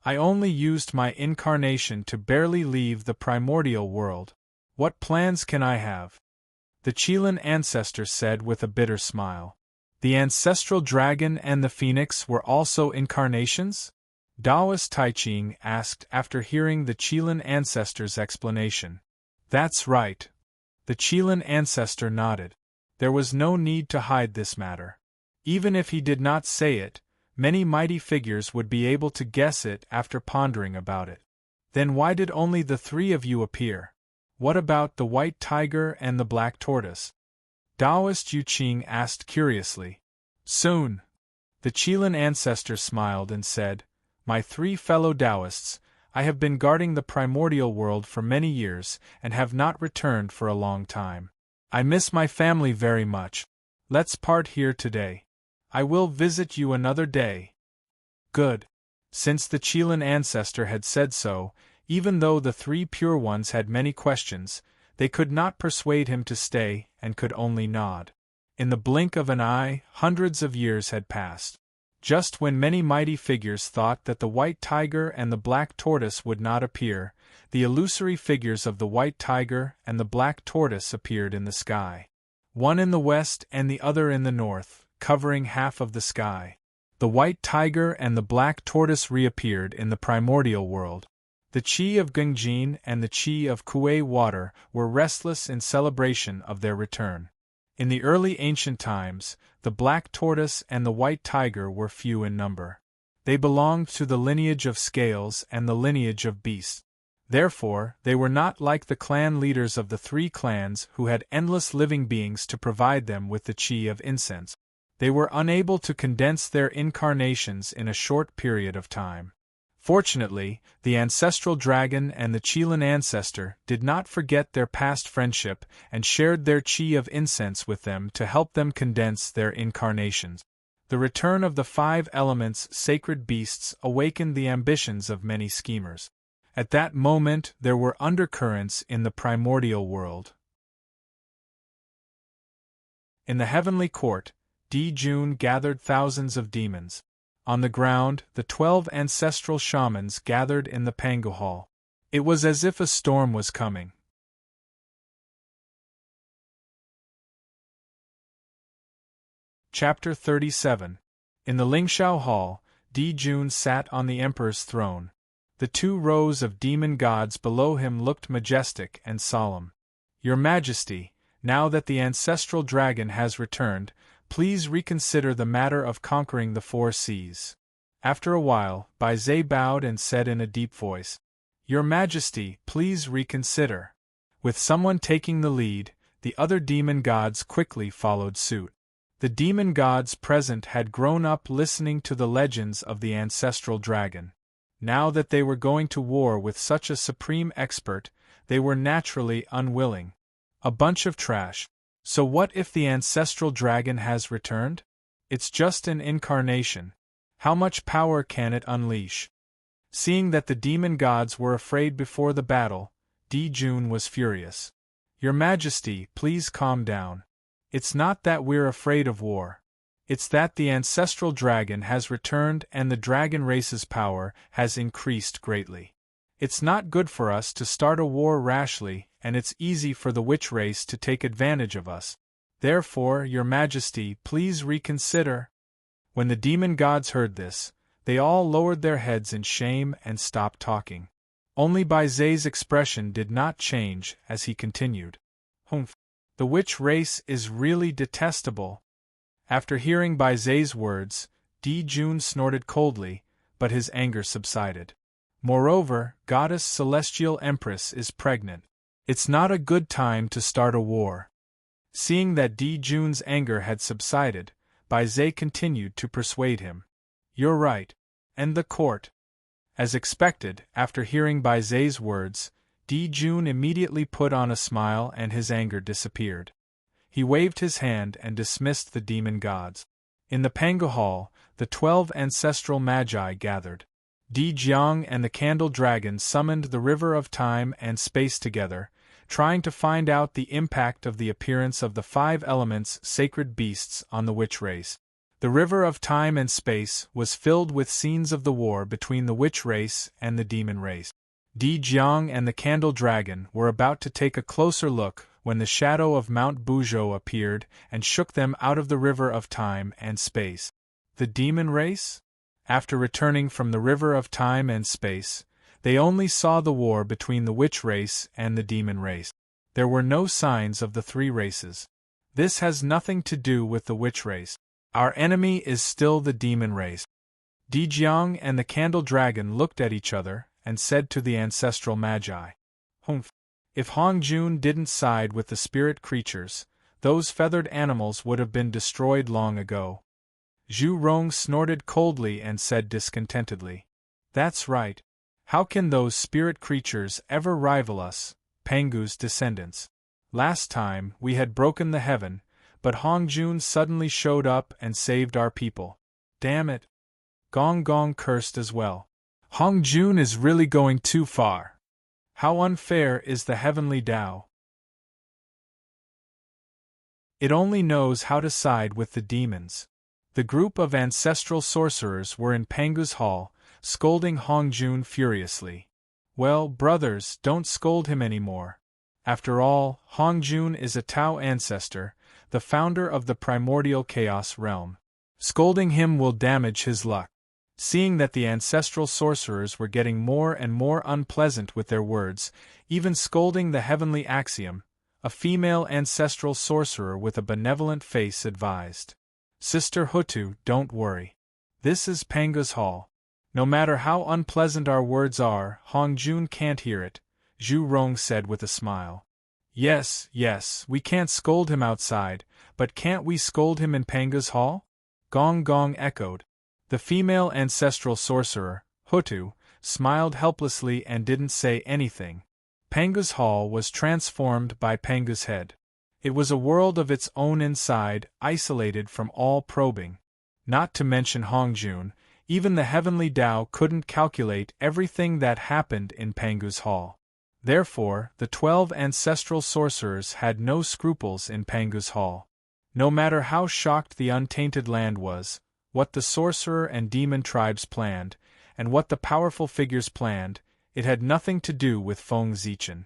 I only used my incarnation to barely leave the primordial world. What plans can I have? The Chilan ancestor said with a bitter smile. The ancestral dragon and the phoenix were also incarnations? Taoist Taiching asked after hearing the Chilan ancestor's explanation. That's right. The Chilan ancestor nodded. There was no need to hide this matter. Even if he did not say it, many mighty figures would be able to guess it after pondering about it. Then why did only the 3 of you appear? What about the white tiger and the black tortoise? Taoist Yuqing asked curiously. Soon. The Chilan ancestor smiled and said, My 3 fellow Taoists, I have been guarding the primordial world for many years and have not returned for a long time. I miss my family very much. Let's part here today. I will visit you another day. Good. Since the Chilan ancestor had said so, even though the 3 pure ones had many questions, they could not persuade him to stay and could only nod. In the blink of an eye, hundreds of years had passed. Just when many mighty figures thought that the white tiger and the black tortoise would not appear, the illusory figures of the white tiger and the black tortoise appeared in the sky. One in the west and the other in the north, covering half of the sky. The white tiger and the black tortoise reappeared in the primordial world. The Qi of Gungjin and the Qi of Kuei water were restless in celebration of their return. In the early ancient times, the black tortoise and the white tiger were few in number. They belonged to the lineage of scales and the lineage of beasts. Therefore, they were not like the clan leaders of the 3 clans who had endless living beings to provide them with the Qi of incense. They were unable to condense their incarnations in a short period of time. Fortunately, the ancestral dragon and the Chilan ancestor did not forget their past friendship and shared their Qi of incense with them to help them condense their incarnations. The return of the 5 elements sacred beasts awakened the ambitions of many schemers. At that moment there were undercurrents in the primordial world. In the heavenly court, Di Jun gathered thousands of demons. On the ground, the 12 ancestral shamans gathered in the Pangu Hall. It was as if a storm was coming. Chapter 37. In the Lingshao Hall, Di Jun sat on the emperor's throne. The 2 rows of demon gods below him looked majestic and solemn. Your Majesty, now that the ancestral dragon has returned, please reconsider the matter of conquering the 4 seas. After a while, Bai Zhe bowed and said in a deep voice, Your Majesty, please reconsider. With someone taking the lead, the other demon gods quickly followed suit. The demon gods present had grown up listening to the legends of the ancestral dragon. Now that they were going to war with such a supreme expert, they were naturally unwilling. A bunch of trash. So what if the ancestral dragon has returned? It's just an incarnation. How much power can it unleash? Seeing that the demon gods were afraid before the battle, Jun was furious. Your Majesty, please calm down. It's not that we're afraid of war. It's that the ancestral dragon has returned and the dragon race's power has increased greatly. It's not good for us to start a war rashly, and it's easy for the witch race to take advantage of us. Therefore, Your Majesty, please reconsider. When the demon gods heard this, they all lowered their heads in shame and stopped talking. Only Zay's expression did not change as he continued. Humph. The witch race is really detestable. After hearing Zay's words, Jun snorted coldly, but his anger subsided. Moreover, Goddess Celestial Empress is pregnant. It's not a good time to start a war. Seeing that Jun's anger had subsided, Zay continued to persuade him. You're right. And the court. As expected, after hearing Zay's words, Jun immediately put on a smile and his anger disappeared. He waved his hand and dismissed the demon gods. In the Pangu Hall, the 12 ancestral magi gathered. Jiang and the Candle Dragon summoned the River of Time and Space together, trying to find out the impact of the appearance of the 5 elements sacred beasts on the witch race. The River of Time and Space was filled with scenes of the war between the witch race and the demon race. Jiang and the Candle Dragon were about to take a closer look when the shadow of Mount Buzhou appeared and shook them out of the River of Time and Space. The demon race? After returning from the River of Time and Space, they only saw the war between the witch race and the demon race. There were no signs of the 3 races. This has nothing to do with the witch race. Our enemy is still the demon race. Jiang and the Candle Dragon looked at each other and said to the ancestral magi, Humph. If Hongjun didn't side with the spirit creatures, those feathered animals would have been destroyed long ago. Zhu Rong snorted coldly and said discontentedly, That's right. How can those spirit creatures ever rival us, Pangu's descendants? Last time, we had broken the heaven, but Hongjun suddenly showed up and saved our people. Damn it. Gong Gong cursed as well. Hongjun is really going too far. How unfair is the heavenly Tao. It only knows how to side with the demons. The group of ancestral sorcerers were in Pangu's hall, scolding Hongjun furiously. Well, brothers, don't scold him anymore. After all, Hongjun is a Tao ancestor, the founder of the primordial chaos realm. Scolding him will damage his luck. Seeing that the ancestral sorcerers were getting more and more unpleasant with their words, even scolding the heavenly axiom, a female ancestral sorcerer with a benevolent face advised. Sister Hutu, don't worry. This is Pangu's hall. No matter how unpleasant our words are, Hongjun can't hear it, Zhu Rong said with a smile. Yes, we can't scold him outside, but can't we scold him in Pangu's hall? Gong Gong echoed. The female ancestral sorcerer, Hutu, smiled helplessly and didn't say anything. Pangu's hall was transformed by Pangu's head. It was a world of its own inside, isolated from all probing. Not to mention Hongjun, even the heavenly Tao couldn't calculate everything that happened in Pangu's hall. Therefore, the 12 ancestral sorcerers had no scruples in Pangu's hall. No matter how shocked the untainted land was, what the sorcerer and demon tribes planned, and what the powerful figures planned, it had nothing to do with Feng Zichen.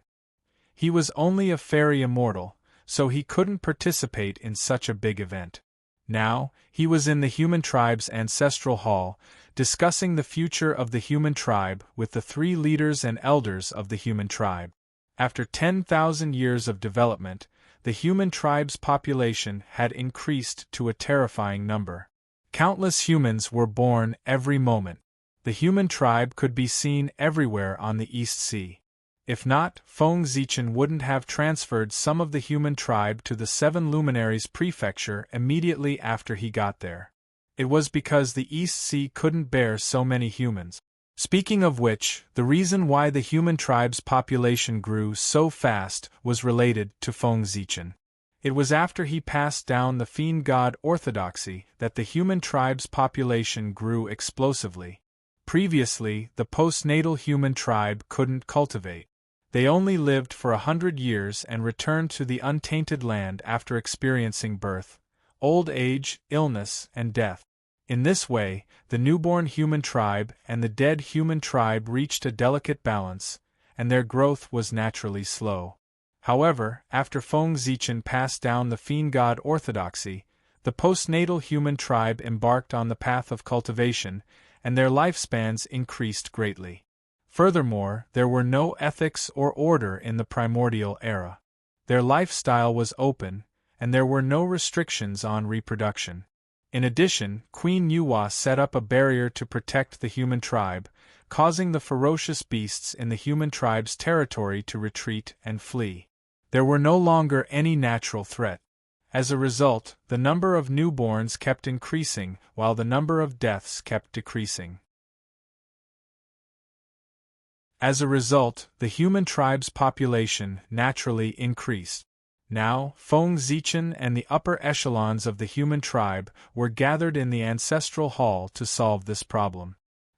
He was only a fairy immortal, so he couldn't participate in such a big event. Now, he was in the human tribe's ancestral hall, discussing the future of the human tribe with the 3 leaders and elders of the human tribe. After 10,000 years of development, the human tribe's population had increased to a terrifying number. Countless humans were born every moment. The human tribe could be seen everywhere on the East Sea. If not, Feng Zichen wouldn't have transferred some of the human tribe to the Seven Luminaries Prefecture immediately after he got there. It was because the East Sea couldn't bear so many humans. Speaking of which, the reason why the human tribe's population grew so fast was related to Feng Zichen. It was after he passed down the fiend god orthodoxy that the human tribe's population grew explosively. Previously, the postnatal human tribe couldn't cultivate. They only lived for 100 years and returned to the untainted land after experiencing birth, old age, illness, and death. In this way, the newborn human tribe and the dead human tribe reached a delicate balance, and their growth was naturally slow. However, after Feng Zichen passed down the fiend god orthodoxy, the postnatal human tribe embarked on the path of cultivation, and their lifespans increased greatly. Furthermore, there were no ethics or order in the primordial era. Their lifestyle was open, and there were no restrictions on reproduction. In addition, Queen Yuhua set up a barrier to protect the human tribe, causing the ferocious beasts in the human tribe's territory to retreat and flee. There were no longer any natural threat. As a result, the number of newborns kept increasing while the number of deaths kept decreasing. As a result, the human tribe's population naturally increased. Now, Feng Zichen and the upper echelons of the human tribe were gathered in the ancestral hall to solve this problem.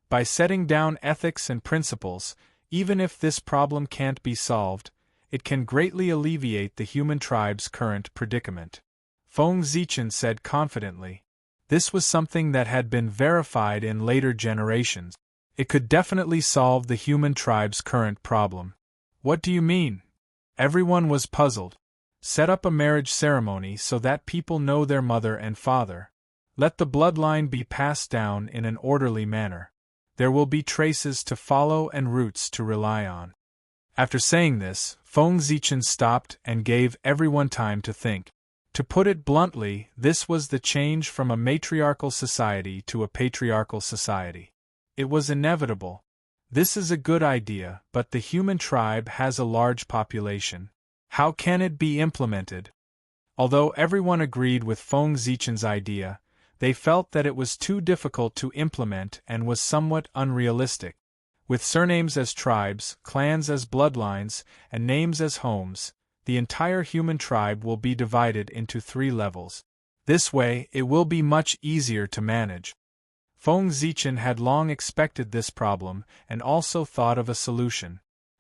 By setting down ethics and principles, even if this problem can't be solved, it can greatly alleviate the human tribe's current predicament. Feng Zichen said confidently. This was something that had been verified in later generations. It could definitely solve the human tribe's current problem. What do you mean? Everyone was puzzled. Set up a marriage ceremony so that people know their mother and father. Let the bloodline be passed down in an orderly manner. There will be traces to follow and roots to rely on. After saying this, Feng Zichen stopped and gave everyone time to think. To put it bluntly, this was the change from a matriarchal society to a patriarchal society. It was inevitable. This is a good idea, but the human tribe has a large population. How can it be implemented? Although everyone agreed with Feng Zichen's idea, they felt that it was too difficult to implement and was somewhat unrealistic. With surnames as tribes, clans as bloodlines, and names as homes, the entire human tribe will be divided into 3 levels. This way, it will be much easier to manage. Feng Zichen had long expected this problem and also thought of a solution.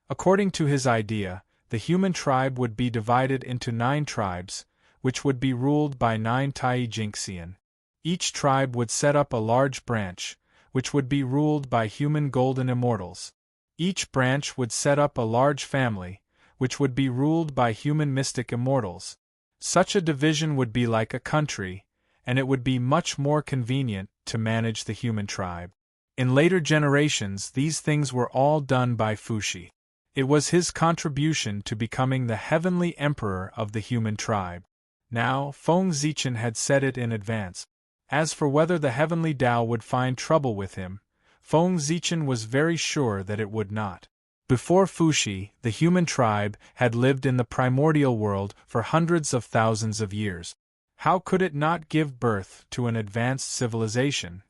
According to his idea, the human tribe would be divided into 9 tribes, which would be ruled by 9 Tai Jinxian. Each tribe would set up a large branch, which would be ruled by human golden immortals. Each branch would set up a large family, which would be ruled by human mystic immortals. Such a division would be like a country, and it would be much more convenient to manage the human tribe. In later generations, these things were all done by Fuxi. It was his contribution to becoming the heavenly emperor of the human tribe. Now, Feng Zichen had said it in advance. As for whether the heavenly Tao would find trouble with him, Feng Zichen was very sure that it would not. Before Fuxi, the human tribe had lived in the primordial world for hundreds of thousands of years. How could it not give birth to an advanced civilization?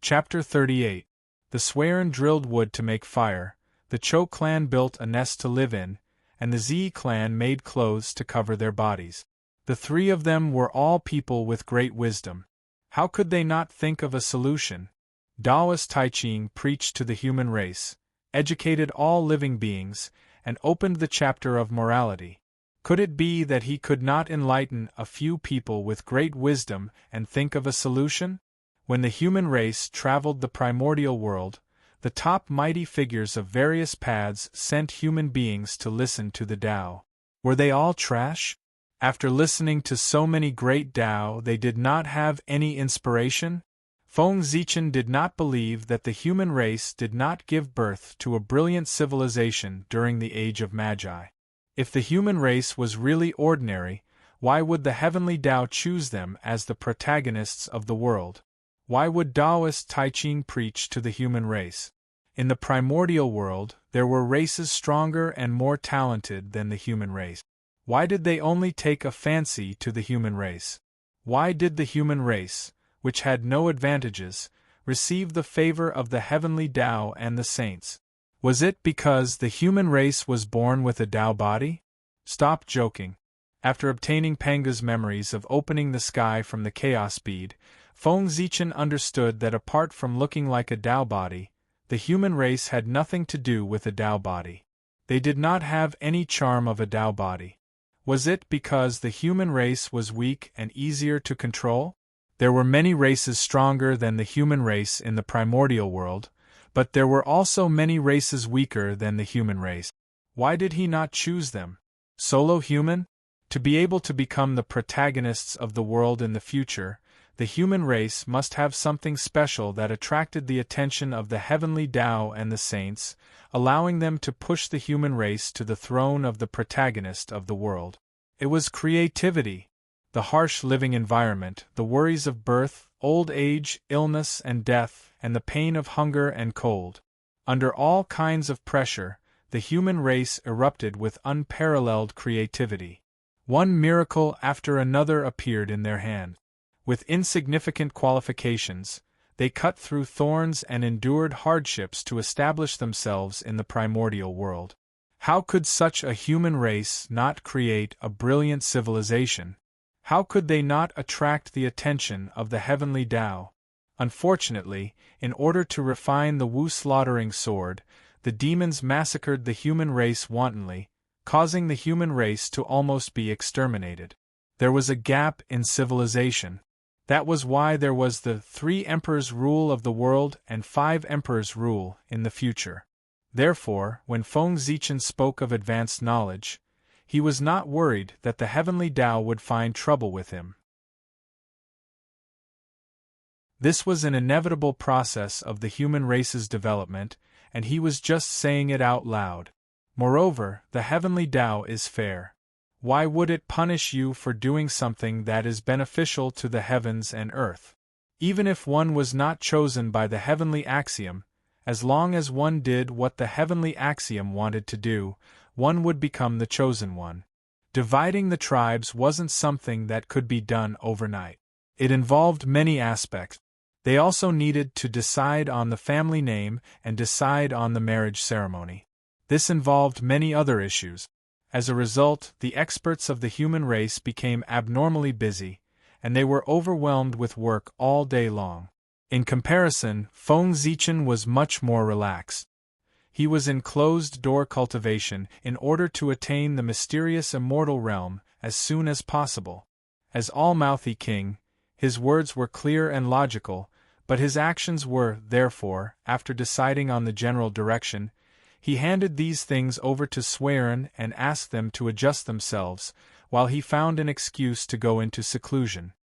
Chapter 38. The Swearen drilled wood to make fire, the Cho clan built a nest to live in, and the Zi clan made clothes to cover their bodies. The 3 of them were all people with great wisdom. How could they not think of a solution? Taoist Taiching preached to the human race, educated all living beings, and opened the chapter of morality. Could it be that he could not enlighten a few people with great wisdom and think of a solution? When the human race traveled the primordial world, the top mighty figures of various paths sent human beings to listen to the Tao. Were they all trash? After listening to so many great Tao, they did not have any inspiration? Feng Zichen did not believe that the human race did not give birth to a brilliant civilization during the Age of Magi. If the human race was really ordinary, Why would the heavenly Tao choose them as the protagonists of the world? Why would Taoist Taiching preach to the human race? In the primordial world, there were races stronger and more talented than the human race. Why did they only take a fancy to the human race? Why did the human race, which had no advantages, receive the favor of the heavenly Tao and the saints? Was it because the human race was born with a Tao body? Stop joking. After obtaining Panga's memories of opening the sky from the chaos bead, Feng Zichen understood that apart from looking like a Tao body, the human race had nothing to do with a Tao body. They did not have any charm of a Tao body. Was it because the human race was weak and easier to control? There were many races stronger than the human race in the primordial world, but there were also many races weaker than the human race. Why did he not choose them? Solo human? To be able to become the protagonists of the world in the future, the human race must have something special that attracted the attention of the heavenly Tao and the saints, allowing them to push the human race to the throne of the protagonist of the world. It was creativity. The harsh living environment, the worries of birth, old age, illness and death, and the pain of hunger and cold. Under all kinds of pressure, the human race erupted with unparalleled creativity. One miracle after another appeared in their hand. With insignificant qualifications, they cut through thorns and endured hardships to establish themselves in the primordial world. How could such a human race not create a brilliant civilization? How could they not attract the attention of the heavenly Tao? Unfortunately, in order to refine the Wu-slaughtering sword, the demons massacred the human race wantonly, causing the human race to almost be exterminated. There was a gap in civilization. That was why there was the 3 emperors' rule of the world and 5 emperors' rule in the future. Therefore, when Feng Zichen spoke of advanced knowledge, he was not worried that the heavenly Tao would find trouble with him. This was an inevitable process of the human race's development, and he was just saying it out loud. Moreover, the heavenly Tao is fair. Why would it punish you for doing something that is beneficial to the heavens and earth? Even if one was not chosen by the heavenly axiom, as long as one did what the heavenly axiom wanted to do, one would become the chosen one. Dividing the tribes wasn't something that could be done overnight. It involved many aspects. They also needed to decide on the family name and decide on the marriage ceremony. This involved many other issues. As a result, the experts of the human race became abnormally busy, and they were overwhelmed with work all day long. In comparison, Feng Zichen was much more relaxed. He was in closed-door cultivation in order to attain the mysterious immortal realm as soon as possible. As all-mouthy king, his words were clear and logical, but his actions were, therefore, after deciding on the general direction, he handed these things over to Swerin and asked them to adjust themselves, while he found an excuse to go into seclusion.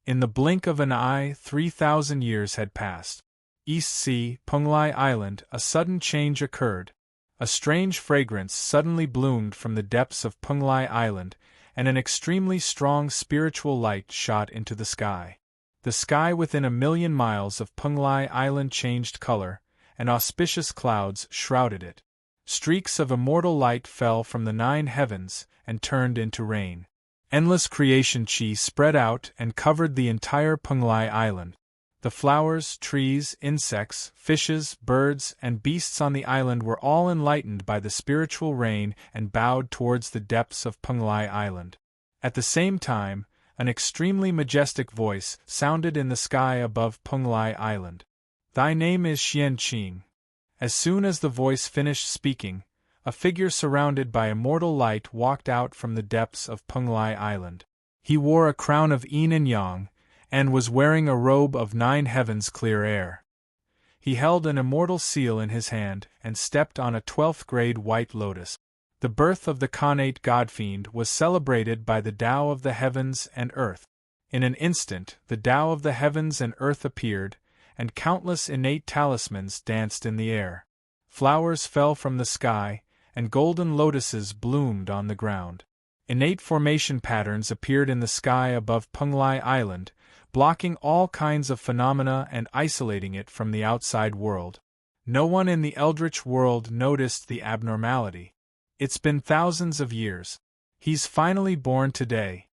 In the blink of an eye, 3,000 years had passed. East Sea, Penglai Island, a sudden change occurred. A strange fragrance suddenly bloomed from the depths of Penglai Island, and an extremely strong spiritual light shot into the sky. The sky within 1,000,000 miles of Penglai Island changed color, and auspicious clouds shrouded it. Streaks of immortal light fell from the 9 heavens and turned into rain. Endless creation chi spread out and covered the entire Penglai Island. The flowers, trees, insects, fishes, birds, and beasts on the island were all enlightened by the spiritual rain and bowed towards the depths of Penglai Island. At the same time, an extremely majestic voice sounded in the sky above Penglai Island. "Thy name is Xian Qing." As soon as the voice finished speaking, a figure surrounded by immortal light walked out from the depths of Penglai Island. He wore a crown of yin and yang, and was wearing a robe of 9 heavens clear air. He held an immortal seal in his hand and stepped on a 12th-grade white lotus. The birth of the Khanate Godfiend was celebrated by the Tao of the heavens and earth. In an instant, the Tao of the heavens and earth appeared, and countless innate talismans danced in the air. Flowers fell from the sky, and golden lotuses bloomed on the ground. Innate formation patterns appeared in the sky above Penglai Island, blocking all kinds of phenomena and isolating it from the outside world. No one in the Eldritch world noticed the abnormality. It's been thousands of years. He's finally born today.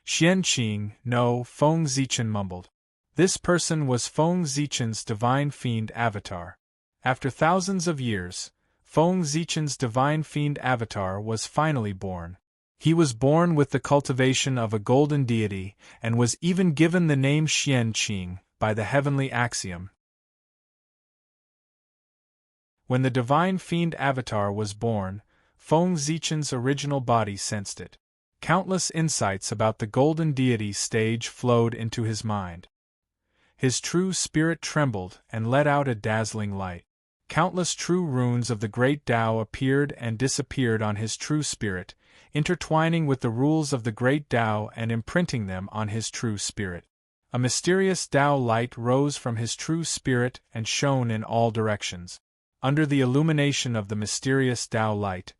Xianqing, no, Feng Zichen mumbled. This person was Feng Zichen's divine fiend avatar. After thousands of years, Feng Zichen's divine fiend avatar was finally born. He was born with the cultivation of a golden deity, and was even given the name Xianqing by the heavenly axiom. When the divine fiend avatar was born, Feng Zichen's original body sensed it. Countless insights about the golden deity stage flowed into his mind. His true spirit trembled and let out a dazzling light. Countless true runes of the great Tao appeared and disappeared on his true spirit, intertwining with the rules of the great Tao and imprinting them on his true spirit. A mysterious Tao light rose from his true spirit and shone in all directions. Under the illumination of the mysterious Tao light,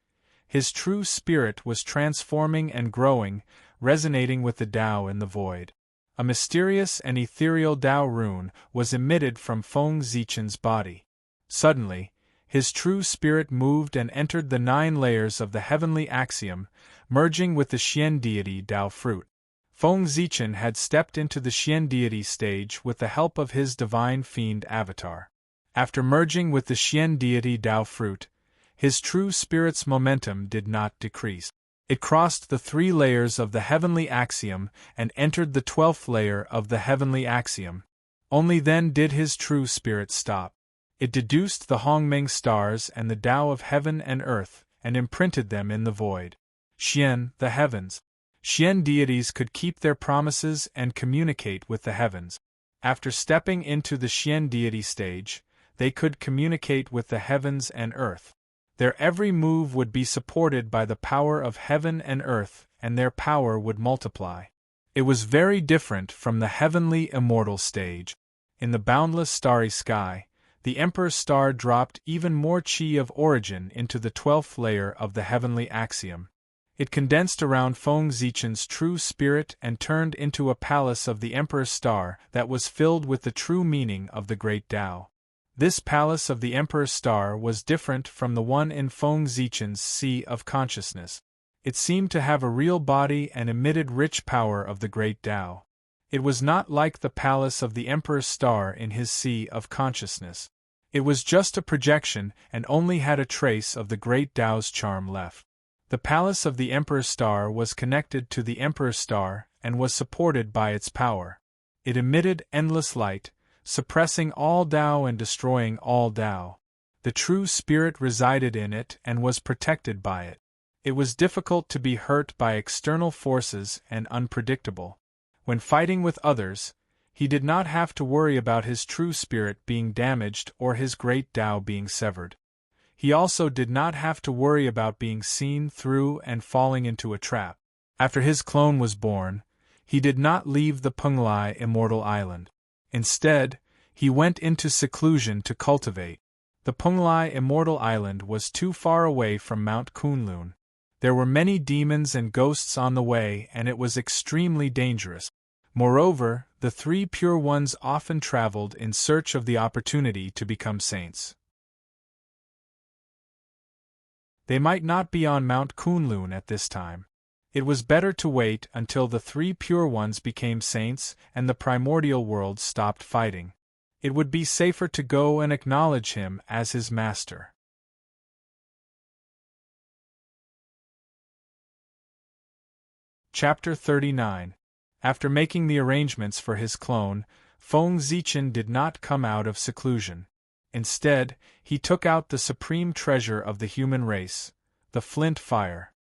his true spirit was transforming and growing, resonating with the Tao in the void. A mysterious and ethereal Tao rune was emitted from Feng Zichen's body. Suddenly, his true spirit moved and entered the 9 layers of the heavenly axiom, merging with the Xian deity Tao fruit. Feng Zichen had stepped into the Xian deity stage with the help of his divine fiend avatar. After merging with the Xian deity Tao fruit, his true spirit's momentum did not decrease. It crossed the 3 layers of the heavenly axiom and entered the 12th layer of the heavenly axiom. Only then did his true spirit stop. It deduced the Hongmeng stars and the Tao of heaven and earth, and imprinted them in the void. Xian, the heavens. Xian deities could keep their promises and communicate with the heavens. After stepping into the Xian deity stage, they could communicate with the heavens and earth. Their every move would be supported by the power of heaven and earth, and their power would multiply. It was very different from the heavenly immortal stage. In the boundless starry sky, the Emperor's star dropped even more chi of origin into the 12th layer of the heavenly axiom. It condensed around Feng Zichen's true spirit and turned into a palace of the Emperor's star that was filled with the true meaning of the great Tao. This palace of the Emperor's star was different from the one in Feng Zichen's sea of consciousness. It seemed to have a real body and emitted rich power of the great Tao. It was not like the palace of the Emperor's star in his sea of consciousness. It was just a projection and only had a trace of the great Tao's charm left. The palace of the Emperor's star was connected to the Emperor's star and was supported by its power. It emitted endless light, suppressing all Tao and destroying all Tao. The true spirit resided in it and was protected by it. It was difficult to be hurt by external forces and unpredictable. When fighting with others, he did not have to worry about his true spirit being damaged or his great Tao being severed. He also did not have to worry about being seen through and falling into a trap. After his clone was born, he did not leave the Penglai immortal island. Instead, he went into seclusion to cultivate. The Penglai immortal island was too far away from Mount Kunlun. There were many demons and ghosts on the way, and it was extremely dangerous. Moreover, the 3 pure ones often traveled in search of the opportunity to become saints. They might not be on Mount Kunlun at this time. It was better to wait until the 3 pure ones became saints and the primordial world stopped fighting. It would be safer to go and acknowledge him as his master. Chapter 39. After making the arrangements for his clone, Feng Zichen did not come out of seclusion. Instead, he took out the supreme treasure of the human race, the flint fire.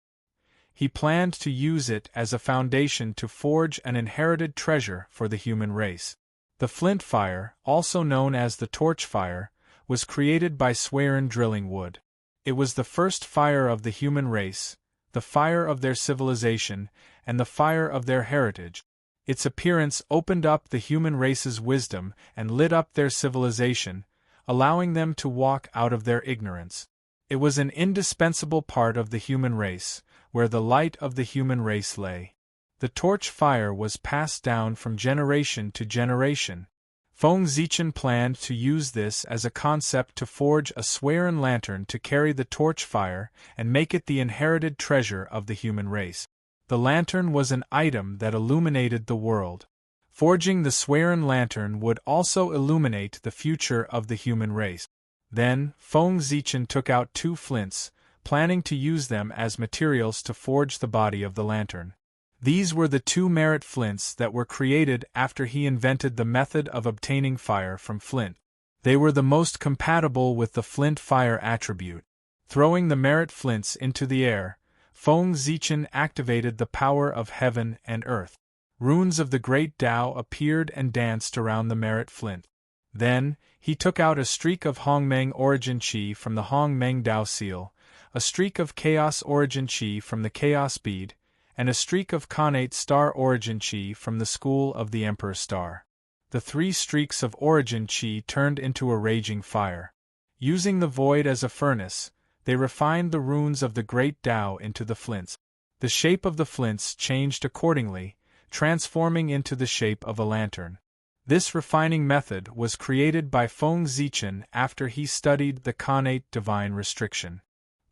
He planned to use it as a foundation to forge an inherited treasure for the human race. The flint fire, also known as the torch fire, was created by Swerin drilling wood. It was the first fire of the human race, the fire of their civilization, and the fire of their heritage. Its appearance opened up the human race's wisdom and lit up their civilization, allowing them to walk out of their ignorance. It was an indispensable part of the human race, where the light of the human race lay. The torch fire was passed down from generation to generation. Feng Zichen planned to use this as a concept to forge a serene lantern to carry the torch fire and make it the inherited treasure of the human race. The lantern was an item that illuminated the world. Forging the serene lantern would also illuminate the future of the human race. Then, Feng Zichen took out 2 flints, planning to use them as materials to forge the body of the lantern. These were the 2 merit flints that were created after he invented the method of obtaining fire from flint. They were the most compatible with the flint fire attribute. Throwing the merit flints into the air, Feng Zichen activated the power of heaven and earth. Runes of the great Tao appeared and danced around the merit flint. Then, he took out a streak of Hongmeng origin qi from the Hongmeng Tao seal, a streak of chaos origin qi from the chaos bead, and a streak of Connate star origin qi from the school of the Emperor star. The 3 streaks of origin qi turned into a raging fire. Using the void as a furnace, they refined the runes of the great Tao into the flints. The shape of the flints changed accordingly, transforming into the shape of a lantern. This refining method was created by Feng Zichen after he studied the Connate divine restriction.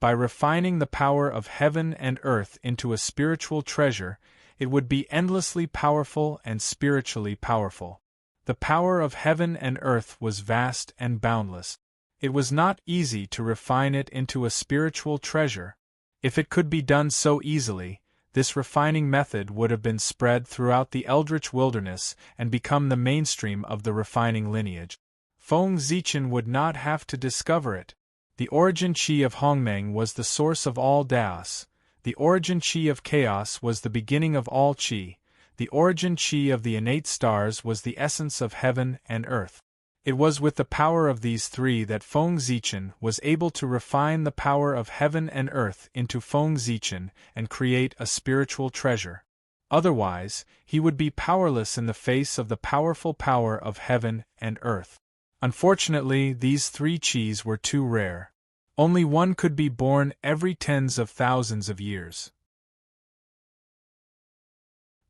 By refining the power of heaven and earth into a spiritual treasure, it would be endlessly powerful and spiritually powerful. The power of heaven and earth was vast and boundless. It was not easy to refine it into a spiritual treasure. If it could be done so easily, this refining method would have been spread throughout the eldritch wilderness and become the mainstream of the refining lineage. Feng Zichen would not have to discover it. The origin qi of Hongmeng was the source of all Daos. The origin qi of chaos was the beginning of all qi. The origin qi of the innate stars was the essence of heaven and earth. It was with the power of these 3 that Feng Zichen was able to refine the power of heaven and earth into Feng Zichen and create a spiritual treasure. Otherwise, he would be powerless in the face of the powerful power of heaven and earth. Unfortunately, these 3 qis were too rare. Only one could be born every tens of thousands of years.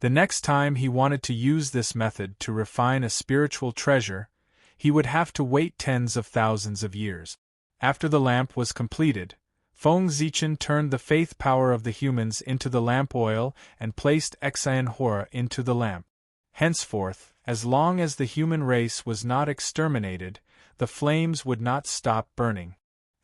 The next time he wanted to use this method to refine a spiritual treasure, he would have to wait tens of thousands of years. After the lamp was completed, Feng Zichen turned the faith power of the humans into the lamp oil and placed Xian Hora into the lamp. Henceforth, as long as the human race was not exterminated, the flames would not stop burning.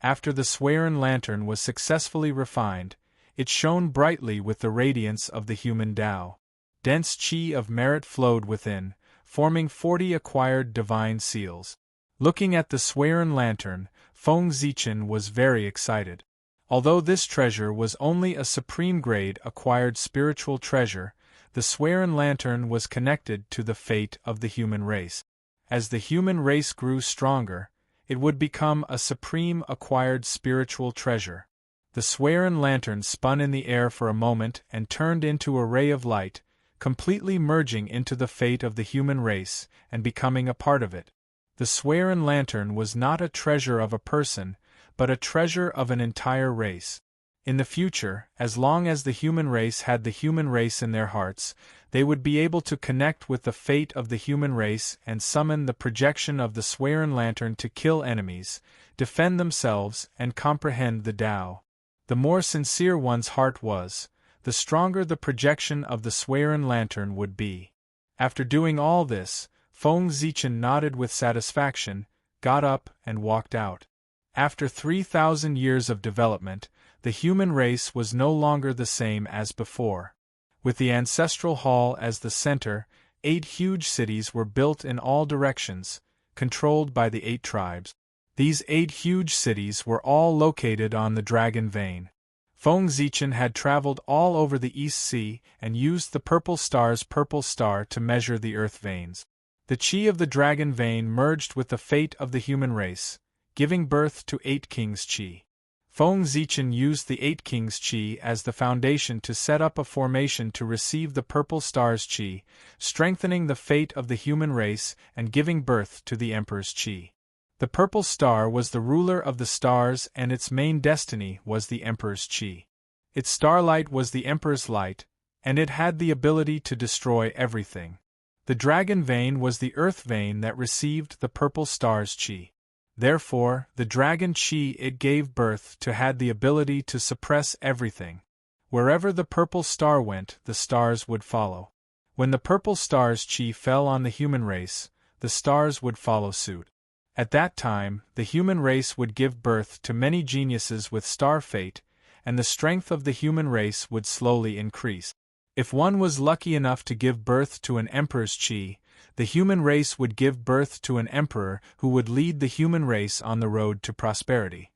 After the serene lantern was successfully refined, it shone brightly with the radiance of the human Tao. Dense qi of merit flowed within, forming 40 acquired divine seals. Looking at the serene lantern, Feng Zichen was very excited. Although this treasure was only a supreme grade acquired spiritual treasure, the serene lantern was connected to the fate of the human race. As the human race grew stronger, it would become a supreme acquired spiritual treasure. The serene lantern spun in the air for a moment and turned into a ray of light, completely merging into the fate of the human race and becoming a part of it. The serene lantern was not a treasure of a person, but a treasure of an entire race. In the future, as long as the human race had the human race in their hearts, they would be able to connect with the fate of the human race and summon the projection of the serene lantern to kill enemies, defend themselves, and comprehend the Tao. The more sincere one's heart was, the stronger the projection of the serene lantern would be. After doing all this, Feng Zichen nodded with satisfaction, got up, and walked out. After 3,000 years of development, the human race was no longer the same as before. With the ancestral hall as the center, 8 huge cities were built in all directions, controlled by the 8 tribes. These 8 huge cities were all located on the Dragon Vein. Feng Zichen had traveled all over the East Sea and used the purple star's purple star to measure the earth veins. The qi of the Dragon Vein merged with the fate of the human race, giving birth to 8 kings' qi. Feng Zichen used the 8 kings' qi as the foundation to set up a formation to receive the purple star's qi, strengthening the fate of the human race and giving birth to the emperor's qi. The purple star was the ruler of the stars and its main destiny was the emperor's qi. Its starlight was the Emperor's light, and it had the ability to destroy everything. The dragon vein was the earth vein that received the purple star's chi. Therefore, the dragon chi it gave birth to had the ability to suppress everything. Wherever the purple star went, the stars would follow. When the purple star's chi fell on the human race, the stars would follow suit. At that time, the human race would give birth to many geniuses with star fate, and the strength of the human race would slowly increase. If one was lucky enough to give birth to an emperor's chi, the human race would give birth to an emperor who would lead the human race on the road to prosperity.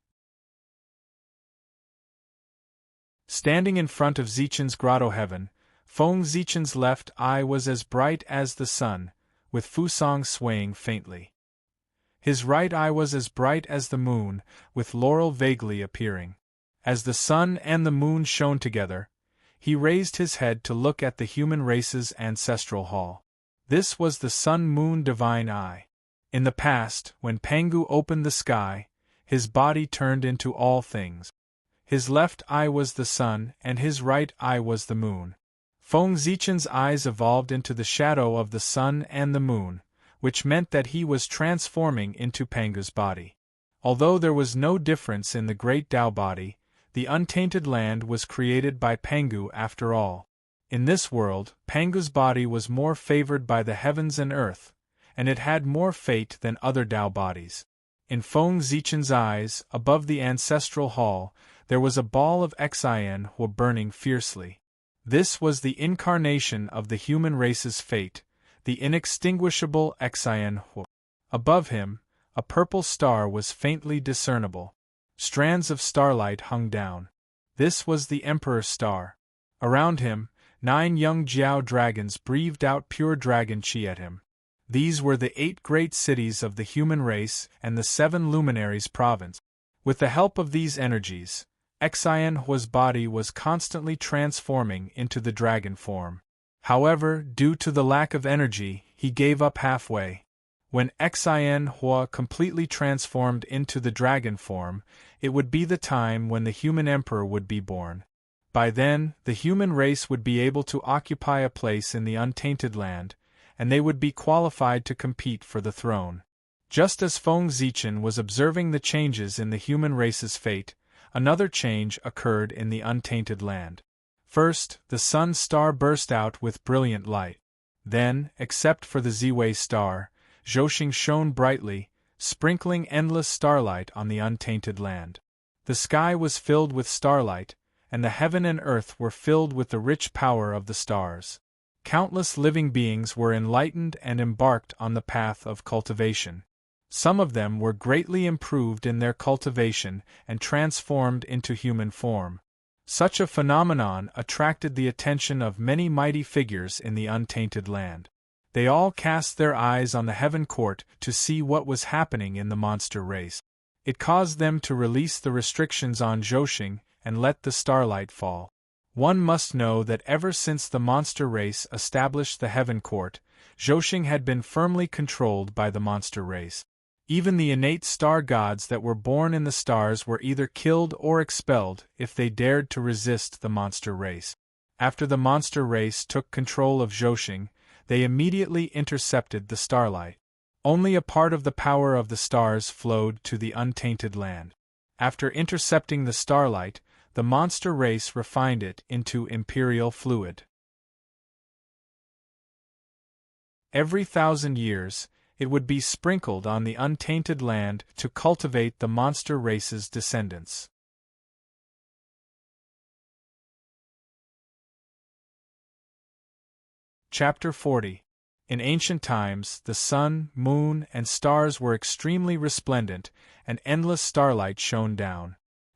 Standing in front of Zichen's grotto heaven, Feng Zichen's left eye was as bright as the sun, with Fusang swaying faintly. His right eye was as bright as the moon, with Laurel vaguely appearing. As the sun and the moon shone together, he raised his head to look at the human race's ancestral hall. This was the sun-moon divine eye. In the past, when Pangu opened the sky, his body turned into all things. His left eye was the sun, and his right eye was the moon. Feng Zichen's eyes evolved into the shadow of the sun and the moon, which meant that he was transforming into Pangu's body. Although there was no difference in the great Tao body, the untainted land was created by Pangu after all. In this world, Pangu's body was more favored by the heavens and earth, and it had more fate than other Tao bodies. In Feng Zichen's eyes, above the ancestral hall, there was a ball of Xian Hua burning fiercely. This was the incarnation of the human race's fate, the inextinguishable Xian Hua. Above him, a purple star was faintly discernible. Strands of starlight hung down. This was the Emperor's star. Around him, 9 young Jiao dragons breathed out pure dragon chi at him. These were the 8 great cities of the human race and the 7 luminaries province. With the help of these energies, Xian Hua's body was constantly transforming into the dragon form. However, due to the lack of energy, he gave up halfway. When Xian Hua completely transformed into the dragon form, it would be the time when the human emperor would be born. By then, the human race would be able to occupy a place in the untainted land, and they would be qualified to compete for the throne. Just as Feng Zichen was observing the changes in the human race's fate, another change occurred in the untainted land. First, the sun star burst out with brilliant light. Then, except for the Ziwei star, Zhousing shone brightly, sprinkling endless starlight on the untainted land. The sky was filled with starlight, and the heaven and earth were filled with the rich power of the stars. Countless living beings were enlightened and embarked on the path of cultivation. Some of them were greatly improved in their cultivation and transformed into human form. Such a phenomenon attracted the attention of many mighty figures in the untainted land. They all cast their eyes on the heaven court to see what was happening in the monster race. It caused them to release the restrictions on Zhousing and let the starlight fall. One must know that ever since the monster race established the heaven court, Zhousing had been firmly controlled by the monster race. Even the innate star gods that were born in the stars were either killed or expelled if they dared to resist the monster race. After the monster race took control of Zhousing, they immediately intercepted the starlight. Only a part of the power of the stars flowed to the untainted land. After intercepting the starlight, the monster race refined it into imperial fluid. Every 1,000 years, it would be sprinkled on the untainted land to cultivate the monster race's descendants. Chapter 40. In ancient times, the sun, moon, and stars were extremely resplendent, and endless starlight shone down.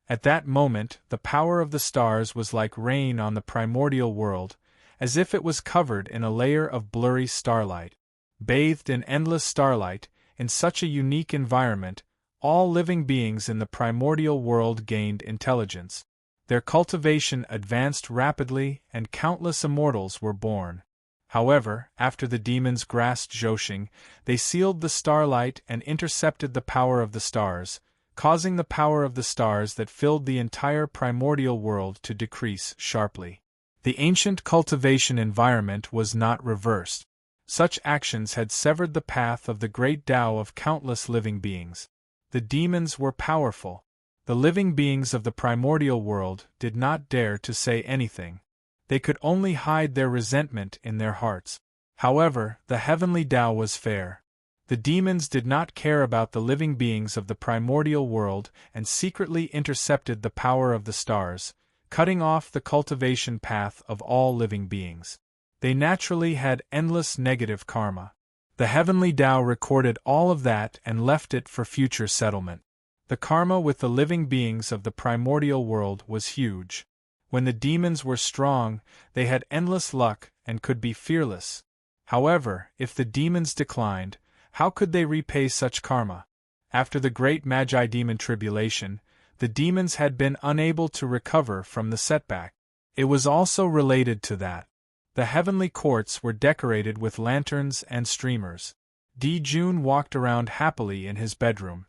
At that moment, the power of the stars was like rain on the primordial world, as if it was covered in a layer of blurry starlight. Bathed in endless starlight, in such a unique environment, all living beings in the primordial world gained intelligence. Their cultivation advanced rapidly, and countless immortals were born. However, after the demons grasped Zhousing, they sealed the starlight and intercepted the power of the stars, causing the power of the stars that filled the entire primordial world to decrease sharply. The ancient cultivation environment was not reversed. Such actions had severed the path of the great Tao of countless living beings. The demons were powerful. The living beings of the primordial world did not dare to say anything. They could only hide their resentment in their hearts. However, the heavenly Tao was fair. The demons did not care about the living beings of the primordial world and secretly intercepted the power of the stars, cutting off the cultivation path of all living beings. They naturally had endless negative karma. The heavenly Tao recorded all of that and left it for future settlement. The karma with the living beings of the primordial world was huge. When the demons were strong, they had endless luck and could be fearless. However, if the demons declined, how could they repay such karma? After the great Magi demon tribulation, the demons had been unable to recover from the setback. It was also related to that. The heavenly courts were decorated with lanterns and streamers. Jun walked around happily in his bedroom.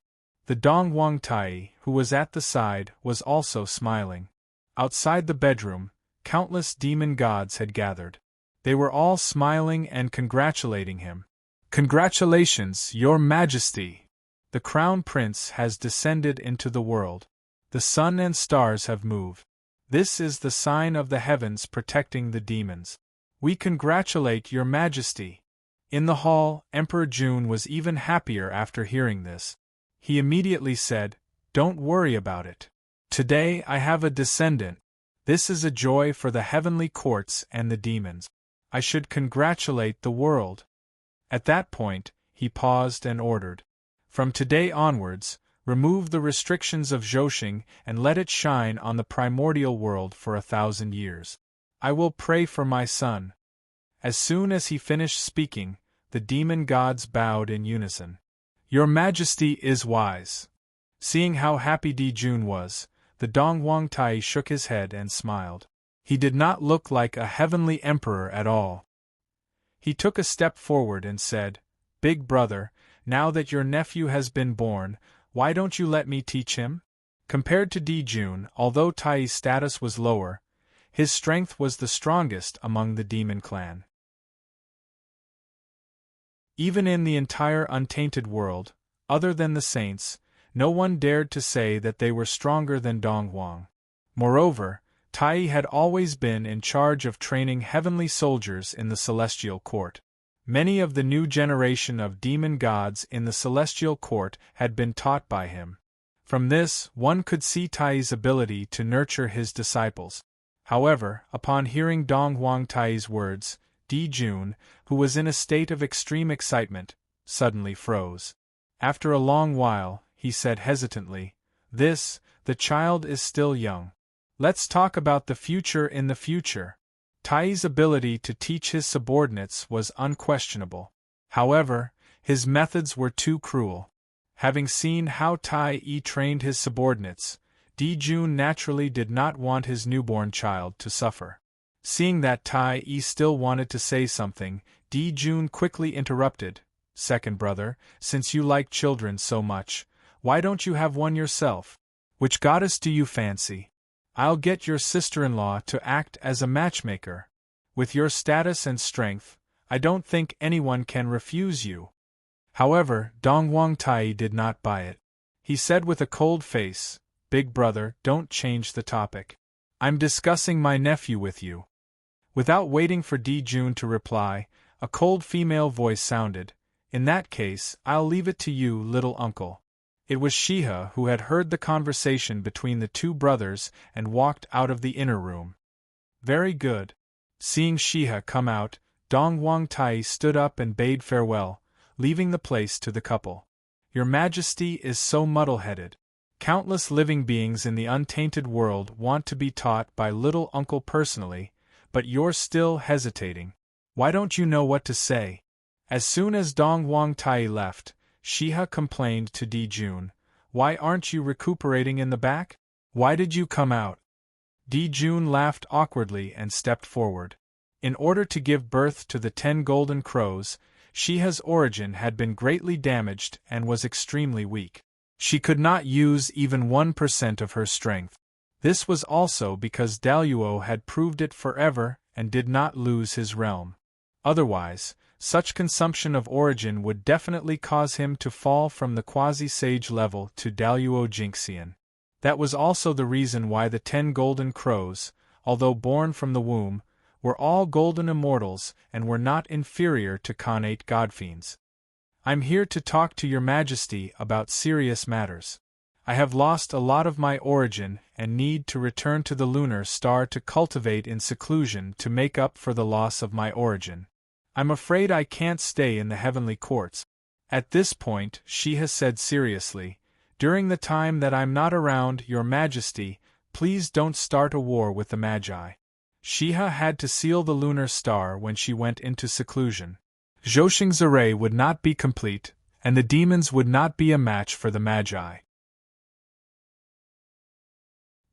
The Dongwang Tai, who was at the side, was also smiling. Outside the bedroom, countless demon gods had gathered. They were all smiling and congratulating him. "Congratulations, Your Majesty! The Crown Prince has descended into the world. The sun and stars have moved. This is the sign of the heavens protecting the demons. We congratulate Your Majesty." In the hall, Emperor Jun was even happier after hearing this. He immediately said, "Don't worry about it. Today I have a descendant. This is a joy for the heavenly courts and the demons. I should congratulate the world." At that point, he paused and ordered, "From today onwards, remove the restrictions of Zhoshing and let it shine on the primordial world for 1,000 years. I will pray for my son." As soon as he finished speaking, the demon gods bowed in unison. "Your Majesty is wise." Seeing how happy Jun was, the Dongwang Tai shook his head and smiled. He did not look like a heavenly emperor at all. He took a step forward and said, "Big brother, now that your nephew has been born, why don't you let me teach him?" Compared to Jun, although Tai's status was lower, his strength was the strongest among the demon clan. Even in the entire untainted world, other than the saints, no one dared to say that they were stronger than Dongwang. Moreover, Tai had always been in charge of training heavenly soldiers in the celestial court. Many of the new generation of demon gods in the celestial court had been taught by him. From this, one could see Tai's ability to nurture his disciples. However, upon hearing Dongwang Tai's words, Jun, who was in a state of extreme excitement, suddenly froze. After a long while, he said hesitantly, "The child is still young. Let's talk about the future in the future." Tai's ability to teach his subordinates was unquestionable. However, his methods were too cruel. Having seen how Tai trained his subordinates, Jun naturally did not want his newborn child to suffer. Seeing that Tai still wanted to say something, Jun quickly interrupted, "Second brother, since you like children so much, why don't you have one yourself? Which goddess do you fancy? I'll get your sister-in-law to act as a matchmaker. With your status and strength, I don't think anyone can refuse you." However, Dongwang Tai did not buy it. He said with a cold face, "Big brother, don't change the topic. I'm discussing my nephew with you." Without waiting for Jun to reply, a cold female voice sounded, "In that case, I'll leave it to you, little uncle." It was Shiha who had heard the conversation between the two brothers and walked out of the inner room. "Very good." Seeing Shiha come out, Dongwang Tai stood up and bade farewell, leaving the place to the couple. "Your Majesty is so muddle-headed. Countless living beings in the untainted world want to be taught by little uncle personally, but you're still hesitating. Why don't you know what to say?" As soon as Dongwang Tai left, Shiha complained to Jun, "Why aren't you recuperating in the back? Why did you come out?" Jun laughed awkwardly and stepped forward. In order to give birth to the 10 golden crows, Shiha's origin had been greatly damaged and was extremely weak. She could not use even 1% of her strength. This was also because Daluo had proved it forever and did not lose his realm. Otherwise, such consumption of origin would definitely cause him to fall from the quasi-sage level to Daluo Jinxian. That was also the reason why the 10 golden crows, although born from the womb, were all golden immortals and were not inferior to Khanate godfiends. I'm here to talk to your majesty about serious matters. I have lost a lot of my origin and need to return to the lunar star to cultivate in seclusion to make up for the loss of my origin. I'm afraid I can't stay in the heavenly courts. At this point, she has said seriously, during the time that I'm not around, your majesty, please don't start a war with the Magi. Shiha had to seal the lunar star when she went into seclusion. Zhouxing's array would not be complete, and the demons would not be a match for the Magi.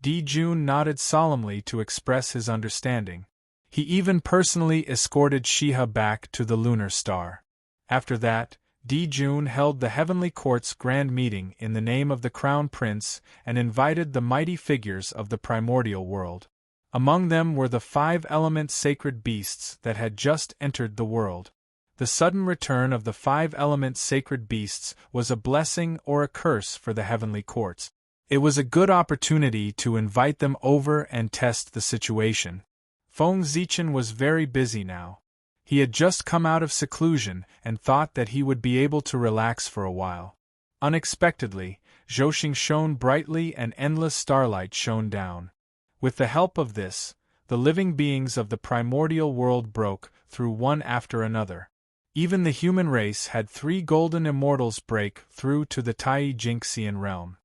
Di Jun nodded solemnly to express his understanding. He even personally escorted Shiha back to the lunar star. After that, Di Jun held the Heavenly Court's grand meeting in the name of the Crown Prince and invited the mighty figures of the primordial world. Among them were the 5-element sacred beasts that had just entered the world. The sudden return of the 5-element sacred beasts was a blessing or a curse for the Heavenly Courts. It was a good opportunity to invite them over and test the situation. Feng Zichen was very busy now. He had just come out of seclusion and thought that he would be able to relax for a while. Unexpectedly, Zhouxing shone brightly and endless starlight shone down. With the help of this, the living beings of the primordial world broke through one after another. Even the human race had 3 golden immortals break through to the Tai Jinxian realm.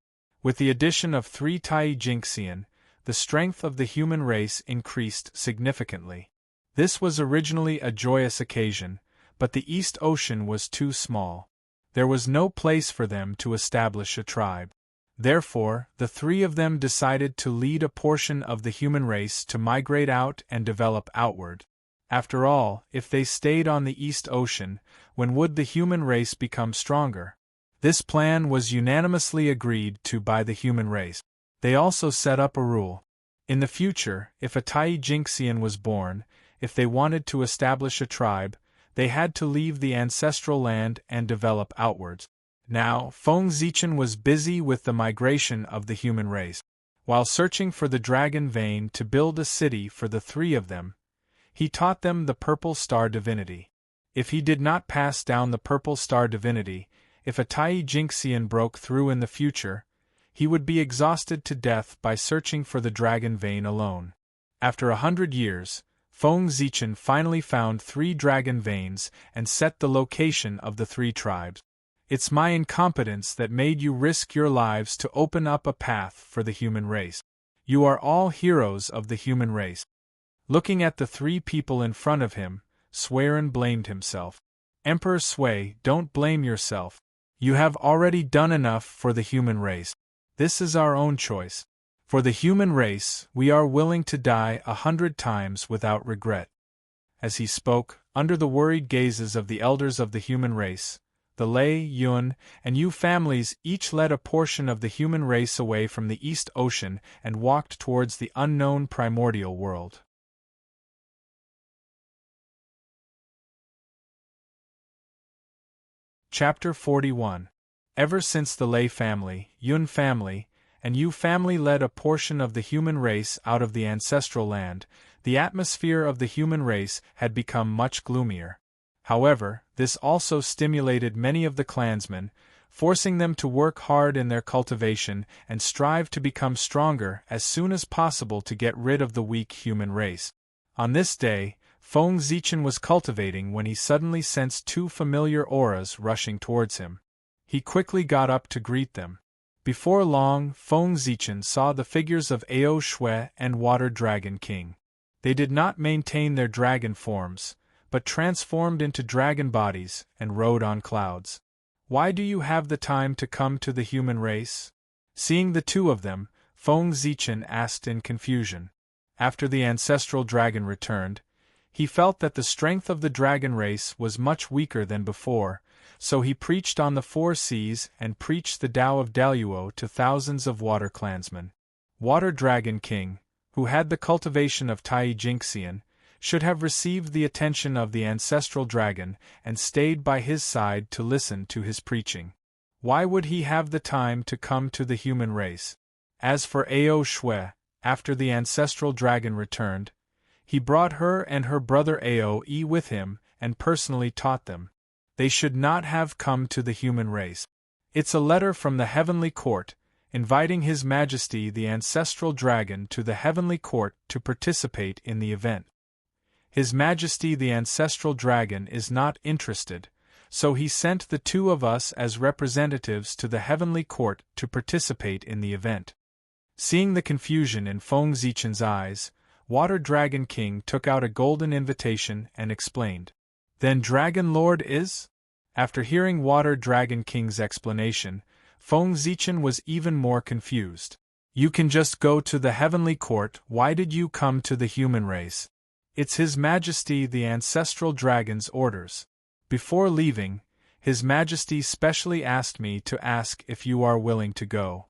With the addition of 3 Tai Jinxian, the strength of the human race increased significantly. This was originally a joyous occasion, but the East Ocean was too small. There was no place for them to establish a tribe. Therefore, the 3 of them decided to lead a portion of the human race to migrate out and develop outward. After all, if they stayed on the East Ocean, when would the human race become stronger? This plan was unanimously agreed to by the human race. They also set up a rule. In the future, if a Tai Jinxian was born, if they wanted to establish a tribe, they had to leave the ancestral land and develop outwards. Now, Feng Zichen was busy with the migration of the human race. While searching for the dragon vein to build a city for the 3 of them, he taught them the purple star divinity. If he did not pass down the purple star divinity, if a Tai Jinxian broke through in the future, he would be exhausted to death by searching for the dragon vein alone. After 100 years, Feng Zichen finally found 3 dragon veins and set the location of the 3 tribes. It's my incompetence that made you risk your lives to open up a path for the human race. You are all heroes of the human race. Looking at the 3 people in front of him, Suiren blamed himself. Emperor Sui, don't blame yourself. You have already done enough for the human race. This is our own choice. For the human race, we are willing to die 100 times without regret. As he spoke, under the worried gazes of the elders of the human race, the Lei, Yun, and Yu families each led a portion of the human race away from the East Ocean and walked towards the unknown primordial world. Chapter 41. Ever since the Lei family, Yun family, and Yu family led a portion of the human race out of the ancestral land, the atmosphere of the human race had become much gloomier. However, this also stimulated many of the clansmen, forcing them to work hard in their cultivation and strive to become stronger as soon as possible to get rid of the weak human race. On this day, Feng Zichen was cultivating when he suddenly sensed 2 familiar auras rushing towards him. He quickly got up to greet them. Before long, Feng Zichen saw the figures of Ao Shui and Water Dragon King. They did not maintain their dragon forms, but transformed into dragon bodies and rode on clouds. Why do you have the time to come to the human race? Seeing the 2 of them, Feng Zichen asked in confusion. After the ancestral dragon returned, he felt that the strength of the dragon race was much weaker than before, So he preached on the four seas and preached the Tao of Daluo to thousands of water clansmen. Water Dragon King, who had the cultivation of Tai Jinxian, should have received the attention of the ancestral dragon and stayed by his side to listen to his preaching. Why would he have the time to come to the human race? As for Ao Shui, after the ancestral dragon returned, he brought her and her brother Ao with him and personally taught them. They should not have come to the human race. It's a letter from the heavenly court, inviting His Majesty the ancestral dragon to the heavenly court to participate in the event. His Majesty the ancestral dragon is not interested, so he sent the two of us as representatives to the heavenly court to participate in the event. Seeing the confusion in Feng Zichen's eyes, Water Dragon King took out a golden invitation and explained. Then Dragon Lord is? After hearing Water Dragon King's explanation, Feng Zichen was even more confused. You can just go to the heavenly court, why did you come to the human race? It's His Majesty the ancestral dragon's orders. Before leaving, His Majesty specially asked me to ask if you are willing to go.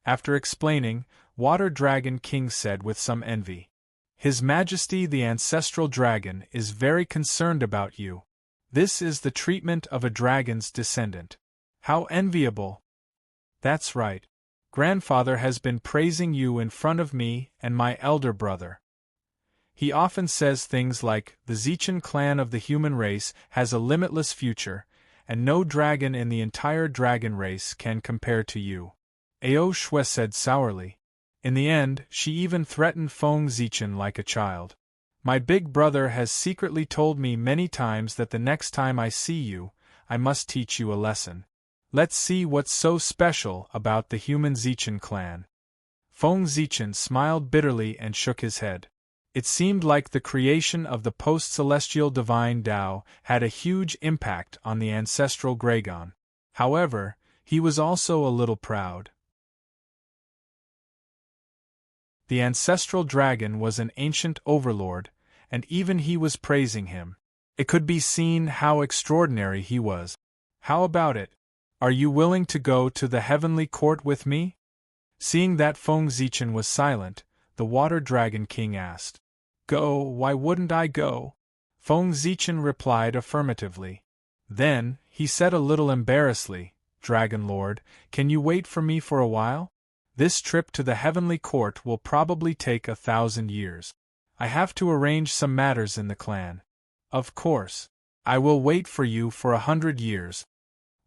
After explaining, Water Dragon King said with some envy. His Majesty the ancestral dragon is very concerned about you. This is the treatment of a dragon's descendant. How enviable! That's right. Grandfather has been praising you in front of me and my elder brother. He often says things like, the Zichen clan of the human race has a limitless future, and no dragon in the entire dragon race can compare to you. Ao Shui said sourly. In the end, she even threatened Feng Zichen like a child. My big brother has secretly told me many times that the next time I see you, I must teach you a lesson. Let's see what's so special about the human Zichen clan. Feng Zichen smiled bitterly and shook his head. It seemed like the creation of the post-celestial divine Tao had a huge impact on the ancestral Gragon. However, he was also a little proud. The ancestral dragon was an ancient overlord, and even he was praising him. It could be seen how extraordinary he was. How about it? Are you willing to go to the heavenly court with me? Seeing that Feng Zichen was silent, the Water Dragon King asked. Go, why wouldn't I go? Feng Zichen replied affirmatively. Then, he said a little embarrassedly, Dragon Lord, can you wait for me for a while? This trip to the heavenly court will probably take 1,000 years. I have to arrange some matters in the clan. Of course. I will wait for you for 100 years.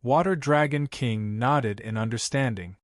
Water Dragon King nodded in understanding.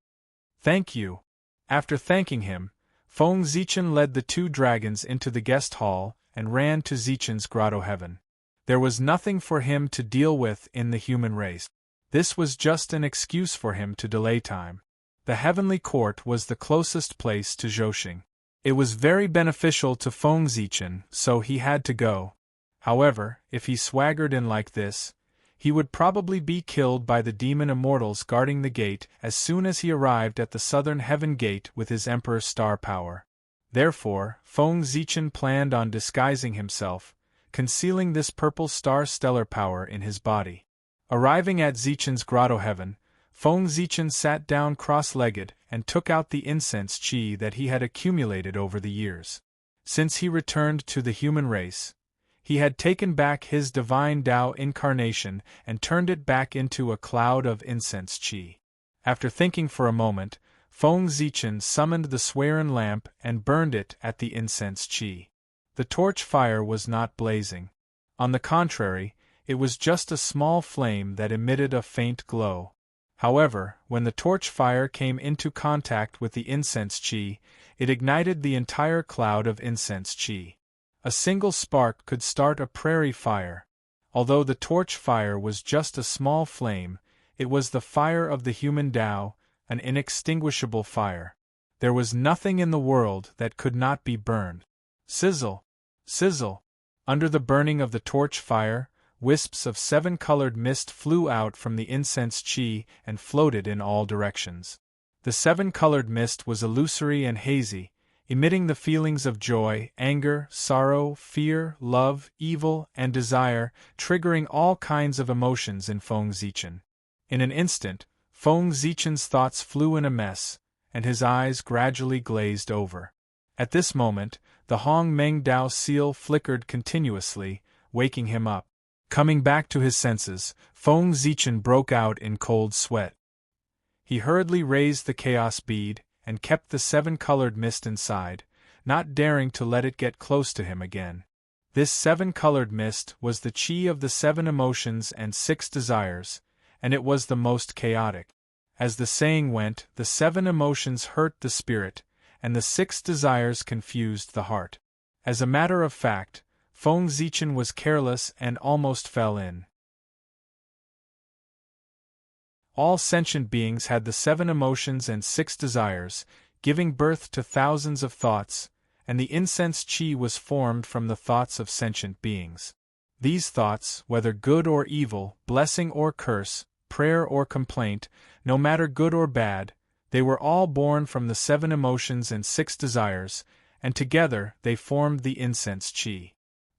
Thank you. After thanking him, Feng Zichen led the two dragons into the guest hall and ran to Zichen's grotto heaven. There was nothing for him to deal with in the human race. This was just an excuse for him to delay time. The heavenly court was the closest place to Zhoushan. It was very beneficial to Feng Zichen, so he had to go. However, if he swaggered in like this, he would probably be killed by the demon immortals guarding the gate as soon as he arrived at the southern heaven gate with his Emperor's star power. Therefore, Feng Zichen planned on disguising himself, concealing this purple star stellar power in his body. Arriving at Zichen's grotto heaven, Feng Zichen sat down cross-legged and took out the incense qi that he had accumulated over the years. Since he returned to the human race, he had taken back his divine Tao incarnation and turned it back into a cloud of incense qi. After thinking for a moment, Feng Zichen summoned the Swerin lamp and burned it at the incense qi. The torch fire was not blazing. On the contrary, it was just a small flame that emitted a faint glow. However, when the torch fire came into contact with the incense qi, it ignited the entire cloud of incense qi. A single spark could start a prairie fire. Although the torch fire was just a small flame, it was the fire of the human Tao, an inextinguishable fire. There was nothing in the world that could not be burned. Sizzle! Sizzle! Under the burning of the torch fire, wisps of 7-colored mist flew out from the incense qi and floated in all directions. The 7-colored mist was illusory and hazy, emitting the feelings of joy, anger, sorrow, fear, love, evil, and desire, triggering all kinds of emotions in Feng Zichen. In an instant, Feng Zichen's thoughts flew in a mess, and his eyes gradually glazed over. At this moment, the Hong Meng Dao seal flickered continuously, waking him up. Coming back to his senses, Feng Zichen broke out in cold sweat. He hurriedly raised the chaos bead, and kept the seven-colored mist inside, not daring to let it get close to him again. This seven-colored mist was the qi of the seven emotions and six desires, and it was the most chaotic. As the saying went, the seven emotions hurt the spirit, and the six desires confused the heart. As a matter of fact, Feng Zichen was careless and almost fell in. All sentient beings had the seven emotions and six desires, giving birth to thousands of thoughts, and the incense qi was formed from the thoughts of sentient beings. These thoughts, whether good or evil, blessing or curse, prayer or complaint, no matter good or bad, they were all born from the seven emotions and six desires, and together they formed the incense qi.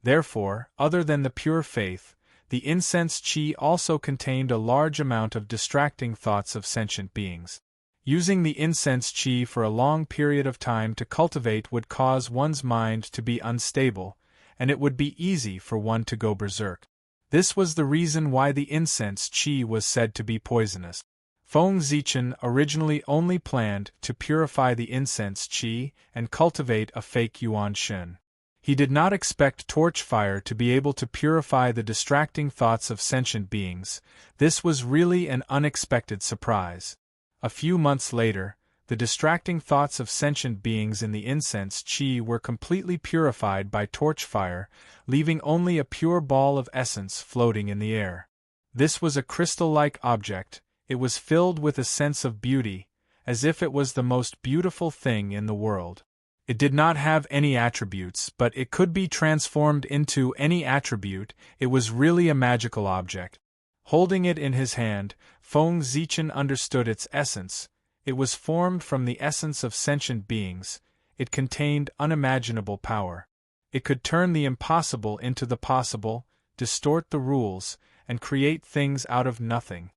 Therefore, other than the pure faith, the incense qi also contained a large amount of distracting thoughts of sentient beings. Using the incense qi for a long period of time to cultivate would cause one's mind to be unstable, and it would be easy for one to go berserk. This was the reason why the incense qi was said to be poisonous. Feng Zichen originally only planned to purify the incense qi and cultivate a fake yuan shen. He did not expect torch fire to be able to purify the distracting thoughts of sentient beings. This was really an unexpected surprise. A few months later, the distracting thoughts of sentient beings in the incense qi were completely purified by torch fire, leaving only a pure ball of essence floating in the air. This was a crystal-like object. It was filled with a sense of beauty, as if it was the most beautiful thing in the world. It did not have any attributes, but it could be transformed into any attribute. It was really a magical object. Holding it in his hand, Feng Zichen understood its essence. It was formed from the essence of sentient beings. It contained unimaginable power. It could turn the impossible into the possible, distort the rules, and create things out of nothing.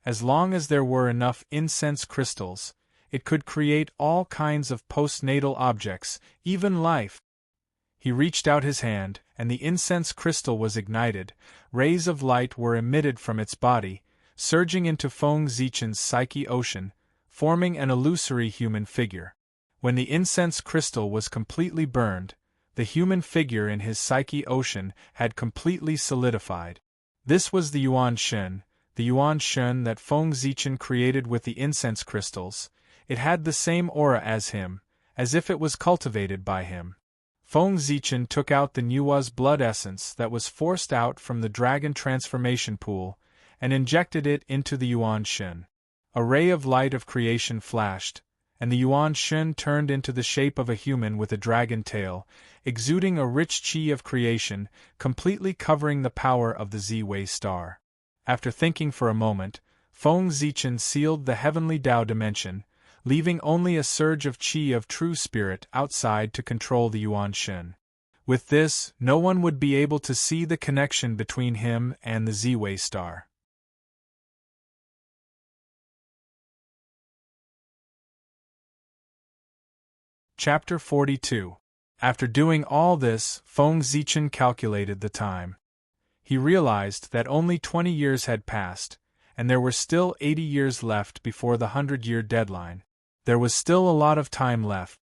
As long as there were enough incense crystals, it could create all kinds of postnatal objects, even life. He reached out his hand, and the incense crystal was ignited. Rays of light were emitted from its body, surging into Feng Zichen's psyche ocean, forming an illusory human figure. When the incense crystal was completely burned, the human figure in his psyche ocean had completely solidified. This was the yuan shen that Feng Zichen created with the incense crystals. It had the same aura as him, as if it was cultivated by him. Feng Zichen took out the Nua's blood essence that was forced out from the dragon transformation pool, and injected it into the yuan shen. A ray of light of creation flashed, and the yuan shen turned into the shape of a human with a dragon tail, exuding a rich qi of creation, completely covering the power of the Z-Wei star. After thinking for a moment, Feng Zichen sealed the heavenly Tao dimension, leaving only a surge of qi of true spirit outside to control the yuan shen. With this, no one would be able to see the connection between him and the Z-Wei star. Chapter 42. After doing all this, Feng Zichen calculated the time. He realized that only 20 years had passed, and there were still 80 years left before the 100-year deadline. There was still a lot of time left.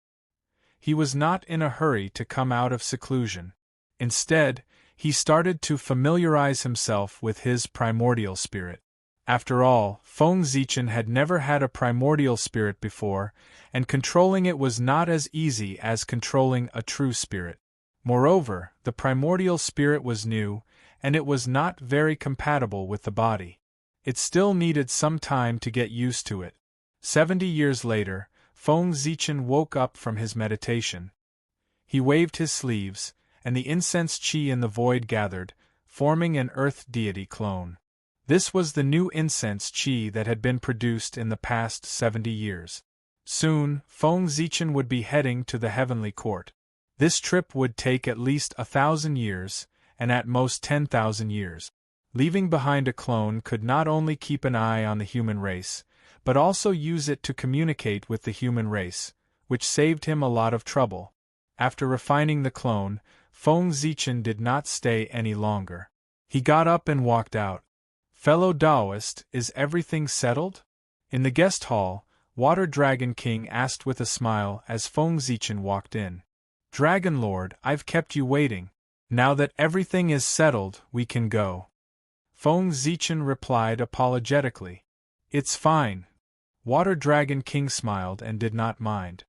He was not in a hurry to come out of seclusion. Instead, he started to familiarize himself with his primordial spirit. After all, Feng Zichen had never had a primordial spirit before, and controlling it was not as easy as controlling a true spirit. Moreover, the primordial spirit was new, and it was not very compatible with the body. It still needed some time to get used to it. 70 years later, Feng Zichen woke up from his meditation. He waved his sleeves, and the incense qi in the void gathered, forming an earth deity clone. This was the new incense qi that had been produced in the past 70 years. Soon, Feng Zichen would be heading to the heavenly court. This trip would take at least 1,000 years, and at most 10,000 years. Leaving behind a clone could not only keep an eye on the human race, but also use it to communicate with the human race, which saved him a lot of trouble. After refining the clone, Feng Zichen did not stay any longer. He got up and walked out. "Fellow Taoist, is everything settled?" In the guest hall, Water Dragon King asked with a smile as Feng Zichen walked in. "Dragon Lord, I've kept you waiting. Now that everything is settled, we can go." Feng Zichen replied apologetically. "It's fine." Water Dragon King smiled and did not mind.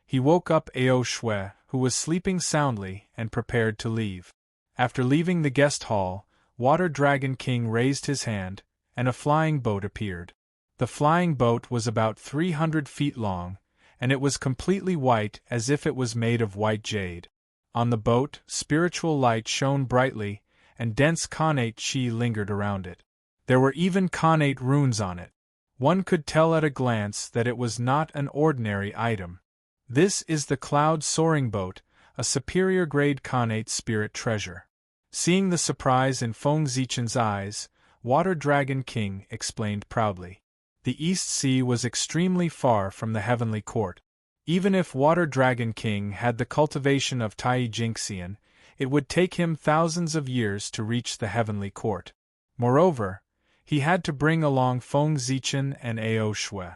He woke up Ao Shui, who was sleeping soundly, and prepared to leave. After leaving the guest hall, Water Dragon King raised his hand, and a flying boat appeared. The flying boat was about 300 feet long, and it was completely white as if it was made of white jade. On the boat, spiritual light shone brightly, and dense Khanate Qi lingered around it. There were even Khanate runes on it. One could tell at a glance that it was not an ordinary item. This is the Cloud Soaring Boat, a superior-grade Khanate spirit treasure. Seeing the surprise in Feng Zichen's eyes, Water Dragon King explained proudly. The East Sea was extremely far from the heavenly court. Even if Water Dragon King had the cultivation of Tai Jingxian, it would take him thousands of years to reach the heavenly court. Moreover, he had to bring along Feng Zichen and Ao Shui.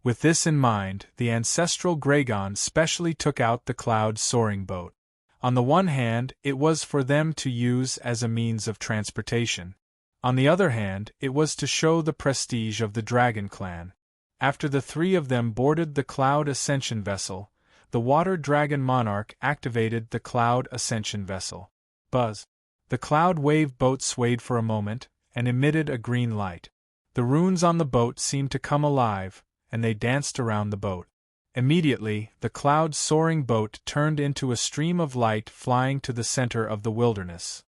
With this in mind, the ancestral Gragon specially took out the Cloud Soaring Boat. On the one hand, it was for them to use as a means of transportation. On the other hand, it was to show the prestige of the Dragon Clan. After the three of them boarded the Cloud Ascension vessel, the Water Dragon Monarch activated the Cloud Ascension vessel. Buzz! The Cloud Wave boat swayed for a moment, and emitted a green light. The runes on the boat seemed to come alive, and they danced around the boat. Immediately, the Cloud Soaring Boat turned into a stream of light flying to the center of the wilderness.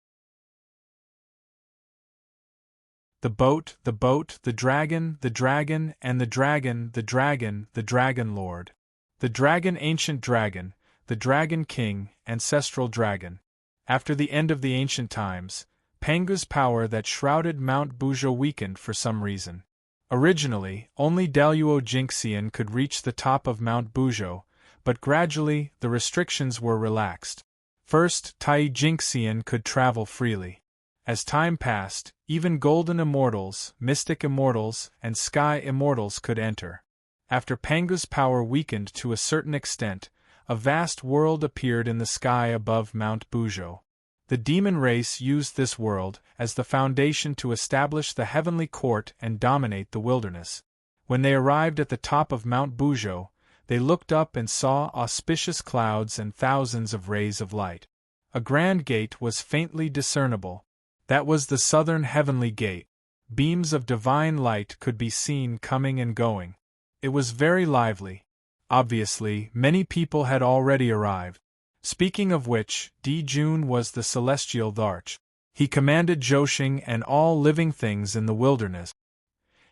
The boat, the dragon, and the dragon, the dragon lord. The dragon, ancient dragon, the dragon king, ancestral dragon. After the end of the ancient times, Pangu's power that shrouded Mount Buzhou weakened for some reason. Originally, only Daluo Jingxian could reach the top of Mount Buzhou, but gradually the restrictions were relaxed. First, Tai Jingxian could travel freely. As time passed, even Golden Immortals, Mystic Immortals, and Sky Immortals could enter. After Pangu's power weakened to a certain extent, a vast world appeared in the sky above Mount Buzhou. The demon race used this world as the foundation to establish the heavenly court and dominate the wilderness. When they arrived at the top of Mount Buzhou, they looked up and saw auspicious clouds and thousands of rays of light. A grand gate was faintly discernible. That was the southern heavenly gate. Beams of divine light could be seen coming and going. It was very lively. Obviously, many people had already arrived. Speaking of which, Di Jun was the celestial Dharch. He commanded Zhouxing and all living things in the wilderness.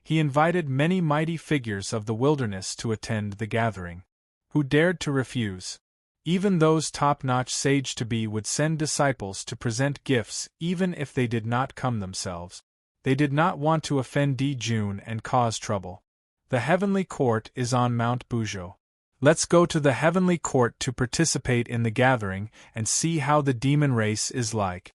He invited many mighty figures of the wilderness to attend the gathering. Who dared to refuse? Even those top-notch sage-to-be would send disciples to present gifts even if they did not come themselves. They did not want to offend Di Jun and cause trouble. The heavenly court is on Mount Buzhou. Let's go to the heavenly court to participate in the gathering and see how the demon race is like.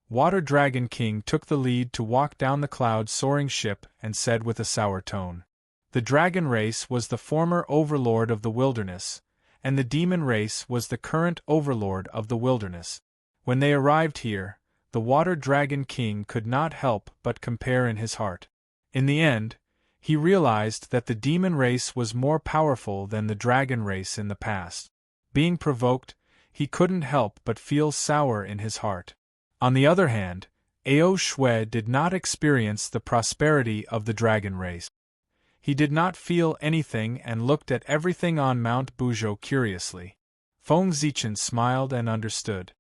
Water Dragon King took the lead to walk down the cloud-soaring ship and said with a sour tone. The dragon race was the former overlord of the wilderness, and the demon race was the current overlord of the wilderness. When they arrived here, the Water Dragon King could not help but compare in his heart. In the end, he realized that the demon race was more powerful than the dragon race in the past. Being provoked, he couldn't help but feel sour in his heart. On the other hand, Ao Shui did not experience the prosperity of the dragon race. He did not feel anything and looked at everything on Mount Buzhou curiously. Feng Zichen smiled and understood.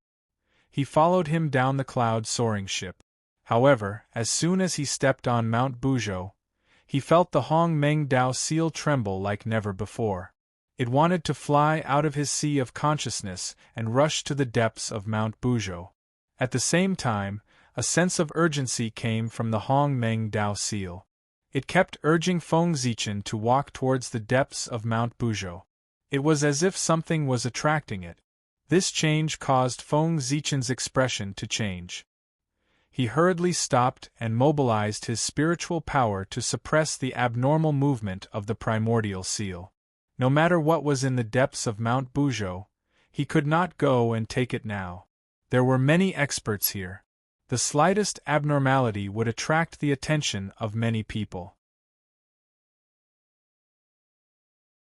He followed him down the cloud-soaring ship. However, as soon as he stepped on Mount Buzhou, He felt the Hong Meng Dao seal tremble like never before. It wanted to fly out of his sea of consciousness and rush to the depths of Mount Buzhou. At the same time, a sense of urgency came from the Hong Meng Dao seal. It kept urging Feng Zichen to walk towards the depths of Mount Buzhou. It was as if something was attracting it. This change caused Feng Zichen's expression to change. He hurriedly stopped and mobilized his spiritual power to suppress the abnormal movement of the primordial seal. No matter what was in the depths of Mount Buzhou, he could not go and take it now. There were many experts here. The slightest abnormality would attract the attention of many people.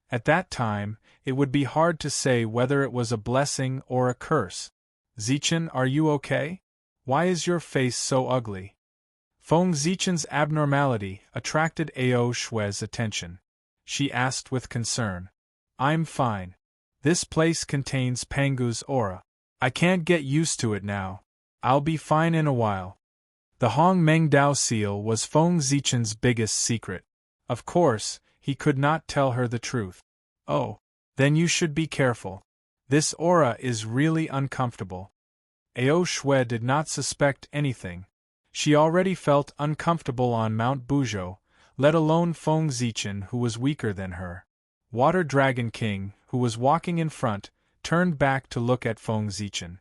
At that time, it would be hard to say whether it was a blessing or a curse. Zichen, are you okay? Why is your face so ugly? Feng Zichen's abnormality attracted Ao Shue's attention. She asked with concern. I'm fine. This place contains Pangu's aura. I can't get used to it now. I'll be fine in a while. The Hong Meng Dao seal was Feng Zichen's biggest secret. Of course, he could not tell her the truth. Oh, then you should be careful. This aura is really uncomfortable. Ao Shui did not suspect anything. She already felt uncomfortable on Mount Buzhou, let alone Feng Zichen, who was weaker than her. Water Dragon King, who was walking in front, turned back to look at Feng Zichen.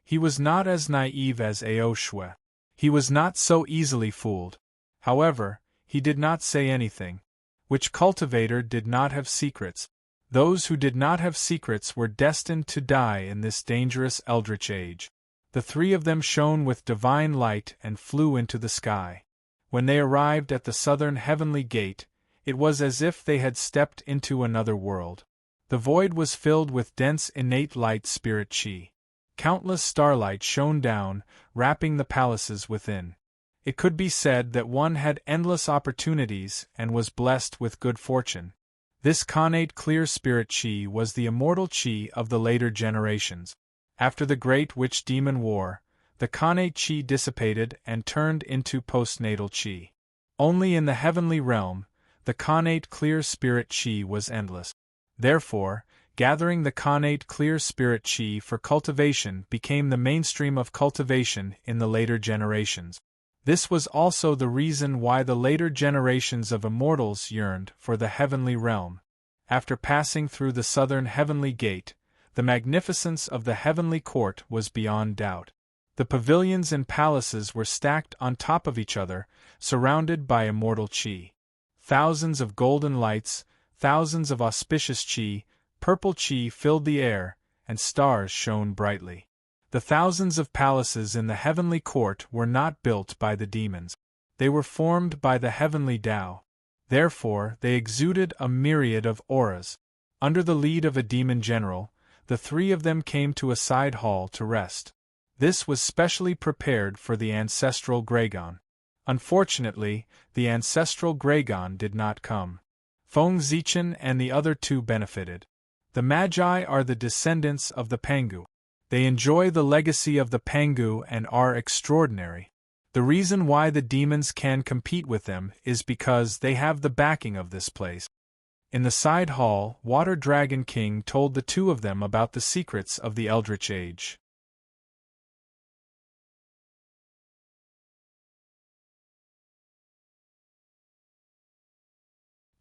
He was not as naive as Ao Shui. He was not so easily fooled. However, he did not say anything. Which cultivator did not have secrets? Those who did not have secrets were destined to die in this dangerous eldritch age. The three of them shone with divine light and flew into the sky. When they arrived at the southern heavenly gate, it was as if they had stepped into another world. The void was filled with dense innate light spirit chi. Countless starlight shone down, wrapping the palaces within. It could be said that one had endless opportunities and was blessed with good fortune. This connate clear spirit chi was the immortal chi of the later generations. After the Great Witch Demon War, the connate chi dissipated and turned into postnatal chi. Only in the heavenly realm, the connate clear spirit chi was endless. Therefore, gathering the connate clear spirit chi for cultivation became the mainstream of cultivation in the later generations. This was also the reason why the later generations of immortals yearned for the heavenly realm. After passing through the southern heavenly gate, the magnificence of the heavenly court was beyond doubt. The pavilions and palaces were stacked on top of each other, surrounded by immortal chi. Thousands of golden lights, thousands of auspicious chi, purple chi filled the air, and stars shone brightly. The thousands of palaces in the heavenly court were not built by the demons. They were formed by the heavenly Tao. Therefore, they exuded a myriad of auras. Under the lead of a demon general, the three of them came to a side hall to rest. This was specially prepared for the ancestral Gragon. Unfortunately, the ancestral Gragon did not come. Feng Zichen and the other two benefited. The Magi are the descendants of the Pangu. They enjoy the legacy of the Pangu and are extraordinary. The reason why the demons can compete with them is because they have the backing of this place. In the side hall, Water Dragon King told the two of them about the secrets of the Eldritch Age.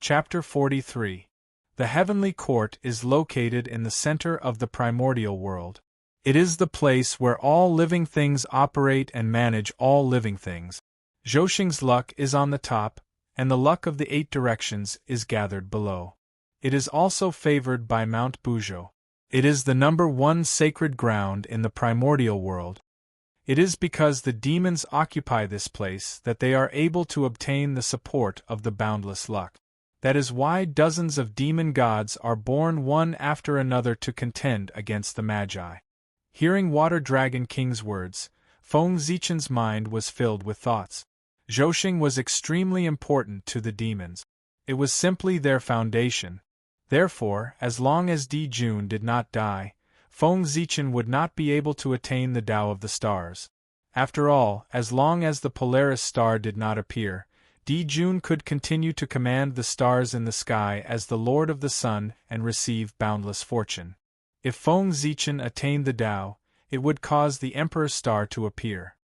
Chapter 43. The Heavenly Court is located in the center of the primordial world. It is the place where all living things operate and manage all living things. Zhouxing's luck is on the top, and the luck of the 8 directions is gathered below. It is also favored by Mount Buzhou. It is the number 1 sacred ground in the primordial world. It is because the demons occupy this place that they are able to obtain the support of the boundless luck. That is why dozens of demon gods are born one after another to contend against the Magi. Hearing Water Dragon King's words, Feng Zichen's mind was filled with thoughts. Zhouxing was extremely important to the demons. It was simply their foundation. Therefore, as long as Di Jun did not die, Feng Zichen would not be able to attain the Tao of the Stars. After all, as long as the Polaris star did not appear, Di Jun could continue to command the stars in the sky as the Lord of the Sun and receive boundless fortune. If Feng Zichen attained the Tao, it would cause the Emperor's star to appear.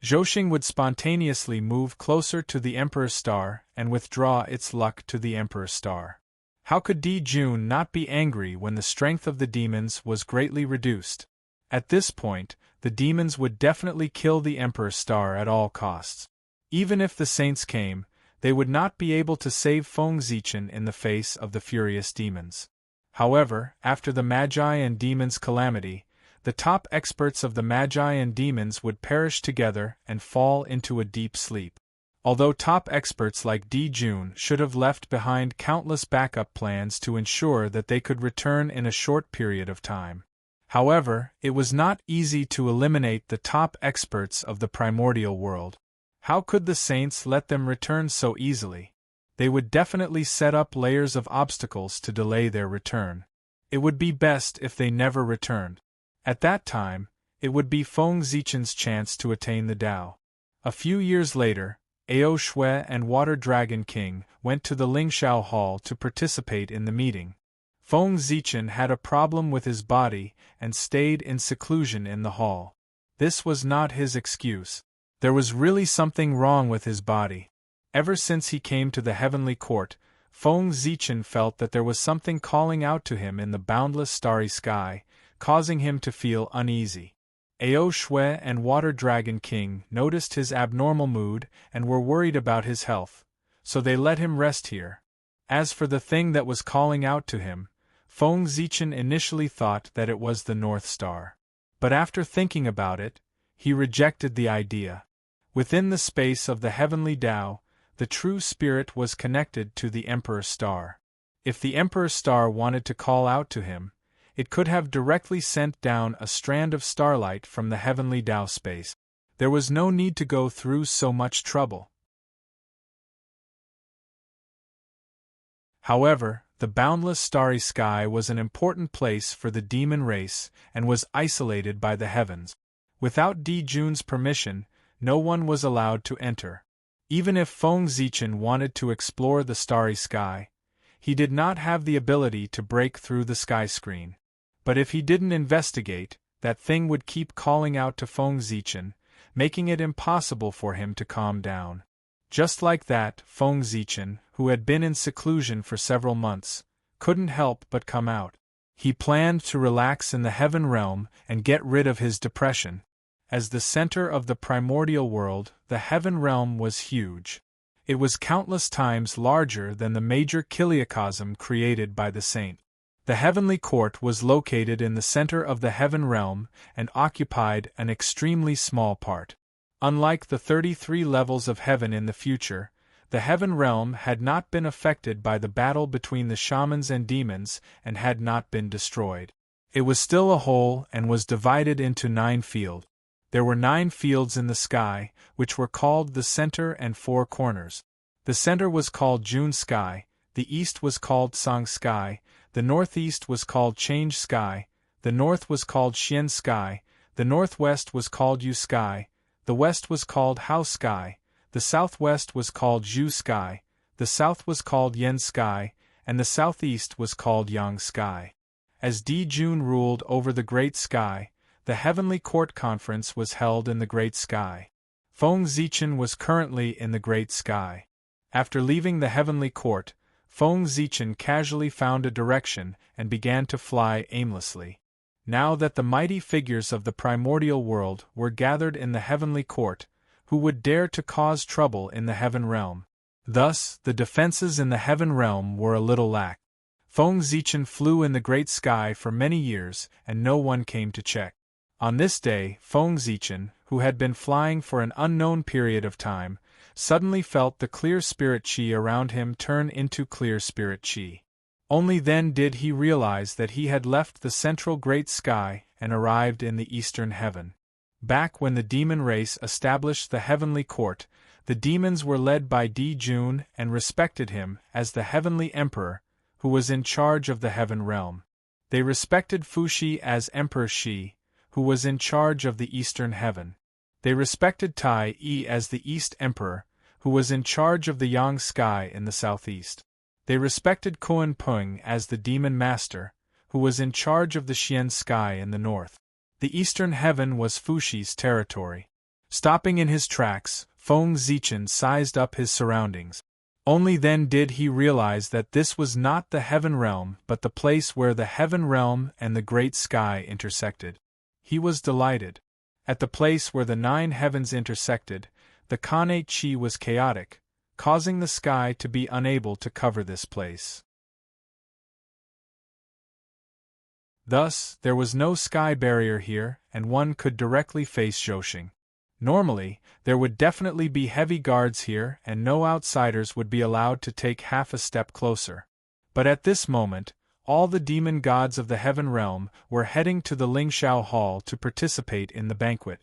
Zhouxing would spontaneously move closer to the Emperor's star and withdraw its luck to the Emperor's star. How could Di Jun not be angry when the strength of the demons was greatly reduced? At this point, the demons would definitely kill the Emperor's star at all costs. Even if the saints came, they would not be able to save Feng Zichen in the face of the furious demons. However, after the Magi and demons' calamity, the top experts of the Magi and demons would perish together and fall into a deep sleep. Although top experts like Di Jun should have left behind countless backup plans to ensure that they could return in a short period of time. However, it was not easy to eliminate the top experts of the primordial world. How could the saints let them return so easily? They would definitely set up layers of obstacles to delay their return. It would be best if they never returned. At that time, it would be Feng Zichen's chance to attain the Tao. A few years later, Ao Shui and Water Dragon King went to the Lingshao Hall to participate in the meeting. Feng Zichen had a problem with his body and stayed in seclusion in the hall. This was not his excuse. There was really something wrong with his body. Ever since he came to the heavenly court, Feng Zichen felt that there was something calling out to him in the boundless starry sky, causing him to feel uneasy. Ao Shui and Water Dragon King noticed his abnormal mood and were worried about his health, so they let him rest here. As for the thing that was calling out to him, Feng Zichen initially thought that it was the North Star. But after thinking about it, he rejected the idea. Within the space of the heavenly Tao, the true spirit was connected to the Emperor's star. If the Emperor's star wanted to call out to him, it could have directly sent down a strand of starlight from the heavenly Tao space. There was no need to go through so much trouble. However, the boundless starry sky was an important place for the demon race and was isolated by the heavens. Without Di Jun's permission, no one was allowed to enter. Even if Feng Zichen wanted to explore the starry sky, he did not have the ability to break through the sky screen. But if he didn't investigate, that thing would keep calling out to Feng Zichen, making it impossible for him to calm down. Just like that, Feng Zichen, who had been in seclusion for several months, couldn't help but come out. He planned to relax in the heaven realm and get rid of his depression. As the center of the primordial world, the heaven realm was huge. It was countless times larger than the major kiliacosm created by the saint. The heavenly court was located in the center of the heaven realm and occupied an extremely small part. Unlike the 33 levels of heaven in the future, the heaven realm had not been affected by the battle between the shamans and demons and had not been destroyed. It was still a whole and was divided into 9 fields. There were 9 fields in the sky, which were called the center and 4 corners. The center was called June Sky, the east was called Sang Sky, the northeast was called Change Sky, the north was called Xian Sky, the northwest was called Yu Sky, the west was called Hao Sky, the southwest was called Zhu Sky, the south was called Yen Sky, and the southeast was called Yang Sky. As Di Jun ruled over the Great Sky, the Heavenly Court Conference was held in the Great Sky. Feng Zichen was currently in the Great Sky. After leaving the Heavenly Court, Feng Zichen casually found a direction and began to fly aimlessly. Now that the mighty figures of the primordial world were gathered in the Heavenly Court, who would dare to cause trouble in the Heaven Realm? Thus, the defenses in the Heaven Realm were a little lax. Feng Zichen flew in the Great Sky for many years and no one came to check. On this day, Feng Zichen, who had been flying for an unknown period of time, suddenly felt the clear spirit chi around him turn into clear spirit chi. Only then did he realize that he had left the central Great Sky and arrived in the Eastern Heaven. Back when the demon race established the Heavenly Court, the demons were led by Di Jun and respected him as the Heavenly Emperor, who was in charge of the Heaven Realm. They respected Fuxi as Emperor Shi, who was in charge of the Eastern Heaven. They respected Tai Yi as the East Emperor, who was in charge of the Yang sky in the southeast. They respected Kuan Peng as the demon master, who was in charge of the Xian sky in the north. The eastern heaven was Fuxi's territory. Stopping in his tracks, Feng Zichen sized up his surroundings. Only then did he realize that this was not the heaven realm but the place where the heaven realm and the great sky intersected. He was delighted. At the place where the 9 heavens intersected, the Khanate Qi was chaotic, causing the sky to be unable to cover this place. Thus, there was no sky barrier here, and one could directly face Zhousing. Normally, there would definitely be heavy guards here and no outsiders would be allowed to take half a step closer. But at this moment, all the demon gods of the heaven realm were heading to the Lingxiao Hall to participate in the banquet.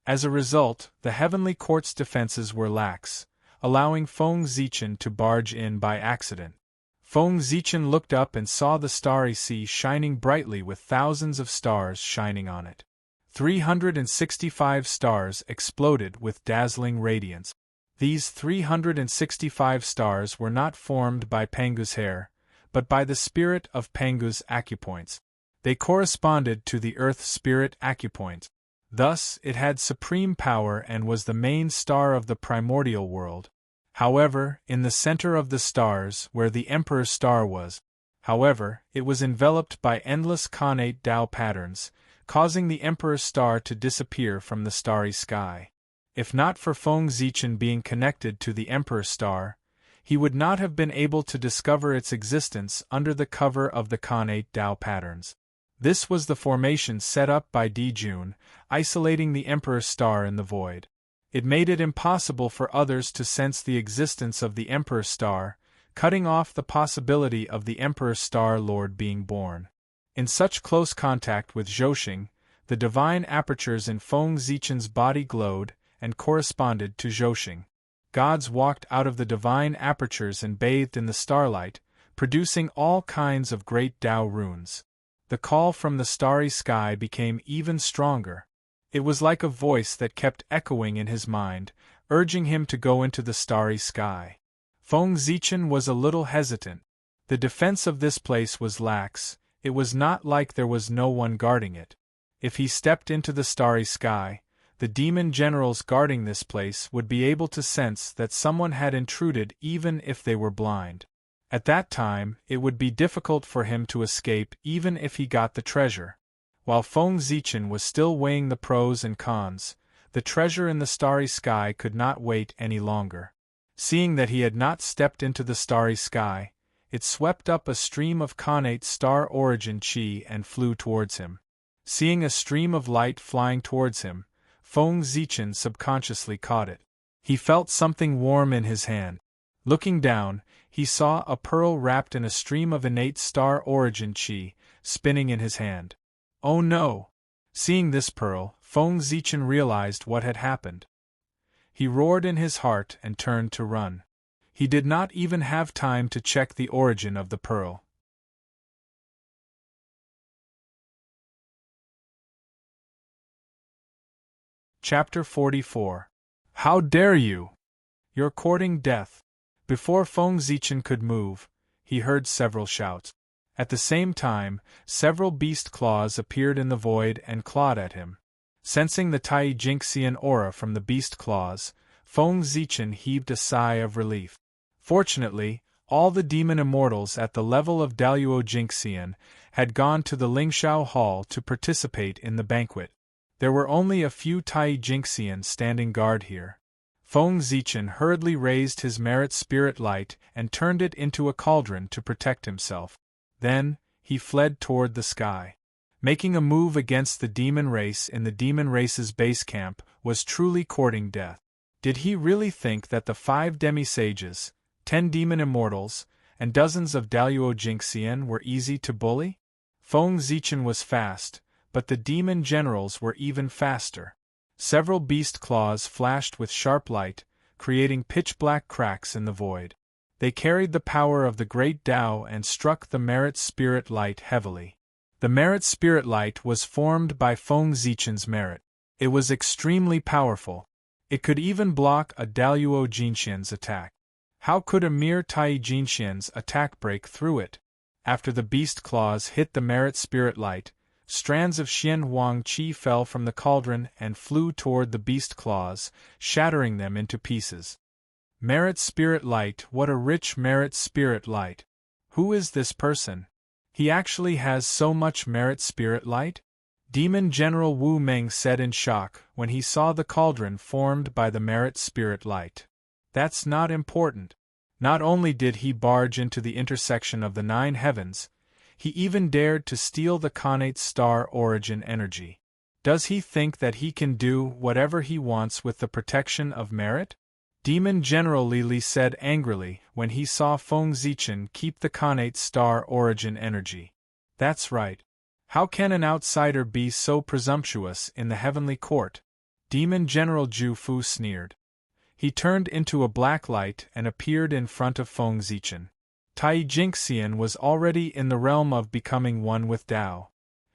As a result, the heavenly court's defenses were lax, allowing Feng Zichen to barge in by accident. Feng Zichen looked up and saw the starry sea shining brightly with thousands of stars shining on it. 365 stars exploded with dazzling radiance. These 365 stars were not formed by Pangu's hair, but by the spirit of Pangu's acupoints. They corresponded to the Earth spirit acupoint. Thus, it had supreme power and was the main star of the primordial world. However, in the center of the stars, where the Emperor's star was, it was enveloped by endless Khanate Tao patterns, causing the Emperor's star to disappear from the starry sky. If not for Feng Zichen being connected to the Emperor's star, he would not have been able to discover its existence under the cover of the Khanate Tao patterns. This was the formation set up by Di Jun, isolating the Emperor's star in the void. It made it impossible for others to sense the existence of the Emperor's star, cutting off the possibility of the Emperor's Star Lord being born. In such close contact with Zhousing, the divine apertures in Feng Zichen's body glowed and corresponded to Zhousing. Gods walked out of the divine apertures and bathed in the starlight, producing all kinds of great Tao runes. The call from the starry sky became even stronger. It was like a voice that kept echoing in his mind, urging him to go into the starry sky. Feng Zichen was a little hesitant. The defense of this place was lax. It was not like there was no one guarding it. If he stepped into the starry sky, the demon generals guarding this place would be able to sense that someone had intruded even if they were blind. At that time, it would be difficult for him to escape even if he got the treasure. While Feng Zichen was still weighing the pros and cons, the treasure in the starry sky could not wait any longer. Seeing that he had not stepped into the starry sky, it swept up a stream of Khanate star origin Qi and flew towards him. Seeing a stream of light flying towards him, Feng Zichen subconsciously caught it. He felt something warm in his hand. Looking down, he saw a pearl wrapped in a stream of innate star origin Qi, spinning in his hand. Oh no! Seeing this pearl, Feng Zichen realized what had happened. He roared in his heart and turned to run. He did not even have time to check the origin of the pearl. Chapter 44. How dare you! You're courting death. Before Feng Zichen could move, he heard several shouts. At the same time, several beast claws appeared in the void and clawed at him. Sensing the Tai Jinxian aura from the beast claws, Feng Zichen heaved a sigh of relief. Fortunately, all the demon immortals at the level of Daluo Jinxian had gone to the Lingxiao Hall to participate in the banquet. There were only a few Tai Jinxian standing guard here. Feng Zichen hurriedly raised his merit spirit light and turned it into a cauldron to protect himself. Then, he fled toward the sky. Making a move against the demon race in the demon race's base camp was truly courting death. Did he really think that the 5 demi-sages, 10 demon immortals, and dozens of Daluo Jinxian were easy to bully? Feng Zichen was fast, but the demon generals were even faster. Several beast claws flashed with sharp light, creating pitch-black cracks in the void. They carried the power of the great Tao and struck the merit spirit light heavily. The merit spirit light was formed by Feng Zichen's merit. It was extremely powerful. It could even block a Daluo Jinxian's attack. How could a mere Tai Jinxian's attack break through it? After the beast claws hit the Merit Spirit Light, strands of Xian Huang Qi fell from the cauldron and flew toward the beast claws, shattering them into pieces. Merit Spirit Light, what a rich Merit Spirit Light! Who is this person? He actually has so much Merit Spirit Light? Demon General Wu Meng said in shock when he saw the cauldron formed by the Merit Spirit Light. That's not important. Not only did he barge into the intersection of the 9 heavens, he even dared to steal the Khanate star origin energy. Does he think that he can do whatever he wants with the protection of merit? Demon General Li Li said angrily when he saw Feng Zichen keep the Khanate star origin energy. That's right. How can an outsider be so presumptuous in the heavenly court? Demon General Zhu Fu sneered. He turned into a black light and appeared in front of Feng Zichen. Tai Jingxian was already in the realm of becoming one with Tao.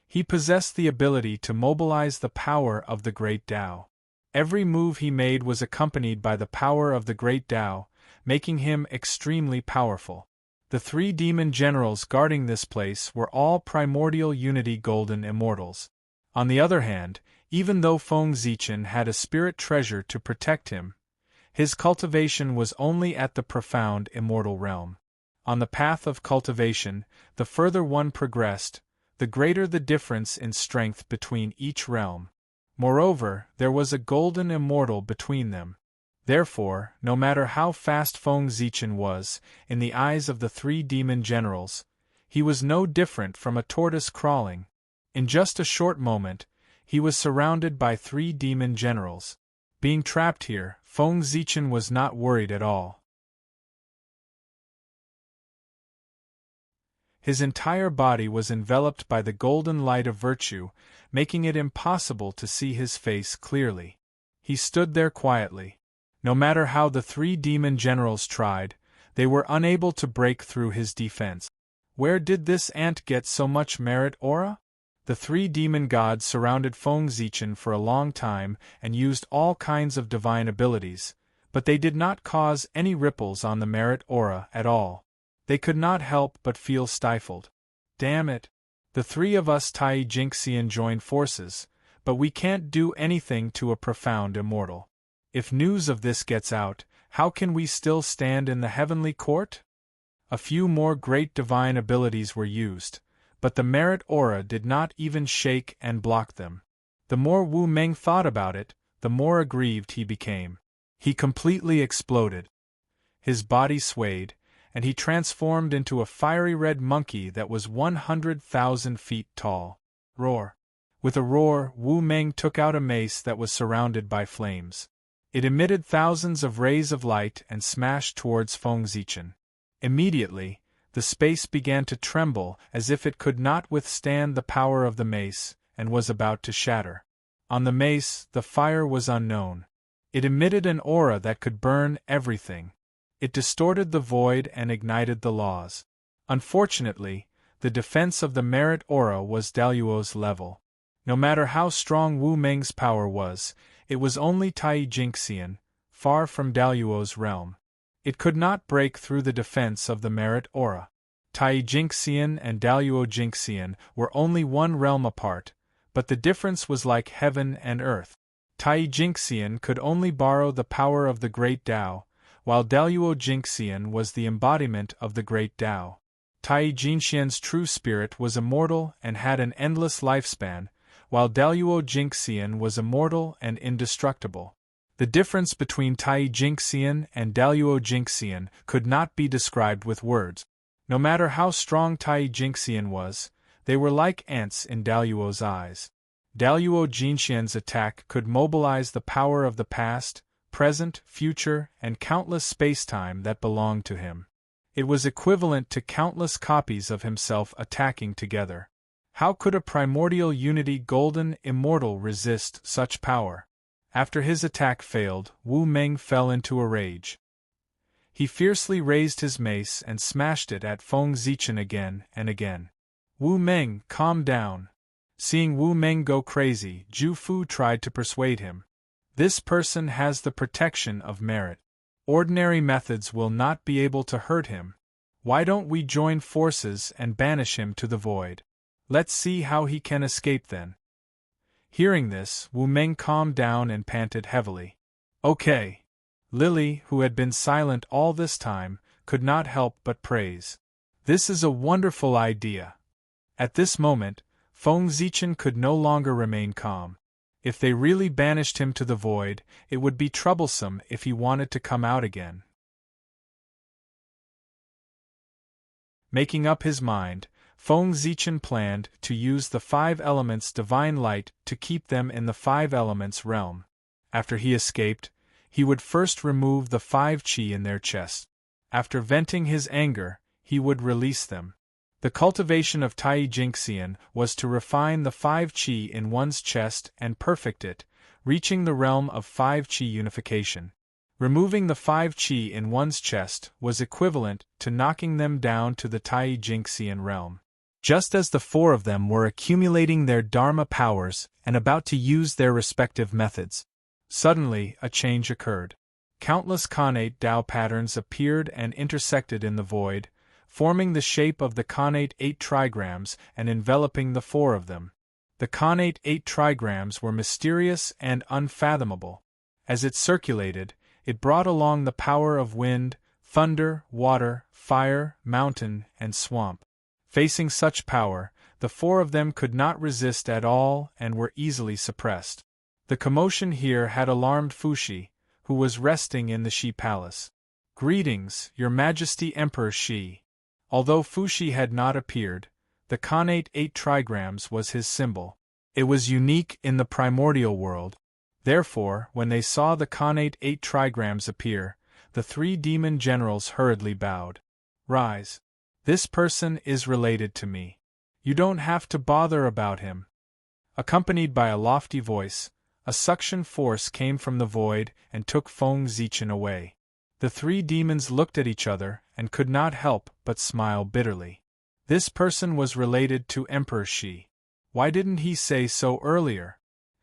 He possessed the ability to mobilize the power of the great Tao. Every move he made was accompanied by the power of the great Tao, making him extremely powerful. The 3 demon generals guarding this place were all primordial unity golden immortals. On the other hand, even though Feng Zichen had a spirit treasure to protect him, his cultivation was only at the profound immortal realm. On the path of cultivation, the further one progressed, the greater the difference in strength between each realm. Moreover, there was a golden immortal between them. Therefore, no matter how fast Feng Zichen was, in the eyes of the 3 demon generals, he was no different from a tortoise crawling. In just a short moment, he was surrounded by 3 demon generals. Being trapped here, Feng Zichen was not worried at all. His entire body was enveloped by the golden light of virtue, making it impossible to see his face clearly. He stood there quietly. No matter how the 3 demon generals tried, they were unable to break through his defense. Where did this ant get so much merit aura? The 3 demon gods surrounded Feng Zichen for a long time and used all kinds of divine abilities, but they did not cause any ripples on the merit aura at all. They could not help but feel stifled. Damn it! The 3 of us Tai Jingxian joined forces, but we can't do anything to a profound immortal. If news of this gets out, how can we still stand in the heavenly court? A few more great divine abilities were used, but the merit aura did not even shake and block them. The more Wu Meng thought about it, the more aggrieved he became. He completely exploded. His body swayed, and he transformed into a fiery red monkey that was 100,000 feet tall. Roar! With a roar, Wu Meng took out a mace that was surrounded by flames. It emitted thousands of rays of light and smashed towards Feng Zichen. Immediately, the space began to tremble as if it could not withstand the power of the mace, and was about to shatter. On the mace, the fire was unknown. It emitted an aura that could burn everything. It distorted the void and ignited the laws. Unfortunately, the defense of the merit aura was Daluo's level. No matter how strong Wu Meng's power was, it was only Tai Jingxian, far from Daluo's realm. It could not break through the defense of the merit aura. Tai Jingxian and Daluo Jingxian were only 1 realm apart, but the difference was like heaven and earth. Tai Jingxian could only borrow the power of the great Tao, while Daluo Jingxian was the embodiment of the great Tao. Tai Jingxian's true spirit was immortal and had an endless lifespan, while Daluo Jingxian was immortal and indestructible. The difference between Tai Jingxian and Daluo Jingxian could not be described with words. No matter how strong Tai Jingxian was, they were like ants in Daluo's eyes. Daluo Jingxian's attack could mobilize the power of the past, present, future, and countless space-time that belonged to him. It was equivalent to countless copies of himself attacking together. How could a primordial unity golden immortal resist such power? After his attack failed, Wu Meng fell into a rage. He fiercely raised his mace and smashed it at Feng Zichen again and again. Wu Meng, calm down. Seeing Wu Meng go crazy, Zhu Fu tried to persuade him. This person has the protection of merit. Ordinary methods will not be able to hurt him. Why don't we join forces and banish him to the void? Let's see how he can escape then." Hearing this, Wu Meng calmed down and panted heavily. "Okay." Lily, who had been silent all this time, could not help but praise. "This is a wonderful idea." At this moment, Feng Zichen could no longer remain calm. If they really banished him to the void, it would be troublesome if he wanted to come out again. Making up his mind, Feng Zichen planned to use the 5 elements divine light to keep them in the 5 elements realm. After he escaped, he would first remove the 5 qi in their chest. After venting his anger, he would release them. The cultivation of Tai Jingxian was to refine the 5 qi in one's chest and perfect it, reaching the realm of 5 qi unification. Removing the 5 qi in one's chest was equivalent to knocking them down to the Tai Jingxian realm. Just as the 4 of them were accumulating their Dharma powers and about to use their respective methods, suddenly a change occurred. Countless Khanate Tao patterns appeared and intersected in the void, forming the shape of the Khanate 8 trigrams and enveloping the 4 of them. The Khanate 8 trigrams were mysterious and unfathomable. As it circulated, it brought along the power of wind, thunder, water, fire, mountain, and swamp. Facing such power, the 4 of them could not resist at all and were easily suppressed. The commotion here had alarmed Fuxi, who was resting in the Shi Palace. "Greetings, Your Majesty Emperor Shi." Although Fuxi had not appeared, the Khanate 8 trigrams was his symbol. It was unique in the primordial world. Therefore, when they saw the Khanate 8 trigrams appear, the 3 demon generals hurriedly bowed. "Rise. This person is related to me. You don't have to bother about him." Accompanied by a lofty voice, a suction force came from the void and took Feng Zichen away. The 3 demons looked at each other and could not help but smile bitterly. This person was related to Emperor Shi. Why didn't he say so earlier?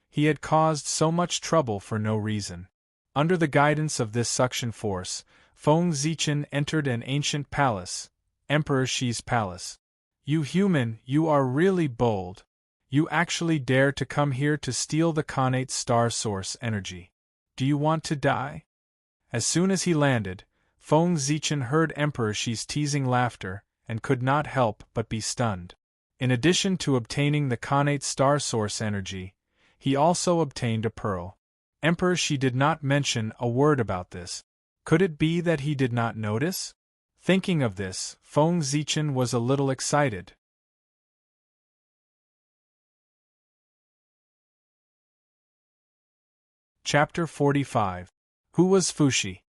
He had caused so much trouble for no reason. Under the guidance of this suction force, Feng Zichen entered an ancient palace, Emperor Shi's palace. "You human, you are really bold. You actually dare to come here to steal the Khanate star source energy. Do you want to die?" As soon as he landed, Feng Zichen heard Emperor Shi's teasing laughter and could not help but be stunned. In addition to obtaining the Khanate star source energy, he also obtained a pearl. Emperor Shi did not mention a word about this. Could it be that he did not notice? Thinking of this, Feng Zichen was a little excited. Chapter 45. Who was Fuxi?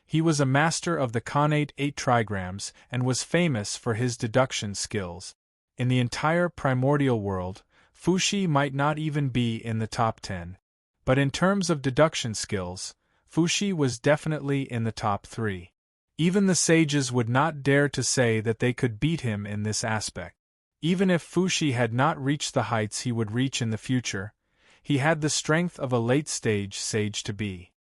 He was a master of the Khanate 8 trigrams and was famous for his deduction skills. In the entire primordial world, Fuxi might not even be in the top 10. But in terms of deduction skills, Fuxi was definitely in the top 3. Even the sages would not dare to say that they could beat him in this aspect. Even if Fuxi had not reached the heights he would reach in the future, he had the strength of a late-stage sage to be.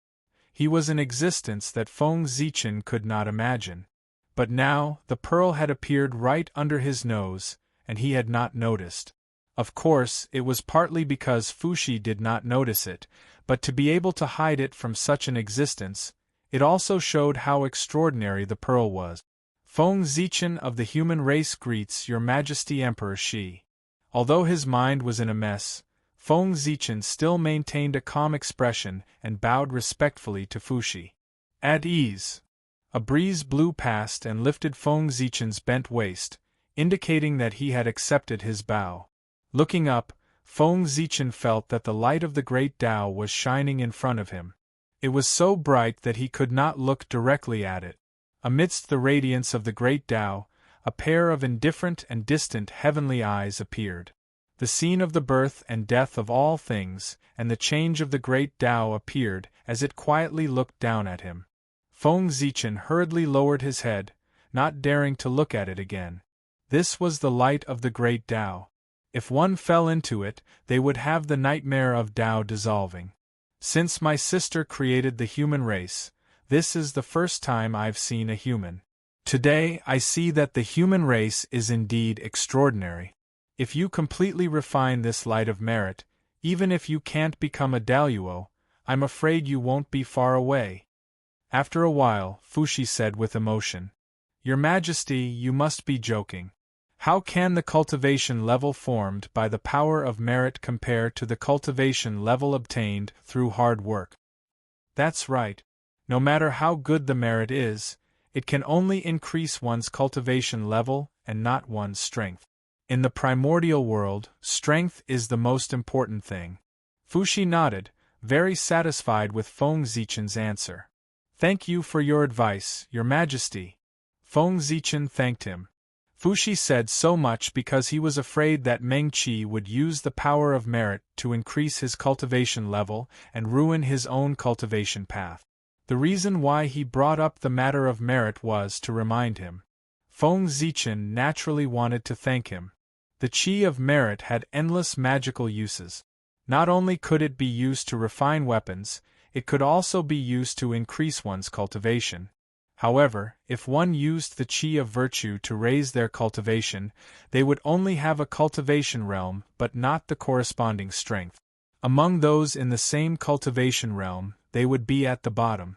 He was an existence that Feng Zichen could not imagine. But now, the pearl had appeared right under his nose, and he had not noticed. Of course, it was partly because Fuxi did not notice it, but to be able to hide it from such an existence, it also showed how extraordinary the pearl was. Feng Zichen of the human race greets Your Majesty Emperor Shi. Although his mind was in a mess, Feng Zichen still maintained a calm expression and bowed respectfully to Fuxi. At ease. A breeze blew past and lifted Feng Zichen's bent waist, indicating that he had accepted his bow. Looking up, Feng Zichen felt that the light of the great Tao was shining in front of him. It was so bright that he could not look directly at it. Amidst the radiance of the great Tao, a pair of indifferent and distant heavenly eyes appeared. The scene of the birth and death of all things, and the change of the great Tao appeared as it quietly looked down at him. Feng Zichen hurriedly lowered his head, not daring to look at it again. This was the light of the great Tao. If one fell into it, they would have the nightmare of Tao dissolving. Since my sister created the human race, this is the first time I've seen a human. Today I see that the human race is indeed extraordinary. If you completely refine this light of merit, even if you can't become a Daluo, I'm afraid you won't be far away. After a while, Fushi said with emotion, Your Majesty, you must be joking. How can the cultivation level formed by the power of merit compare to the cultivation level obtained through hard work? That's right. No matter how good the merit is, it can only increase one's cultivation level and not one's strength. In the primordial world, strength is the most important thing. Fushi nodded, very satisfied with Feng Zichen's answer. Thank you for your advice, Your Majesty. Feng Zichen thanked him. Fushi said so much because he was afraid that Meng Qi would use the power of merit to increase his cultivation level and ruin his own cultivation path. The reason why he brought up the matter of merit was to remind him. Feng Zichen naturally wanted to thank him. The qi of merit had endless magical uses. Not only could it be used to refine weapons, it could also be used to increase one's cultivation. However, if one used the qi of virtue to raise their cultivation, they would only have a cultivation realm but not the corresponding strength. Among those in the same cultivation realm, they would be at the bottom.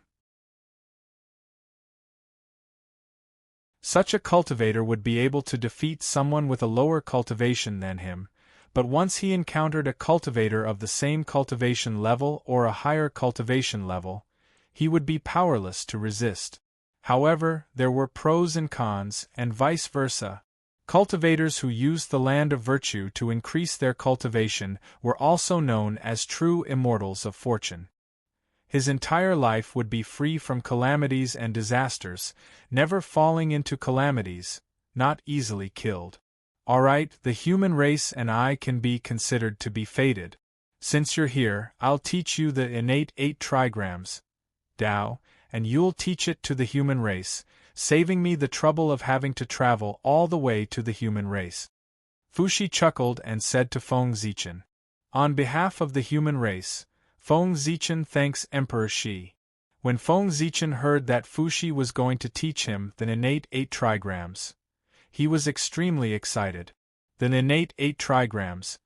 Such a cultivator would be able to defeat someone with a lower cultivation than him, but once he encountered a cultivator of the same cultivation level or a higher cultivation level, he would be powerless to resist. However, there were pros and cons, and vice versa. Cultivators who used the land of virtue to increase their cultivation were also known as true immortals of fortune. His entire life would be free from calamities and disasters, never falling into calamities, not easily killed. Alright, the human race and I can be considered to be fated. Since you're here, I'll teach you the innate 8 trigrams, Tao, and you'll teach it to the human race, saving me the trouble of having to travel all the way to the human race. Fushi chuckled and said to Feng Zichen, On behalf of the human race, Feng Zichen thanks Emperor Shi. When Feng Zichen heard that Fushi was going to teach him the innate 8 trigrams, he was extremely excited. The innate 8 trigrams,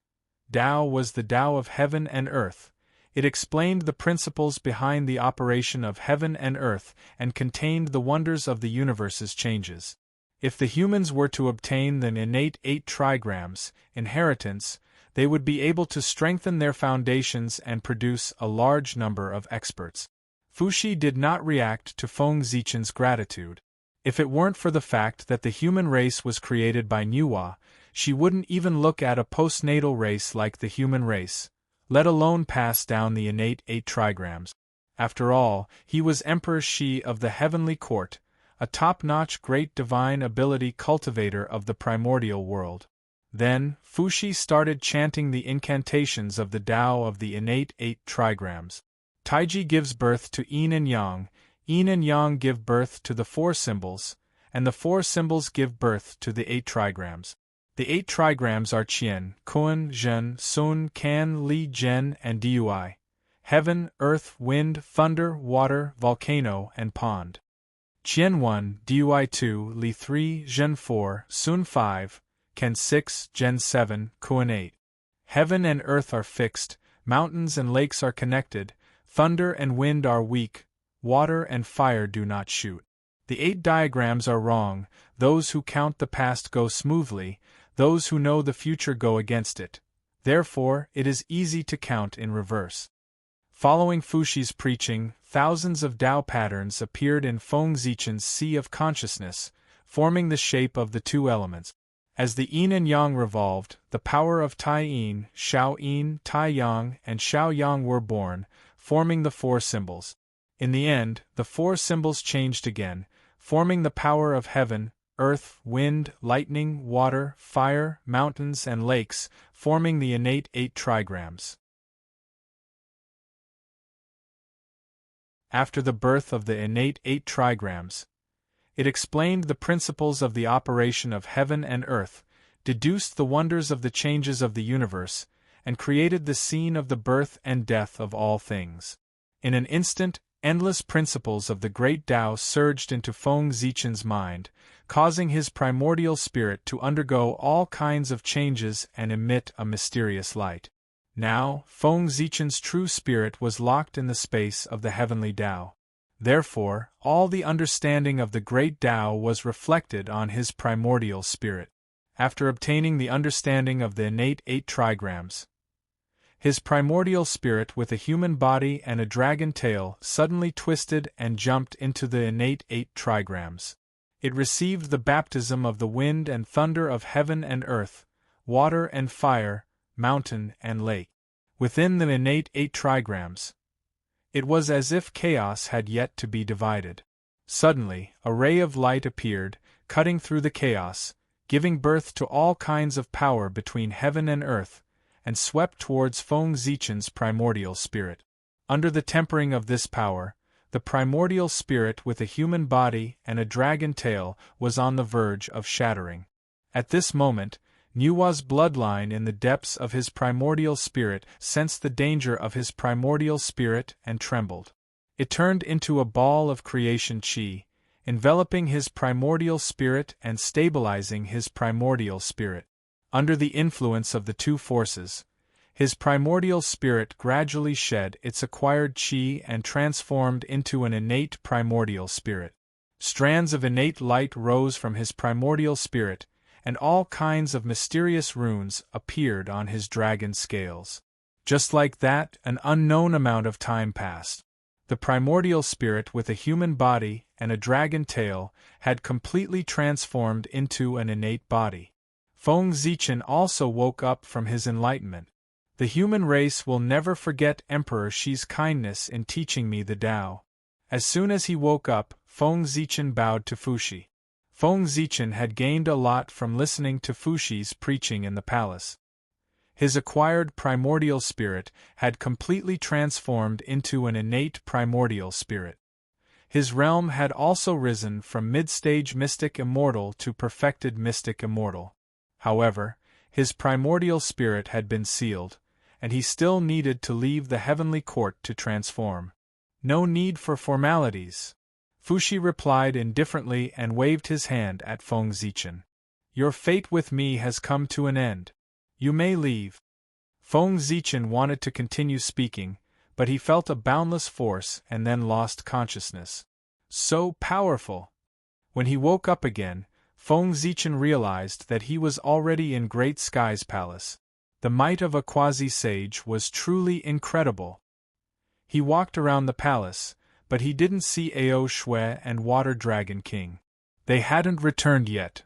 Tao, was the Tao of heaven and earth. It explained the principles behind the operation of heaven and earth and contained the wonders of the universe's changes. If the humans were to obtain the innate 8 trigrams, inheritance, they would be able to strengthen their foundations and produce a large number of experts. Fushi did not react to Feng Zichen's gratitude. If it weren't for the fact that the human race was created by Nuwa, she wouldn't even look at a postnatal race like the human race, let alone pass down the innate 8 trigrams. After all, he was Emperor Shi of the Heavenly Court, a top-notch great divine ability cultivator of the primordial world. Then, Fushi started chanting the incantations of the Tao of the innate 8 trigrams. Taiji gives birth to yin and yang give birth to the 4 symbols, and the 4 symbols give birth to the 8 trigrams. The 8 trigrams are Qian, Kun, Zhen, Sun, Kan, Li, Zhen, and Dui. Heaven, earth, wind, thunder, water, volcano, and pond. Qian 1, Dui 2, Li 3, Zhen 4, Sun 5, Kan 6, Zhen 7, Kun 8. Heaven and earth are fixed, mountains and lakes are connected, thunder and wind are weak, water and fire do not shoot. The 8 diagrams are wrong, those who count the past go smoothly, those who know the future go against it. Therefore, it is easy to count in reverse. Following Fushi's preaching, thousands of Tao patterns appeared in Feng Zichen's sea of consciousness, forming the shape of the 2 elements. As the yin and yang revolved, the power of Tai Yin, Xiao Yin, Tai Yang, and Xiao Yang were born, forming the 4 symbols. In the end, the 4 symbols changed again, forming the power of heaven, earth, wind, lightning, water, fire, mountains, and lakes, forming the innate 8 trigrams. After the birth of the innate 8 trigrams, it explained the principles of the operation of heaven and earth, deduced the wonders of the changes of the universe, and created the scene of the birth and death of all things. In an instant, endless principles of the great Tao surged into Feng Zichen's mind, causing his primordial spirit to undergo all kinds of changes and emit a mysterious light. Now, Feng Zichen's true spirit was locked in the space of the heavenly Tao. Therefore, all the understanding of the great Tao was reflected on his primordial spirit. After obtaining the understanding of the innate 8 trigrams, his primordial spirit with a human body and a dragon tail suddenly twisted and jumped into the innate 8 trigrams. It received the baptism of the wind and thunder of heaven and earth, water and fire, mountain and lake. Within the innate 8 trigrams, it was as if chaos had yet to be divided. Suddenly, a ray of light appeared, cutting through the chaos, giving birth to all kinds of power between heaven and earth, and swept towards Feng Zichen's primordial spirit. Under the tempering of this power, the primordial spirit with a human body and a dragon tail was on the verge of shattering. At this moment, Nua's bloodline in the depths of his primordial spirit sensed the danger of his primordial spirit and trembled. It turned into a ball of creation chi, enveloping his primordial spirit and stabilizing his primordial spirit. Under the influence of the two forces, his primordial spirit gradually shed its acquired chi and transformed into an innate primordial spirit. Strands of innate light rose from his primordial spirit, and all kinds of mysterious runes appeared on his dragon scales. Just like that, an unknown amount of time passed. The primordial spirit with a human body and a dragon tail had completely transformed into an innate body. Feng Zichen also woke up from his enlightenment. The human race will never forget Emperor Shi's kindness in teaching me the Tao. As soon as he woke up, Feng Zichen bowed to Fuxi. Feng Zichen had gained a lot from listening to Fuxi's preaching in the palace. His acquired primordial spirit had completely transformed into an innate primordial spirit. His realm had also risen from mid-stage mystic immortal to perfected mystic immortal. However, his primordial spirit had been sealed, and he still needed to leave the heavenly court to transform. No need for formalities. Fuxi replied indifferently and waved his hand at Feng Zichen. Your fate with me has come to an end. You may leave. Feng Zichen wanted to continue speaking, but he felt a boundless force and then lost consciousness. So powerful! When he woke up again, Feng Zichen realized that he was already in Great Sky's palace. The might of a quasi-sage was truly incredible. He walked around the palace, but he didn't see Ao Shui and Water Dragon King. They hadn't returned yet.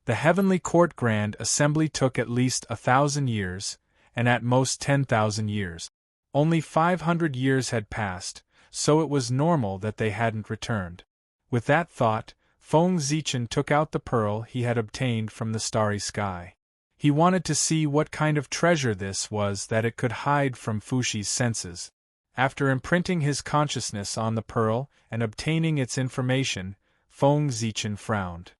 The Heavenly Court Grand Assembly took at least 1,000 years, and at most 10,000 years. Only 500 years had passed, so it was normal that they hadn't returned. With that thought, Feng Zichen took out the pearl he had obtained from the starry sky. He wanted to see what kind of treasure this was that it could hide from Fuxi's senses. After imprinting his consciousness on the pearl and obtaining its information, Feng Zichen frowned.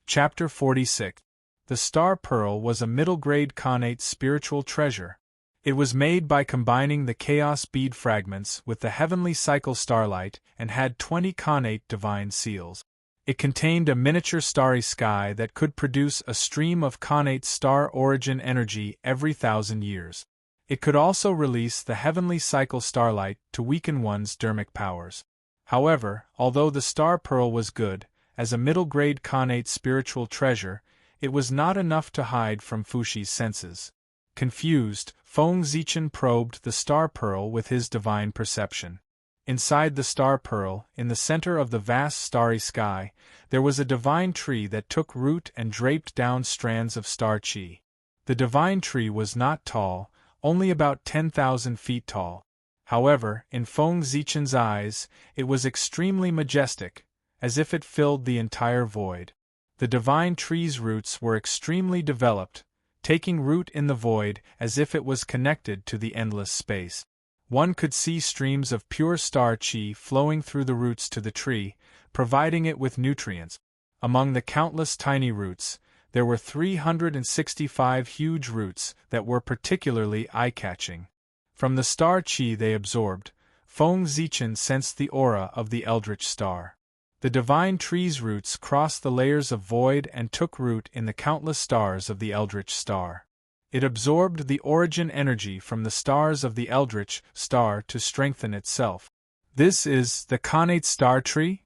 Chapter 46. The Star Pearl was a middle-grade connate spiritual treasure. It was made by combining the Chaos Bead fragments with the heavenly cycle Starlight and had 20 connate divine seals. It contained a miniature starry sky that could produce a stream of connate star origin energy every 1,000 years. It could also release the heavenly cycle Starlight to weaken one's dermic powers. However, although the Star Pearl was good, as a middle-grade connate spiritual treasure, it was not enough to hide from Fuxi's senses. Confused, Feng Zichen probed the Star Pearl with his divine perception. Inside the Star Pearl, in the center of the vast starry sky, there was a divine tree that took root and draped down strands of star chi. The divine tree was not tall, only about 10,000 feet tall. However, in Feng Zichen's eyes, it was extremely majestic, as if it filled the entire void. The divine tree's roots were extremely developed, taking root in the void as if it was connected to the endless space. One could see streams of pure star chi flowing through the roots to the tree, providing it with nutrients. Among the countless tiny roots, there were 365 huge roots that were particularly eye-catching. From the star chi they absorbed, Feng Zichen sensed the aura of the eldritch star. The divine tree's roots crossed the layers of void and took root in the countless stars of the eldritch star. It absorbed the origin energy from the stars of the eldritch star to strengthen itself. This is the Khanate star tree?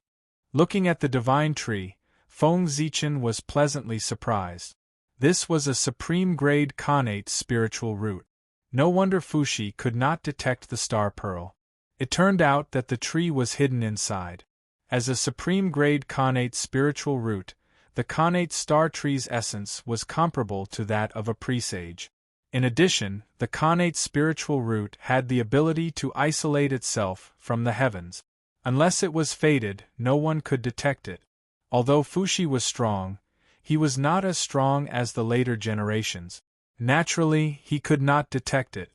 Looking at the divine tree, Feng Zichen was pleasantly surprised. This was a supreme-grade Khanate spiritual root. No wonder Fushi could not detect the star pearl. It turned out that the tree was hidden inside. As a supreme-grade Khanate spiritual root, the Khanate star tree's essence was comparable to that of a presage. In addition, the Khanate spiritual root had the ability to isolate itself from the heavens. Unless it was faded, no one could detect it. Although Fushi was strong, he was not as strong as the later generations. Naturally, he could not detect it.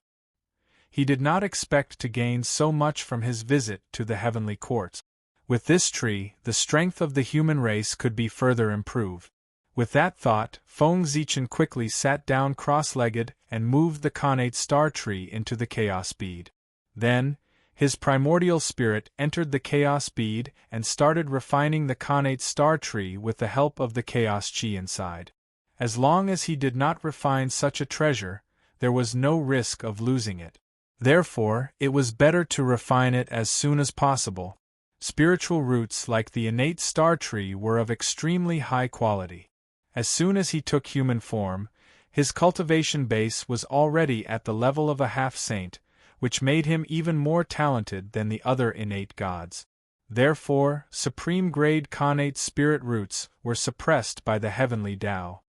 He did not expect to gain so much from his visit to the heavenly courts. With this tree, the strength of the human race could be further improved. With that thought, Feng Zichen quickly sat down cross-legged and moved the Khanate star tree into the chaos bead. Then, his primordial spirit entered the chaos bead and started refining the Khanate star tree with the help of the chaos chi inside. As long as he did not refine such a treasure, there was no risk of losing it. Therefore, it was better to refine it as soon as possible. Spiritual roots like the innate star tree were of extremely high quality. As soon as he took human form, his cultivation base was already at the level of a half-saint, which made him even more talented than the other innate gods. Therefore, supreme-grade Khanate spirit roots were suppressed by the heavenly Tao.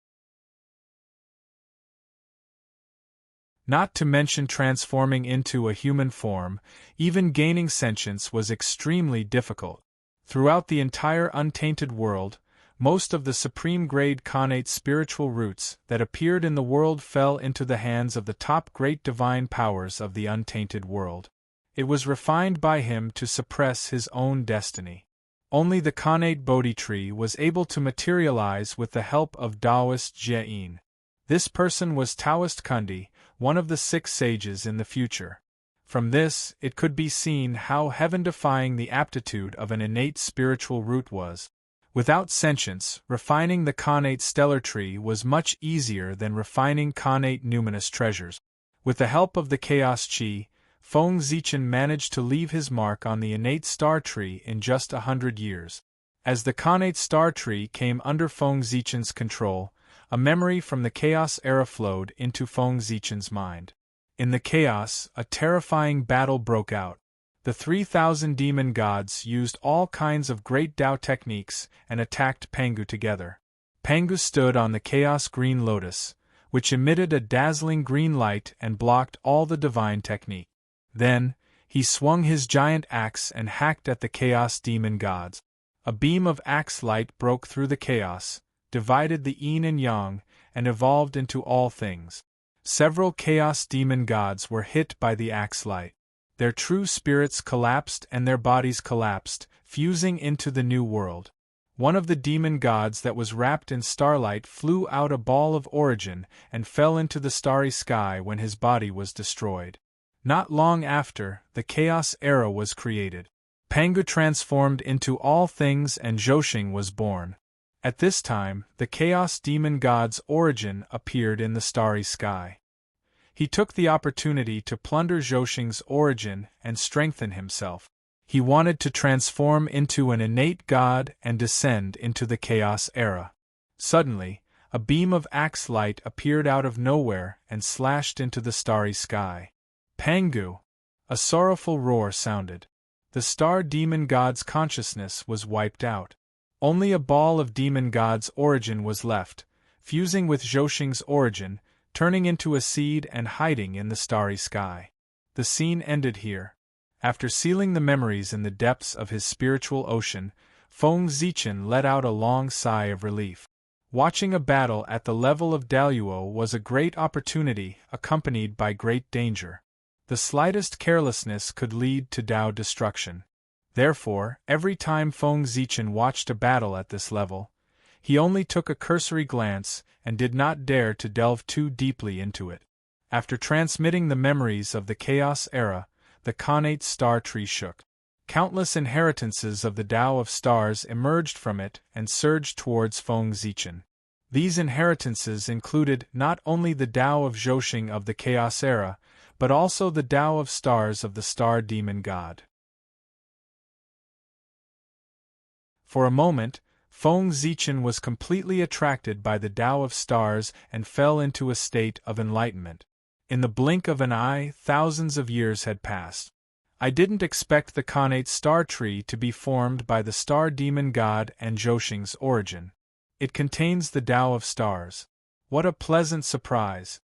Not to mention transforming into a human form, even gaining sentience was extremely difficult. Throughout the entire untainted world, most of the supreme-grade Khanate spiritual roots that appeared in the world fell into the hands of the top great divine powers of the untainted world. It was refined by him to suppress his own destiny. Only the Khanate Bodhi tree was able to materialize with the help of Taoist Jieyin. This person was Taoist Kundi, one of the 6 sages in the future. From this, it could be seen how heaven-defying the aptitude of an innate spiritual root was. Without sentience, refining the Khanate stellar tree was much easier than refining Khanate numinous treasures. With the help of the Chaos Chi, Feng Zichen managed to leave his mark on the innate star tree in just 100 years. As the Khanate star tree came under Feng Zichen's control, a memory from the Chaos era flowed into Feng Zichen's mind. In the chaos, a terrifying battle broke out. The 3,000 demon gods used all kinds of great Tao techniques and attacked Pangu together. Pangu stood on the Chaos Green Lotus, which emitted a dazzling green light and blocked all the divine technique. Then, he swung his giant axe and hacked at the Chaos demon gods. A beam of axe light broke through the chaos, divided the yin and yang, and evolved into all things. Several Chaos demon gods were hit by the axe light. Their true spirits collapsed and their bodies collapsed, fusing into the new world. One of the demon gods that was wrapped in starlight flew out a ball of origin and fell into the starry sky when his body was destroyed. Not long after, the Chaos era was created. Pangu transformed into all things and Zhoshing was born. At this time, the Chaos demon god's origin appeared in the starry sky. He took the opportunity to plunder Zhoshing's origin and strengthen himself. He wanted to transform into an innate god and descend into the Chaos era. Suddenly, a beam of axe light appeared out of nowhere and slashed into the starry sky. Pangu! A sorrowful roar sounded. The star demon god's consciousness was wiped out. Only a ball of demon god's origin was left, fusing with Zhoshing's origin, turning into a seed and hiding in the starry sky. The scene ended here. After sealing the memories in the depths of his spiritual ocean, Feng Zichen let out a long sigh of relief. Watching a battle at the level of Daluo was a great opportunity accompanied by great danger. The slightest carelessness could lead to Tao destruction. Therefore, every time Feng Zichen watched a battle at this level, he only took a cursory glance and did not dare to delve too deeply into it. After transmitting the memories of the Chaos Era, the Khanate Star Tree shook. Countless inheritances of the Tao of Stars emerged from it and surged towards Feng Zichen. These inheritances included not only the Tao of Zhoshing of the Chaos Era, but also the Tao of Stars of the Star Demon God. For a moment, Feng Zichen was completely attracted by the Tao of Stars and fell into a state of enlightenment. In the blink of an eye, thousands of years had passed. I didn't expect the Khanate Star Tree to be formed by the Star Demon God and Zhoshing's origin. It contains the Tao of Stars. What a pleasant surprise!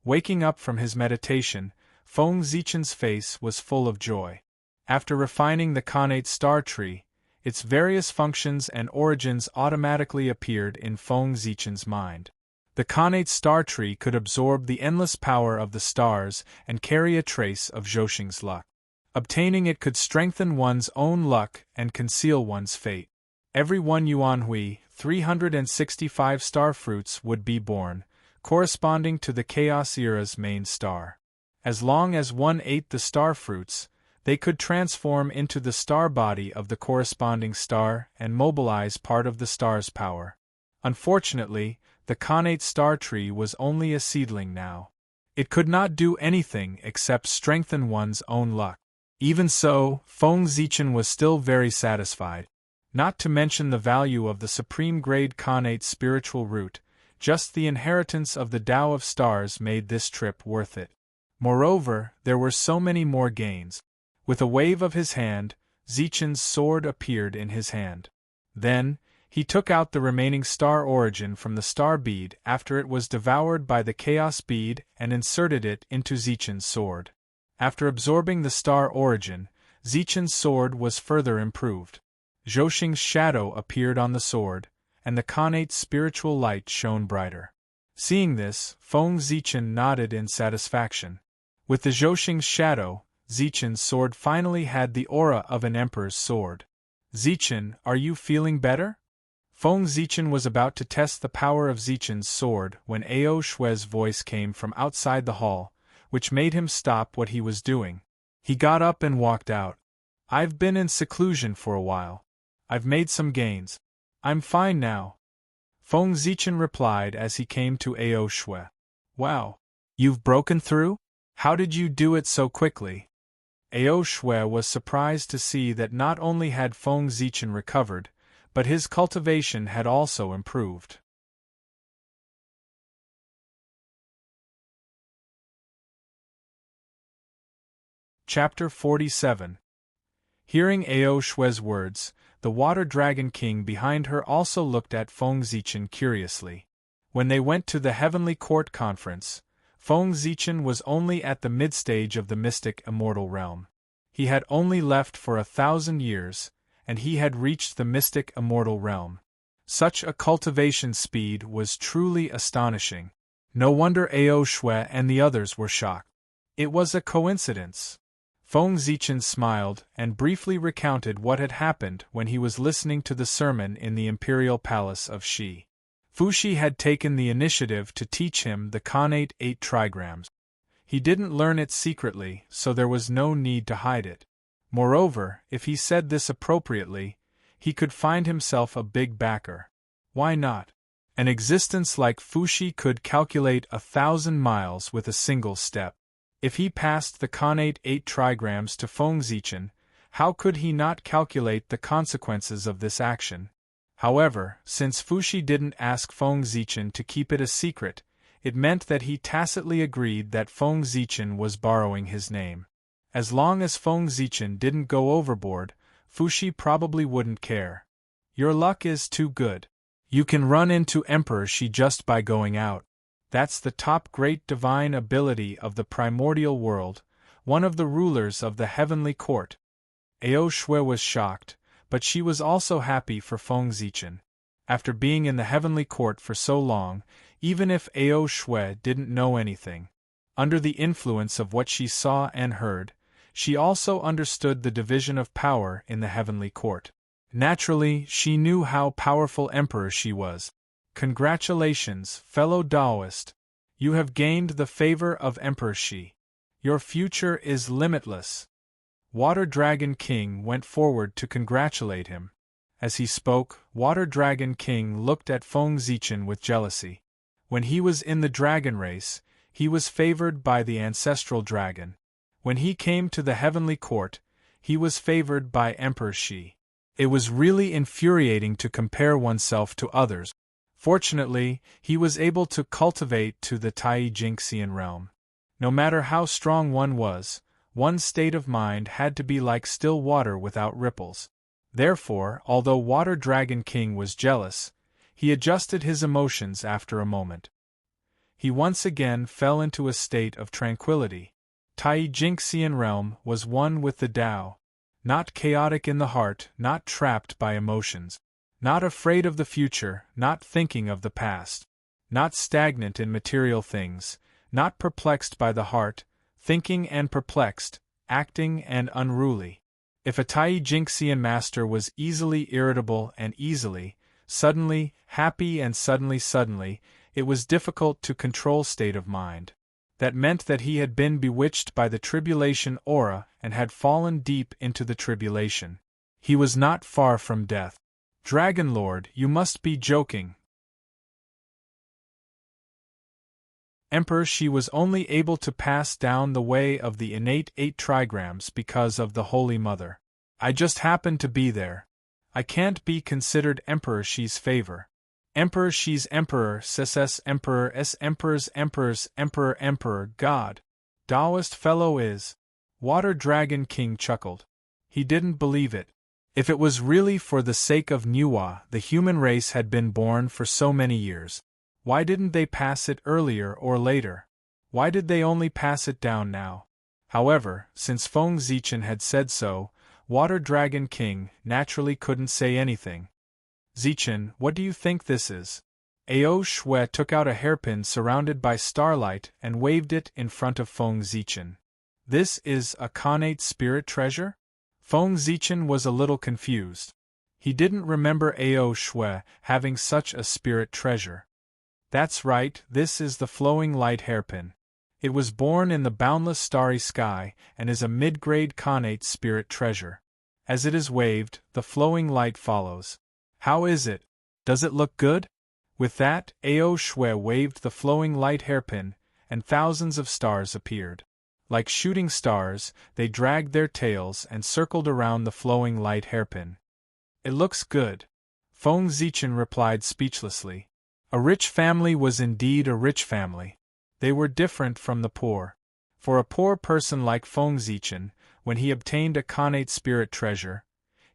Waking up from his meditation, Feng Zichen's face was full of joy. After refining the Khanate Star Tree, its various functions and origins automatically appeared in Feng Zichen's mind. The Khanate Star Tree could absorb the endless power of the stars and carry a trace of Zhoshing's luck. Obtaining it could strengthen one's own luck and conceal one's fate. Every 1 yuanhui, 365 star fruits would be born, corresponding to the Chaos Era's main star. As long as one ate the star fruits, they could transform into the star body of the corresponding star and mobilize part of the star's power. Unfortunately, the Khanate Star Tree was only a seedling now. It could not do anything except strengthen one's own luck. Even so, Feng Zichen was still very satisfied. Not to mention the value of the supreme-grade Khanate spiritual root, just the inheritance of the Tao of Stars made this trip worth it. Moreover, there were so many more gains. With a wave of his hand, Zichen's sword appeared in his hand. Then, he took out the remaining star origin from the star bead after it was devoured by the chaos bead and inserted it into Zichen's sword. After absorbing the star origin, Zichen's sword was further improved. Zhoshing's shadow appeared on the sword, and the Khanate spiritual light shone brighter. Seeing this, Feng Zichen nodded in satisfaction. With the Zhoshing's shadow, Zichen's sword finally had the aura of an emperor's sword. Zichen, are you feeling better? Feng Zichen was about to test the power of Zichen's sword when Ao Shue's voice came from outside the hall, which made him stop what he was doing. He got up and walked out. I've been in seclusion for a while. I've made some gains. I'm fine now. Feng Zichen replied as he came to Ao Shue. Wow. You've broken through? How did you do it so quickly? Ao Shue was surprised to see that not only had Feng Zichen recovered, but his cultivation had also improved. Chapter 47. Hearing Ao Shue's words, the Water Dragon King behind her also looked at Feng Zichen curiously. When they went to the Heavenly Court Conference, Feng Zichen was only at the mid-stage of the mystic immortal realm. He had only left for 1,000 years, and he had reached the mystic immortal realm. Such a cultivation speed was truly astonishing. No wonder Ao Shue and the others were shocked. It was a coincidence. Feng Zichen smiled and briefly recounted what had happened when he was listening to the sermon in the imperial palace of Shi. Fuxi had taken the initiative to teach him the Khanate 8 trigrams. He didn't learn it secretly, so there was no need to hide it. Moreover, if he said this appropriately, he could find himself a big backer. Why not? An existence like Fuxi could calculate 1,000 miles with a single step. If he passed the Khanate 8 trigrams to Feng Zichen, how could he not calculate the consequences of this action? However, since Fuxi didn't ask Feng Zichen to keep it a secret, it meant that he tacitly agreed that Feng Zichen was borrowing his name. As long as Feng Zichen didn't go overboard, Fuxi probably wouldn't care. Your luck is too good. You can run into Emperor Shi just by going out. That's the top great divine ability of the primordial world, one of the rulers of the heavenly court. Ao Shue was shocked, but she was also happy for Feng Zichen. After being in the heavenly court for so long, even if Ao Shue didn't know anything, Under the influence of what she saw and heard, she also understood the division of power in the heavenly court. Naturally, she knew how powerful emperor she was. Congratulations, fellow Taoist. You have gained the favor of Emperor Shi. Your future is limitless. Water Dragon King went forward to congratulate him. As he spoke, Water Dragon King looked at Feng Zichen with jealousy. When he was in the dragon race, he was favored by the ancestral dragon. When he came to the heavenly court, he was favored by Emperor Shi. It was really infuriating to compare oneself to others. Fortunately, he was able to cultivate to the Tai Jinxian realm. No matter how strong one was, one's state of mind had to be like still water without ripples. Therefore, although Water Dragon King was jealous, he adjusted his emotions after a moment. He once again fell into a state of tranquility. Tai Jinxian realm was one with the Tao, not chaotic in the heart, not trapped by emotions, not afraid of the future, not thinking of the past, not stagnant in material things, not perplexed by the heart, thinking and perplexed, acting and unruly. If a Tai Jinxian master was easily irritable and easily, suddenly, happy and suddenly, it was difficult to control state of mind. That meant that he had been bewitched by the tribulation aura and had fallen deep into the tribulation. He was not far from death. Dragon Lord, you must be joking. Emperor Shi was only able to pass down the way of the innate 8 trigrams because of the Holy Mother. I just happened to be there. I can't be considered Emperor Shi's favor. Emperor Shi's Emperor, SS Emperor, S Emperors, Emperors, Emperor, God. Taoist fellow is. Water Dragon King chuckled. He didn't believe it. If it was really for the sake of Nuwa the human race had been born for so many years, why didn't they pass it earlier or later? Why did they only pass it down now? However, since Feng Zichen had said so, Water Dragon King naturally couldn't say anything. Zichen, what do you think this is? Ao Shui took out a hairpin surrounded by starlight and waved it in front of Feng Zichen. This is a connate spirit treasure? Feng Zichen was a little confused. He didn't remember Ao Shui having such a spirit treasure. That's right, this is the flowing light hairpin. It was born in the boundless starry sky and is a mid-grade connate spirit treasure. As it is waved, the flowing light follows. How is it? Does it look good? With that, Ao Shui waved the flowing light hairpin, and thousands of stars appeared. Like shooting stars, they dragged their tails and circled around the flowing light hairpin. It looks good. Feng Zichen replied speechlessly. A rich family was indeed a rich family. They were different from the poor. For a poor person like Feng Zichen, when he obtained a connate spirit treasure,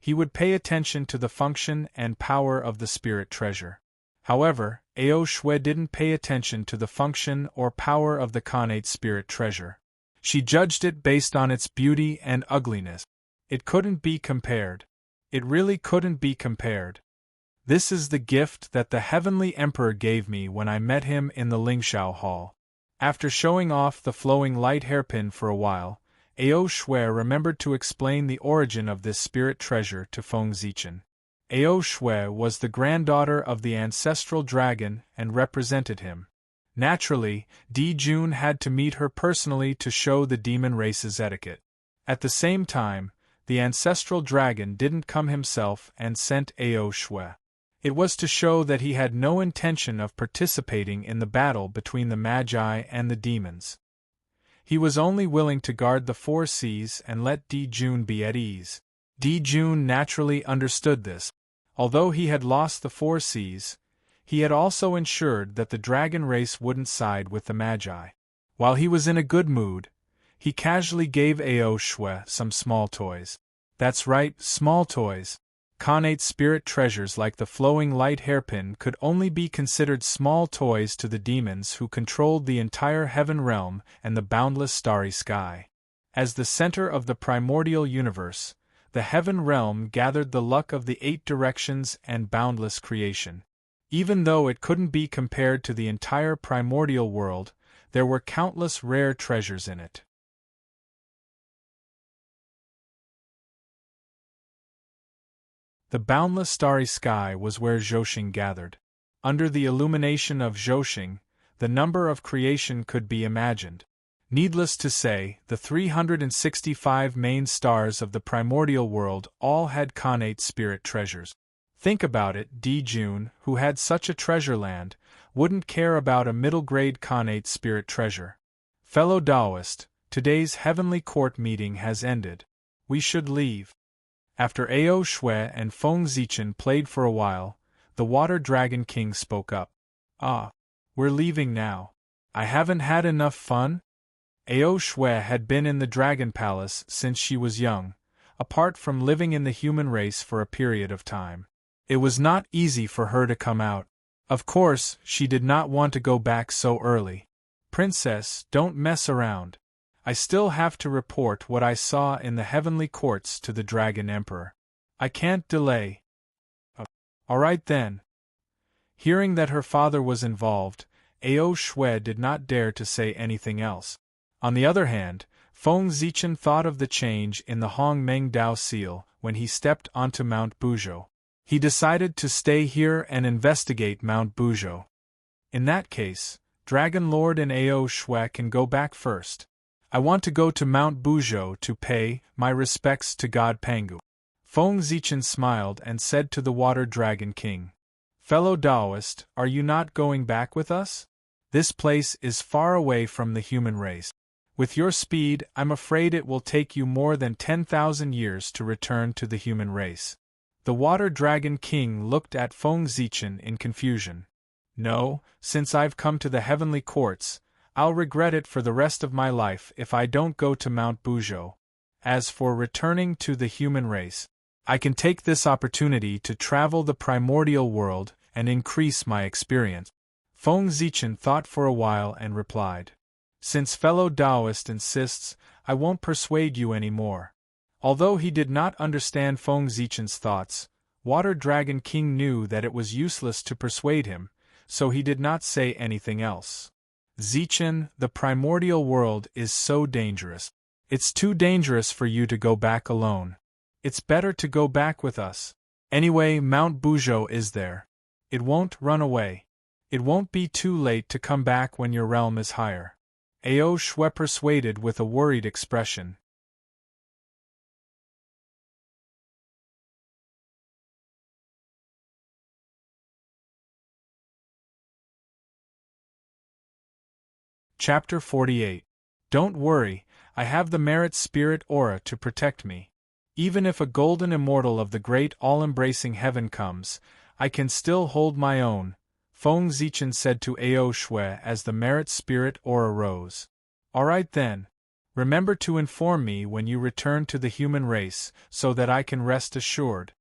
he would pay attention to the function and power of the spirit treasure. However, Ao Shui didn't pay attention to the function or power of the connate spirit treasure. She judged it based on its beauty and ugliness. It couldn't be compared. It really couldn't be compared. This is the gift that the Heavenly Emperor gave me when I met him in the Lingshao Hall. After showing off the flowing light hairpin for a while, Ao Shui remembered to explain the origin of this spirit treasure to Feng Zichen. Ao Shui was the granddaughter of the ancestral dragon and represented him. Naturally, Di Jun had to meet her personally to show the demon race's etiquette. At the same time, the ancestral dragon didn't come himself and sent Ao Shui. It was to show that he had no intention of participating in the battle between the Magi and the demons. He was only willing to guard the 4 seas and let Di Jun be at ease. Di Jun naturally understood this. Although he had lost the 4 seas, he had also ensured that the dragon race wouldn't side with the Magi. While he was in a good mood, he casually gave Ao Shui some small toys. That's right, small toys. Connate spirit treasures like the flowing light hairpin could only be considered small toys to the demons who controlled the entire heaven realm and the boundless starry sky. As the center of the primordial universe, the heaven realm gathered the luck of the 8 directions and boundless creation. Even though it couldn't be compared to the entire primordial world, There were countless rare treasures in it. The boundless starry sky was where Zhousing gathered. Under the illumination of Zhousing, the number of creation could be imagined. Needless to say, the 365 main stars of the primordial world all had connate spirit treasures. Think about it, Jun, who had such a treasure land, wouldn't care about a middle-grade connate spirit treasure. Fellow Taoist, today's heavenly court meeting has ended. We should leave. After Ao Shui and Feng Zichen played for a while, the Water Dragon King spoke up. We're leaving now. I haven't had enough fun? Ao Shui had been in the Dragon Palace since she was young, apart from living in the human race for a period of time. It was not easy for her to come out. Of course, she did not want to go back so early. Princess, don't mess around. I still have to report what I saw in the heavenly courts to the Dragon Emperor. I can't delay. All right then. Hearing that her father was involved, Ao Shui did not dare to say anything else. On the other hand, Feng Zichen thought of the change in the Hong Meng Dao seal when he stepped onto Mount Buzhou. He decided to stay here and investigate Mount Buzhou. In that case, Dragon Lord and Ao Shui can go back first. I want to go to Mount Buzhou to pay my respects to God Pangu. Feng Zichen smiled and said to the Water Dragon King, Fellow Taoist, are you not going back with us? This place is far away from the human race. With your speed, I'm afraid it will take you more than 10,000 years to return to the human race. The Water Dragon King looked at Feng Zichen in confusion. No, since I've come to the heavenly courts, I'll regret it for the rest of my life if I don't go to Mount Buzhou. As for returning to the human race, I can take this opportunity to travel the primordial world and increase my experience. Feng Zichen thought for a while and replied, Since fellow Taoist insists, I won't persuade you any more. Although he did not understand Feng Zichen's thoughts, Water Dragon King knew that it was useless to persuade him, so he did not say anything else. Zichen, the primordial world is so dangerous. It's too dangerous for you to go back alone. It's better to go back with us. Anyway, Mount Buzhou is there. It won't run away. It won't be too late to come back when your realm is higher. Ao Shui persuaded with a worried expression. Chapter 48. Don't worry, I have the merit spirit aura to protect me. Even if a golden immortal of the great all-embracing heaven comes, I can still hold my own, Feng Zichen said to Ao Shui as the merit spirit aura rose. All right then. Remember to inform me when you return to the human race so that I can rest assured.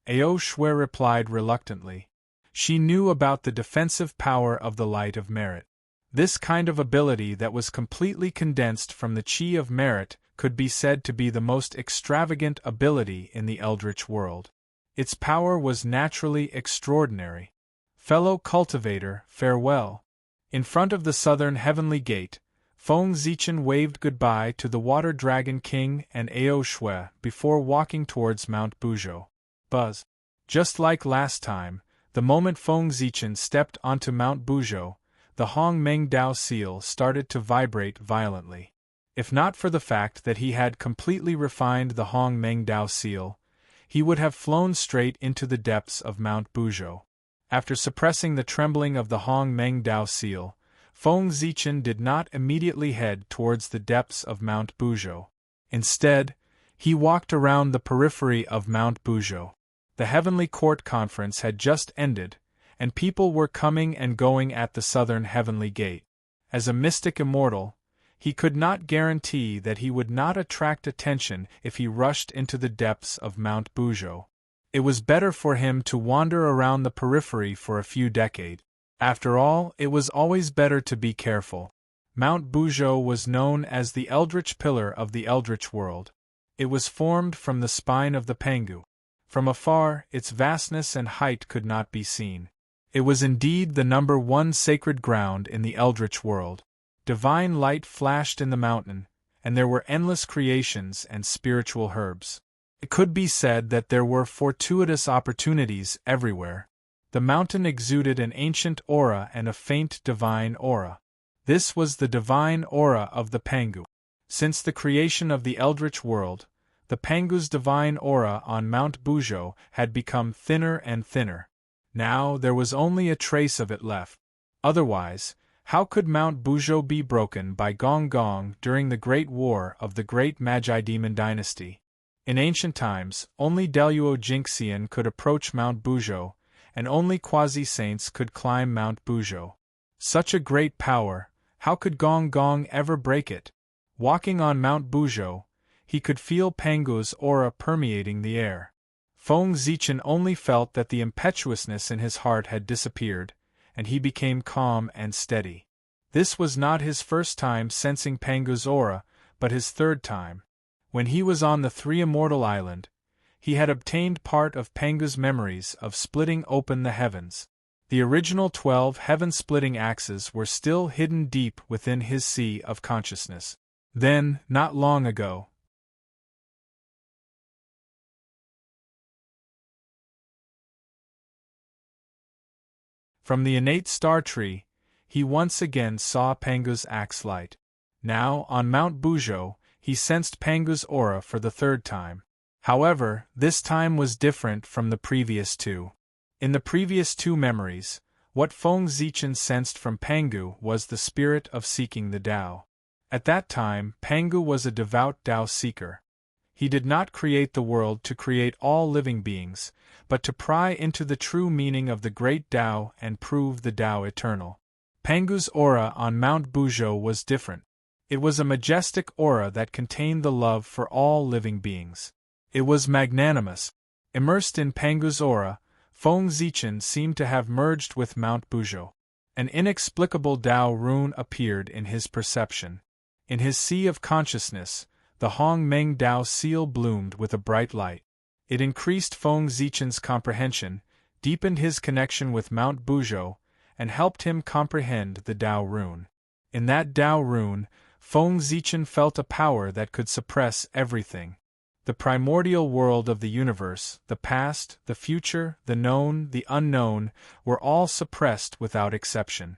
Ao Shui replied reluctantly. She knew about the defensive power of the light of merit. This kind of ability that was completely condensed from the chi of merit could be said to be the most extravagant ability in the Eldritch world. Its power was naturally extraordinary. Fellow cultivator, farewell. In front of the southern heavenly gate, Feng Zichen waved goodbye to the Water Dragon King and Ao Shui before walking towards Mount Buzhou. Buzz. Just like last time, the moment Feng Zichen stepped onto Mount Buzhou, the Hong Meng Dao seal started to vibrate violently. If not for the fact that he had completely refined the Hong Meng Dao seal, he would have flown straight into the depths of Mount Buzhou. After suppressing the trembling of the Hong Meng Dao seal, Feng Zichen did not immediately head towards the depths of Mount Buzhou. Instead, he walked around the periphery of Mount Buzhou. The Heavenly Court Conference had just ended, and people were coming and going at the southern heavenly gate. As a mystic immortal, he could not guarantee that he would not attract attention if he rushed into the depths of Mount Buzhou. It was better for him to wander around the periphery for a few decades. After all, it was always better to be careful. Mount Buzhou was known as the Eldritch Pillar of the Eldritch world. It was formed from the spine of the Pangu. From afar, its vastness and height could not be seen. It was indeed the #1 sacred ground in the Eldritch world. divine light flashed in the mountain, and there were endless creations and spiritual herbs. It could be said that there were fortuitous opportunities everywhere. The mountain exuded an ancient aura and a faint divine aura. This was the divine aura of the Pangu. Since the creation of the eldritch world, the Pangu's divine aura on Mount Bujo had become thinner and thinner. Now there was only a trace of it left. Otherwise, how could Mount Bujo be broken by Gong Gong during the Great War of the Great Magi Demon Dynasty? In ancient times, only Deluo Jinxian could approach Mount Bujo, and only quasi-saints could climb Mount Bujo. Such a great power, how could Gong Gong ever break it? Walking on Mount Bujo, he could feel Pangu's aura permeating the air. Feng Zichen only felt that the impetuousness in his heart had disappeared, and he became calm and steady. This was not his first time sensing Pangu's aura, but his third time. When he was on the Three Immortal Island, he had obtained part of Pangu's memories of splitting open the heavens. The original 12 heaven-splitting axes were still hidden deep within his sea of consciousness. Then, not long ago, from the innate star tree, he once again saw Pangu's axe light. Now, on Mount Bujo, he sensed Pangu's aura for the third time. However, this time was different from the previous two. In the previous two memories, what Feng Zichen sensed from Pangu was the spirit of seeking the Tao. At that time, Pangu was a devout Tao seeker. He did not create the world to create all living beings, but to pry into the true meaning of the great Tao and prove the Tao eternal. Pangu's aura on Mount Bujo was different. It was a majestic aura that contained the love for all living beings. It was magnanimous. Immersed in Pangu's aura, Feng Zichen seemed to have merged with Mount Bujo. An inexplicable Tao rune appeared in his perception. In his sea of consciousness, the Hong Meng Tao seal bloomed with a bright light. It increased Feng Zichen's comprehension, deepened his connection with Mount Bujo, and helped him comprehend the Tao rune. In that Tao rune, Feng Zichen felt a power that could suppress everything. The primordial world of the universe, the past, the future, the known, the unknown, were all suppressed without exception.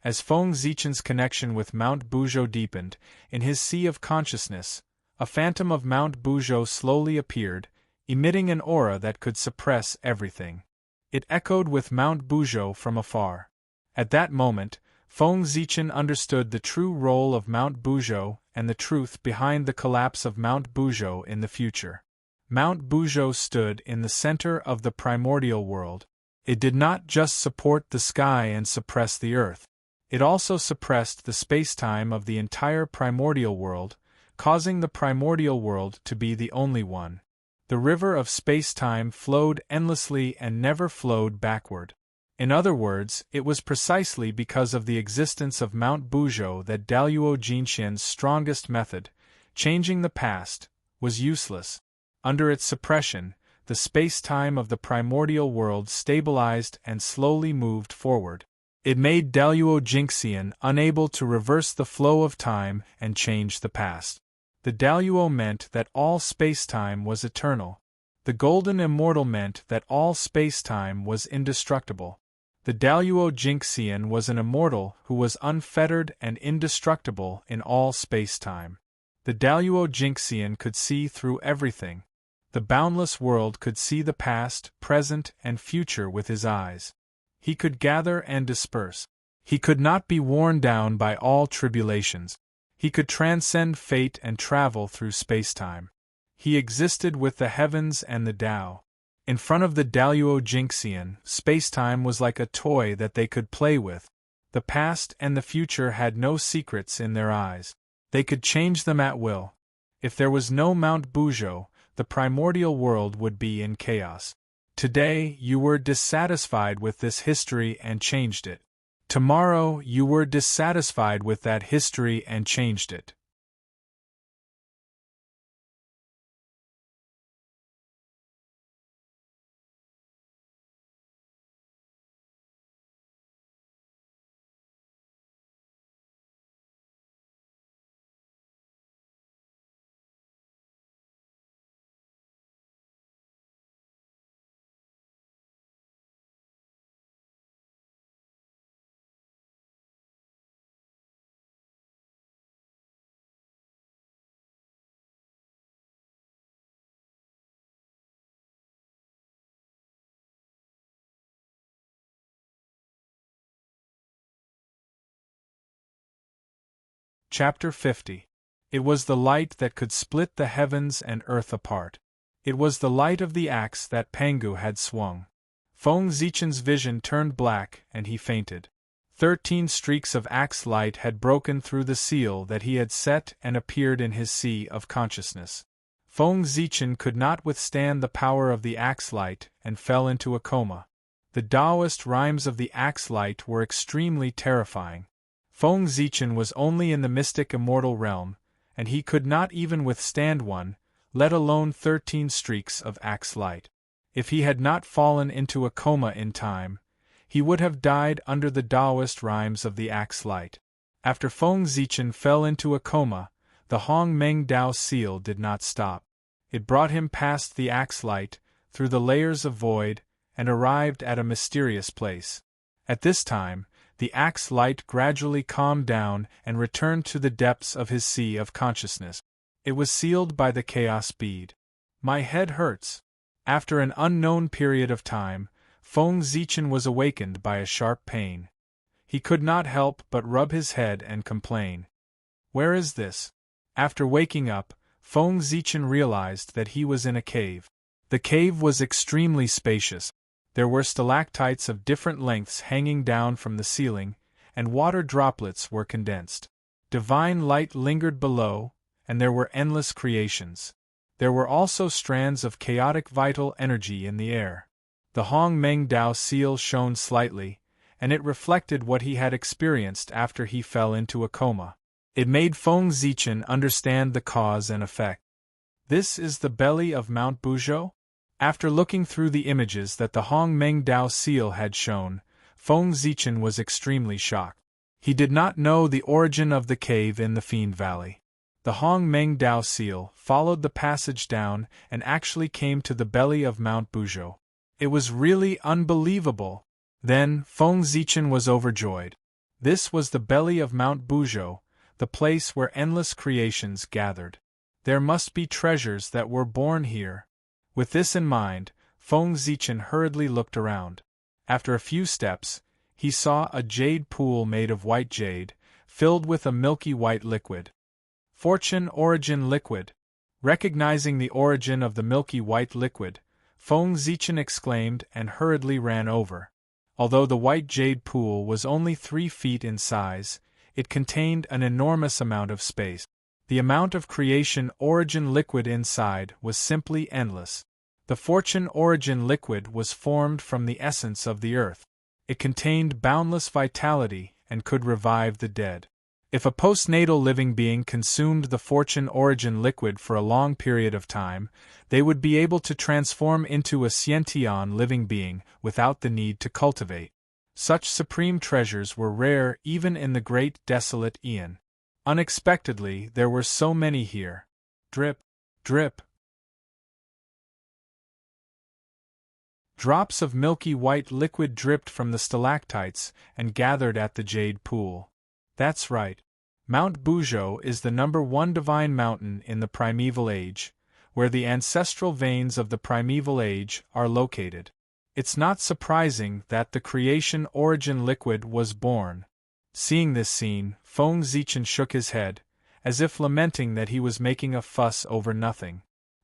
As Feng Zichen's connection with Mount Bujo deepened, in his sea of consciousness, a phantom of Mount Bujo slowly appeared, emitting an aura that could suppress everything. It echoed with Mount Bujo from afar. At that moment, Feng Zichen understood the true role of Mount Bujo and the truth behind the collapse of Mount Bujo in the future. Mount Bujo stood in the center of the primordial world. It did not just support the sky and suppress the earth. It also suppressed the space-time of the entire primordial world, causing the primordial world to be the only one. The river of space-time flowed endlessly and never flowed backward. In other words, it was precisely because of the existence of Mount Bujo that Deluo Jinxian's strongest method, changing the past, was useless. Under its suppression, the space-time of the primordial world stabilized and slowly moved forward. It made Deluo Jinxian unable to reverse the flow of time and change the past. The Deluo meant that all space-time was eternal. The Golden Immortal meant that all space-time was indestructible. The Deluo Jinxian was an immortal who was unfettered and indestructible in all space-time. The Deluo Jinxian could see through everything. The boundless world could see the past, present, and future with his eyes. He could gather and disperse. He could not be worn down by all tribulations. He could transcend fate and travel through space-time. He existed with the heavens and the Tao. In front of the Deluo Jinxian, space-time was like a toy that they could play with. The past and the future had no secrets in their eyes. They could change them at will. If there was no Mount Bujo, the primordial world would be in chaos. Today, you were dissatisfied with this history and changed it. Tomorrow, you were dissatisfied with that history and changed it. Chapter 50. It was the light that could split the heavens and earth apart. It was the light of the axe that Pangu had swung. Feng Zichen's vision turned black and he fainted. 13 streaks of axe light had broken through the seal that he had set and appeared in his sea of consciousness. Feng Zichen could not withstand the power of the axe light and fell into a coma. The Taoist rhymes of the axe light were extremely terrifying. Feng Zichen was only in the mystic immortal realm, and he could not even withstand one, let alone 13 streaks of axe light. If he had not fallen into a coma in time, he would have died under the Taoist rhymes of the axe light. After Feng Zichen fell into a coma, the Hong Meng Dao seal did not stop. It brought him past the axe light, through the layers of void, and arrived at a mysterious place. At this time, the axe light gradually calmed down and returned to the depths of his sea of consciousness. It was sealed by the chaos bead. My head hurts. After an unknown period of time, Feng Zichen was awakened by a sharp pain. He could not help but rub his head and complain. Where is this? After waking up, Feng Zichen realized that he was in a cave. The cave was extremely spacious. There were stalactites of different lengths hanging down from the ceiling, and water droplets were condensed. Divine light lingered below, and there were endless creations. There were also strands of chaotic vital energy in the air. The Hong Meng Dao seal shone slightly, and it reflected what he had experienced after he fell into a coma. It made Feng Zichen understand the cause and effect. This is the belly of Mount Buzhou? After looking through the images that the Hong Meng Dao seal had shown, Feng Zichen was extremely shocked. He did not know the origin of the cave in the Fiend Valley. The Hong Meng Dao seal followed the passage down and actually came to the belly of Mount Buzhou. It was really unbelievable. Then, Feng Zichen was overjoyed. This was the belly of Mount Buzhou, the place where endless creations gathered. There must be treasures that were born here. With this in mind, Feng Zichen hurriedly looked around. After a few steps, he saw a jade pool made of white jade, filled with a milky white liquid. Fortune Origin Liquid. Recognizing the origin of the milky white liquid, Feng Zichen exclaimed and hurriedly ran over. Although the white jade pool was only 3 feet in size, it contained an enormous amount of space. The amount of creation origin liquid inside was simply endless. The Fortune Origin Liquid was formed from the essence of the earth. It contained boundless vitality and could revive the dead. If a postnatal living being consumed the Fortune Origin Liquid for a long period of time, they would be able to transform into a sentient living being without the need to cultivate. Such supreme treasures were rare even in the great desolate Aeon. Unexpectedly, there were so many here. Drip, drip. Drops of milky white liquid dripped from the stalactites and gathered at the jade pool. That's right. Mount Buzhou is the #1 divine mountain in the primeval age, where the ancestral veins of the primeval age are located. It's not surprising that the creation origin liquid was born. Seeing this scene, Feng Zichen shook his head, as if lamenting that he was making a fuss over nothing.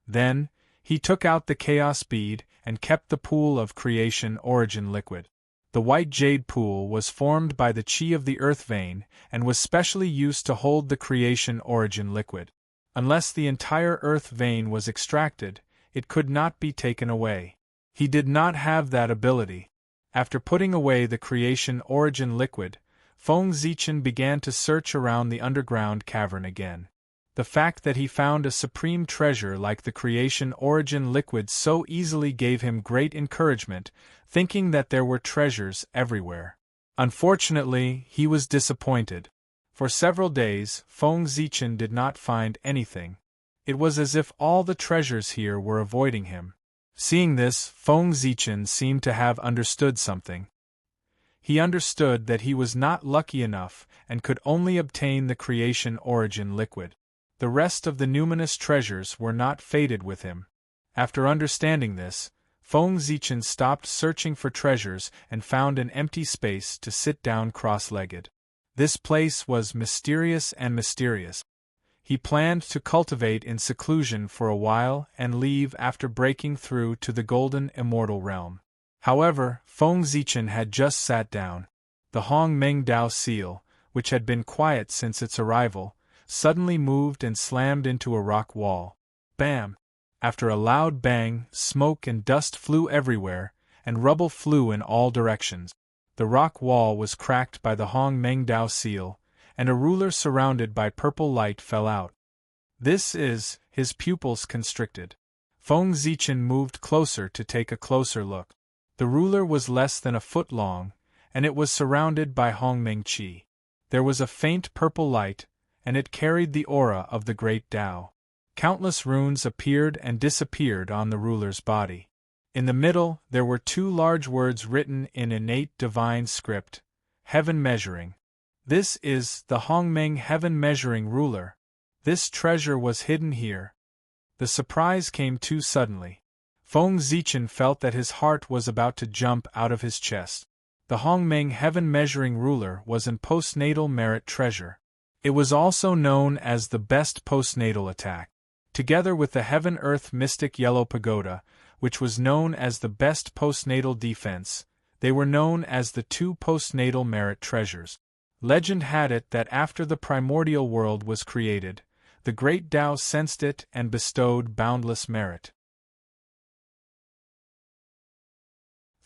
Then, he took out the chaos bead and kept the pool of creation origin liquid. The white jade pool was formed by the chi of the earth vein and was specially used to hold the creation origin liquid. Unless the entire earth vein was extracted, it could not be taken away. He did not have that ability. After putting away the creation origin liquid, Feng Zichen began to search around the underground cavern again. The fact that he found a supreme treasure like the creation origin liquid so easily gave him great encouragement, thinking that there were treasures everywhere. Unfortunately, he was disappointed. For several days, Feng Zichen did not find anything. It was as if all the treasures here were avoiding him. Seeing this, Feng Zichen seemed to have understood something. He understood that he was not lucky enough and could only obtain the creation origin liquid. The rest of the numinous treasures were not fated with him. After understanding this, Feng Zichen stopped searching for treasures and found an empty space to sit down cross-legged. This place was mysterious and mysterious. He planned to cultivate in seclusion for a while and leave after breaking through to the golden immortal realm. However, Feng Zichen had just sat down. The Hong Meng Dao seal, which had been quiet since its arrival, suddenly moved and slammed into a rock wall. Bam! After a loud bang, smoke and dust flew everywhere, and rubble flew in all directions. The rock wall was cracked by the Hong Meng Dao seal, and a ruler surrounded by purple light fell out. This is, his pupils constricted. Feng Zichen moved closer to take a closer look. The ruler was less than a foot long, and it was surrounded by Hongmeng Qi. There was a faint purple light, and it carried the aura of the great Tao. Countless runes appeared and disappeared on the ruler's body. In the middle, there were two large words written in innate divine script, Heaven Measuring. This is the Hongmeng Heaven Measuring Ruler. This treasure was hidden here. The surprise came too suddenly. Feng Zichen felt that his heart was about to jump out of his chest. The Hongmeng Heaven Measuring Ruler was an postnatal merit treasure. It was also known as the best postnatal attack. Together with the Heaven-Earth Mystic Yellow Pagoda, which was known as the best postnatal defense, they were known as the two postnatal merit treasures. Legend had it that after the primordial world was created, the great Tao sensed it and bestowed boundless merit.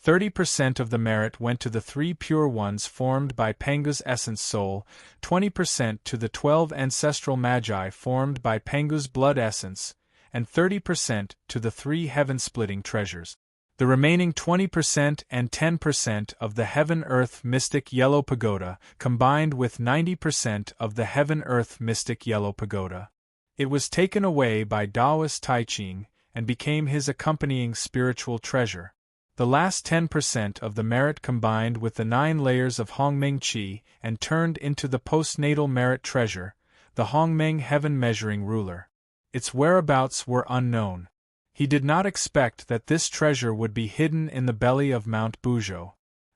30% of the merit went to the three pure ones formed by Pengu's essence soul, 20% to the 12 ancestral magi formed by Pengu's blood essence, and 30% to the three heaven-splitting treasures. The remaining 20% and 10% of the Heaven-Earth Mystic Yellow Pagoda combined with 90% of the Heaven-Earth Mystic Yellow Pagoda. It was taken away by Taoist Taiching and became his accompanying spiritual treasure. The last 10% of the merit combined with the 9 layers of Hongmeng Qi and turned into the postnatal merit treasure, the Hongmeng Heaven Measuring Ruler. Its whereabouts were unknown. He did not expect that this treasure would be hidden in the belly of Mount Buzhou.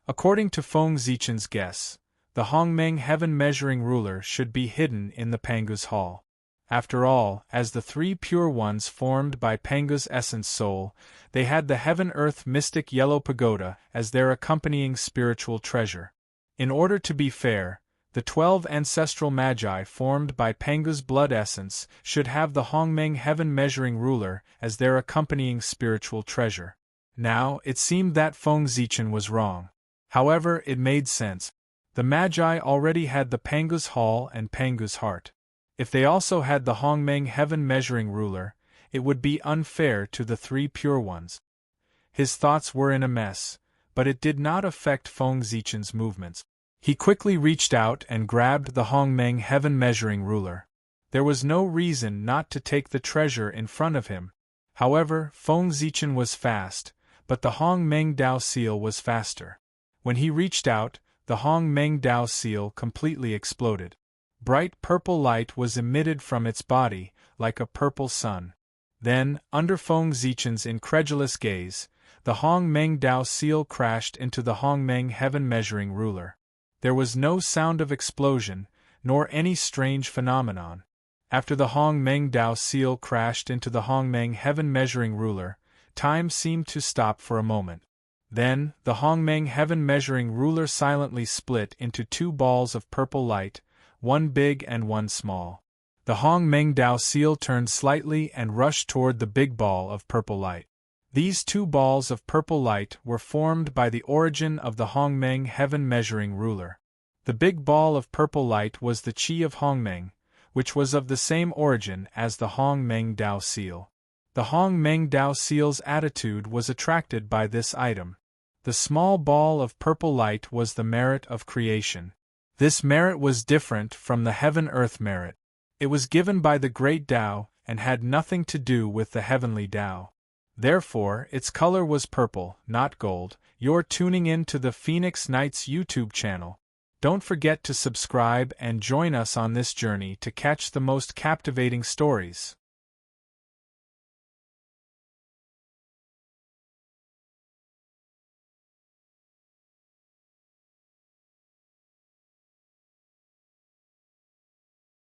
According to Feng Zichen's guess, the Hongmeng Heaven Measuring Ruler should be hidden in the Pangu's Hall. After all, as the three pure ones formed by Pangu's essence soul, they had the Heaven-Earth Mystic Yellow Pagoda as their accompanying spiritual treasure. In order to be fair, the 12 ancestral magi formed by Pangu's blood essence should have the Hongmeng Heaven Measuring Ruler as their accompanying spiritual treasure. Now, it seemed that Feng Zichen was wrong. However, it made sense. The magi already had the Pangu's Hall and Pangu's Heart. If they also had the Hongmeng Heaven Measuring Ruler, it would be unfair to the three pure ones. His thoughts were in a mess, but it did not affect Feng Zichen's movements. He quickly reached out and grabbed the Hongmeng Heaven Measuring Ruler. There was no reason not to take the treasure in front of him. However, Feng Zichen was fast, but the Hongmeng Dao seal was faster. When he reached out, the Hongmeng Dao seal completely exploded. Bright purple light was emitted from its body, like a purple sun. Then, under Feng Zichen's incredulous gaze, the Hongmeng Dao seal crashed into the Hongmeng Heaven Measuring Ruler. There was no sound of explosion, nor any strange phenomenon. After the Hongmeng Dao seal crashed into the Hongmeng Heaven Measuring Ruler, time seemed to stop for a moment. Then, the Hongmeng Heaven Measuring Ruler silently split into 2 balls of purple light, one big and one small. The Hongmeng Dao seal turned slightly and rushed toward the big ball of purple light. These 2 balls of purple light were formed by the origin of the Hongmeng Heaven Measuring Ruler. The big ball of purple light was the Qi of Hongmeng, which was of the same origin as the Hongmeng Dao seal. The Hongmeng Dao seal's attitude was attracted by this item. The small ball of purple light was the merit of creation. This merit was different from the Heaven-Earth merit. It was given by the Great Tao and had nothing to do with the Heavenly Tao. Therefore, its color was purple, not gold. You're tuning in to the Phoenix Knights YouTube channel. Don't forget to subscribe and join us on this journey to catch the most captivating stories.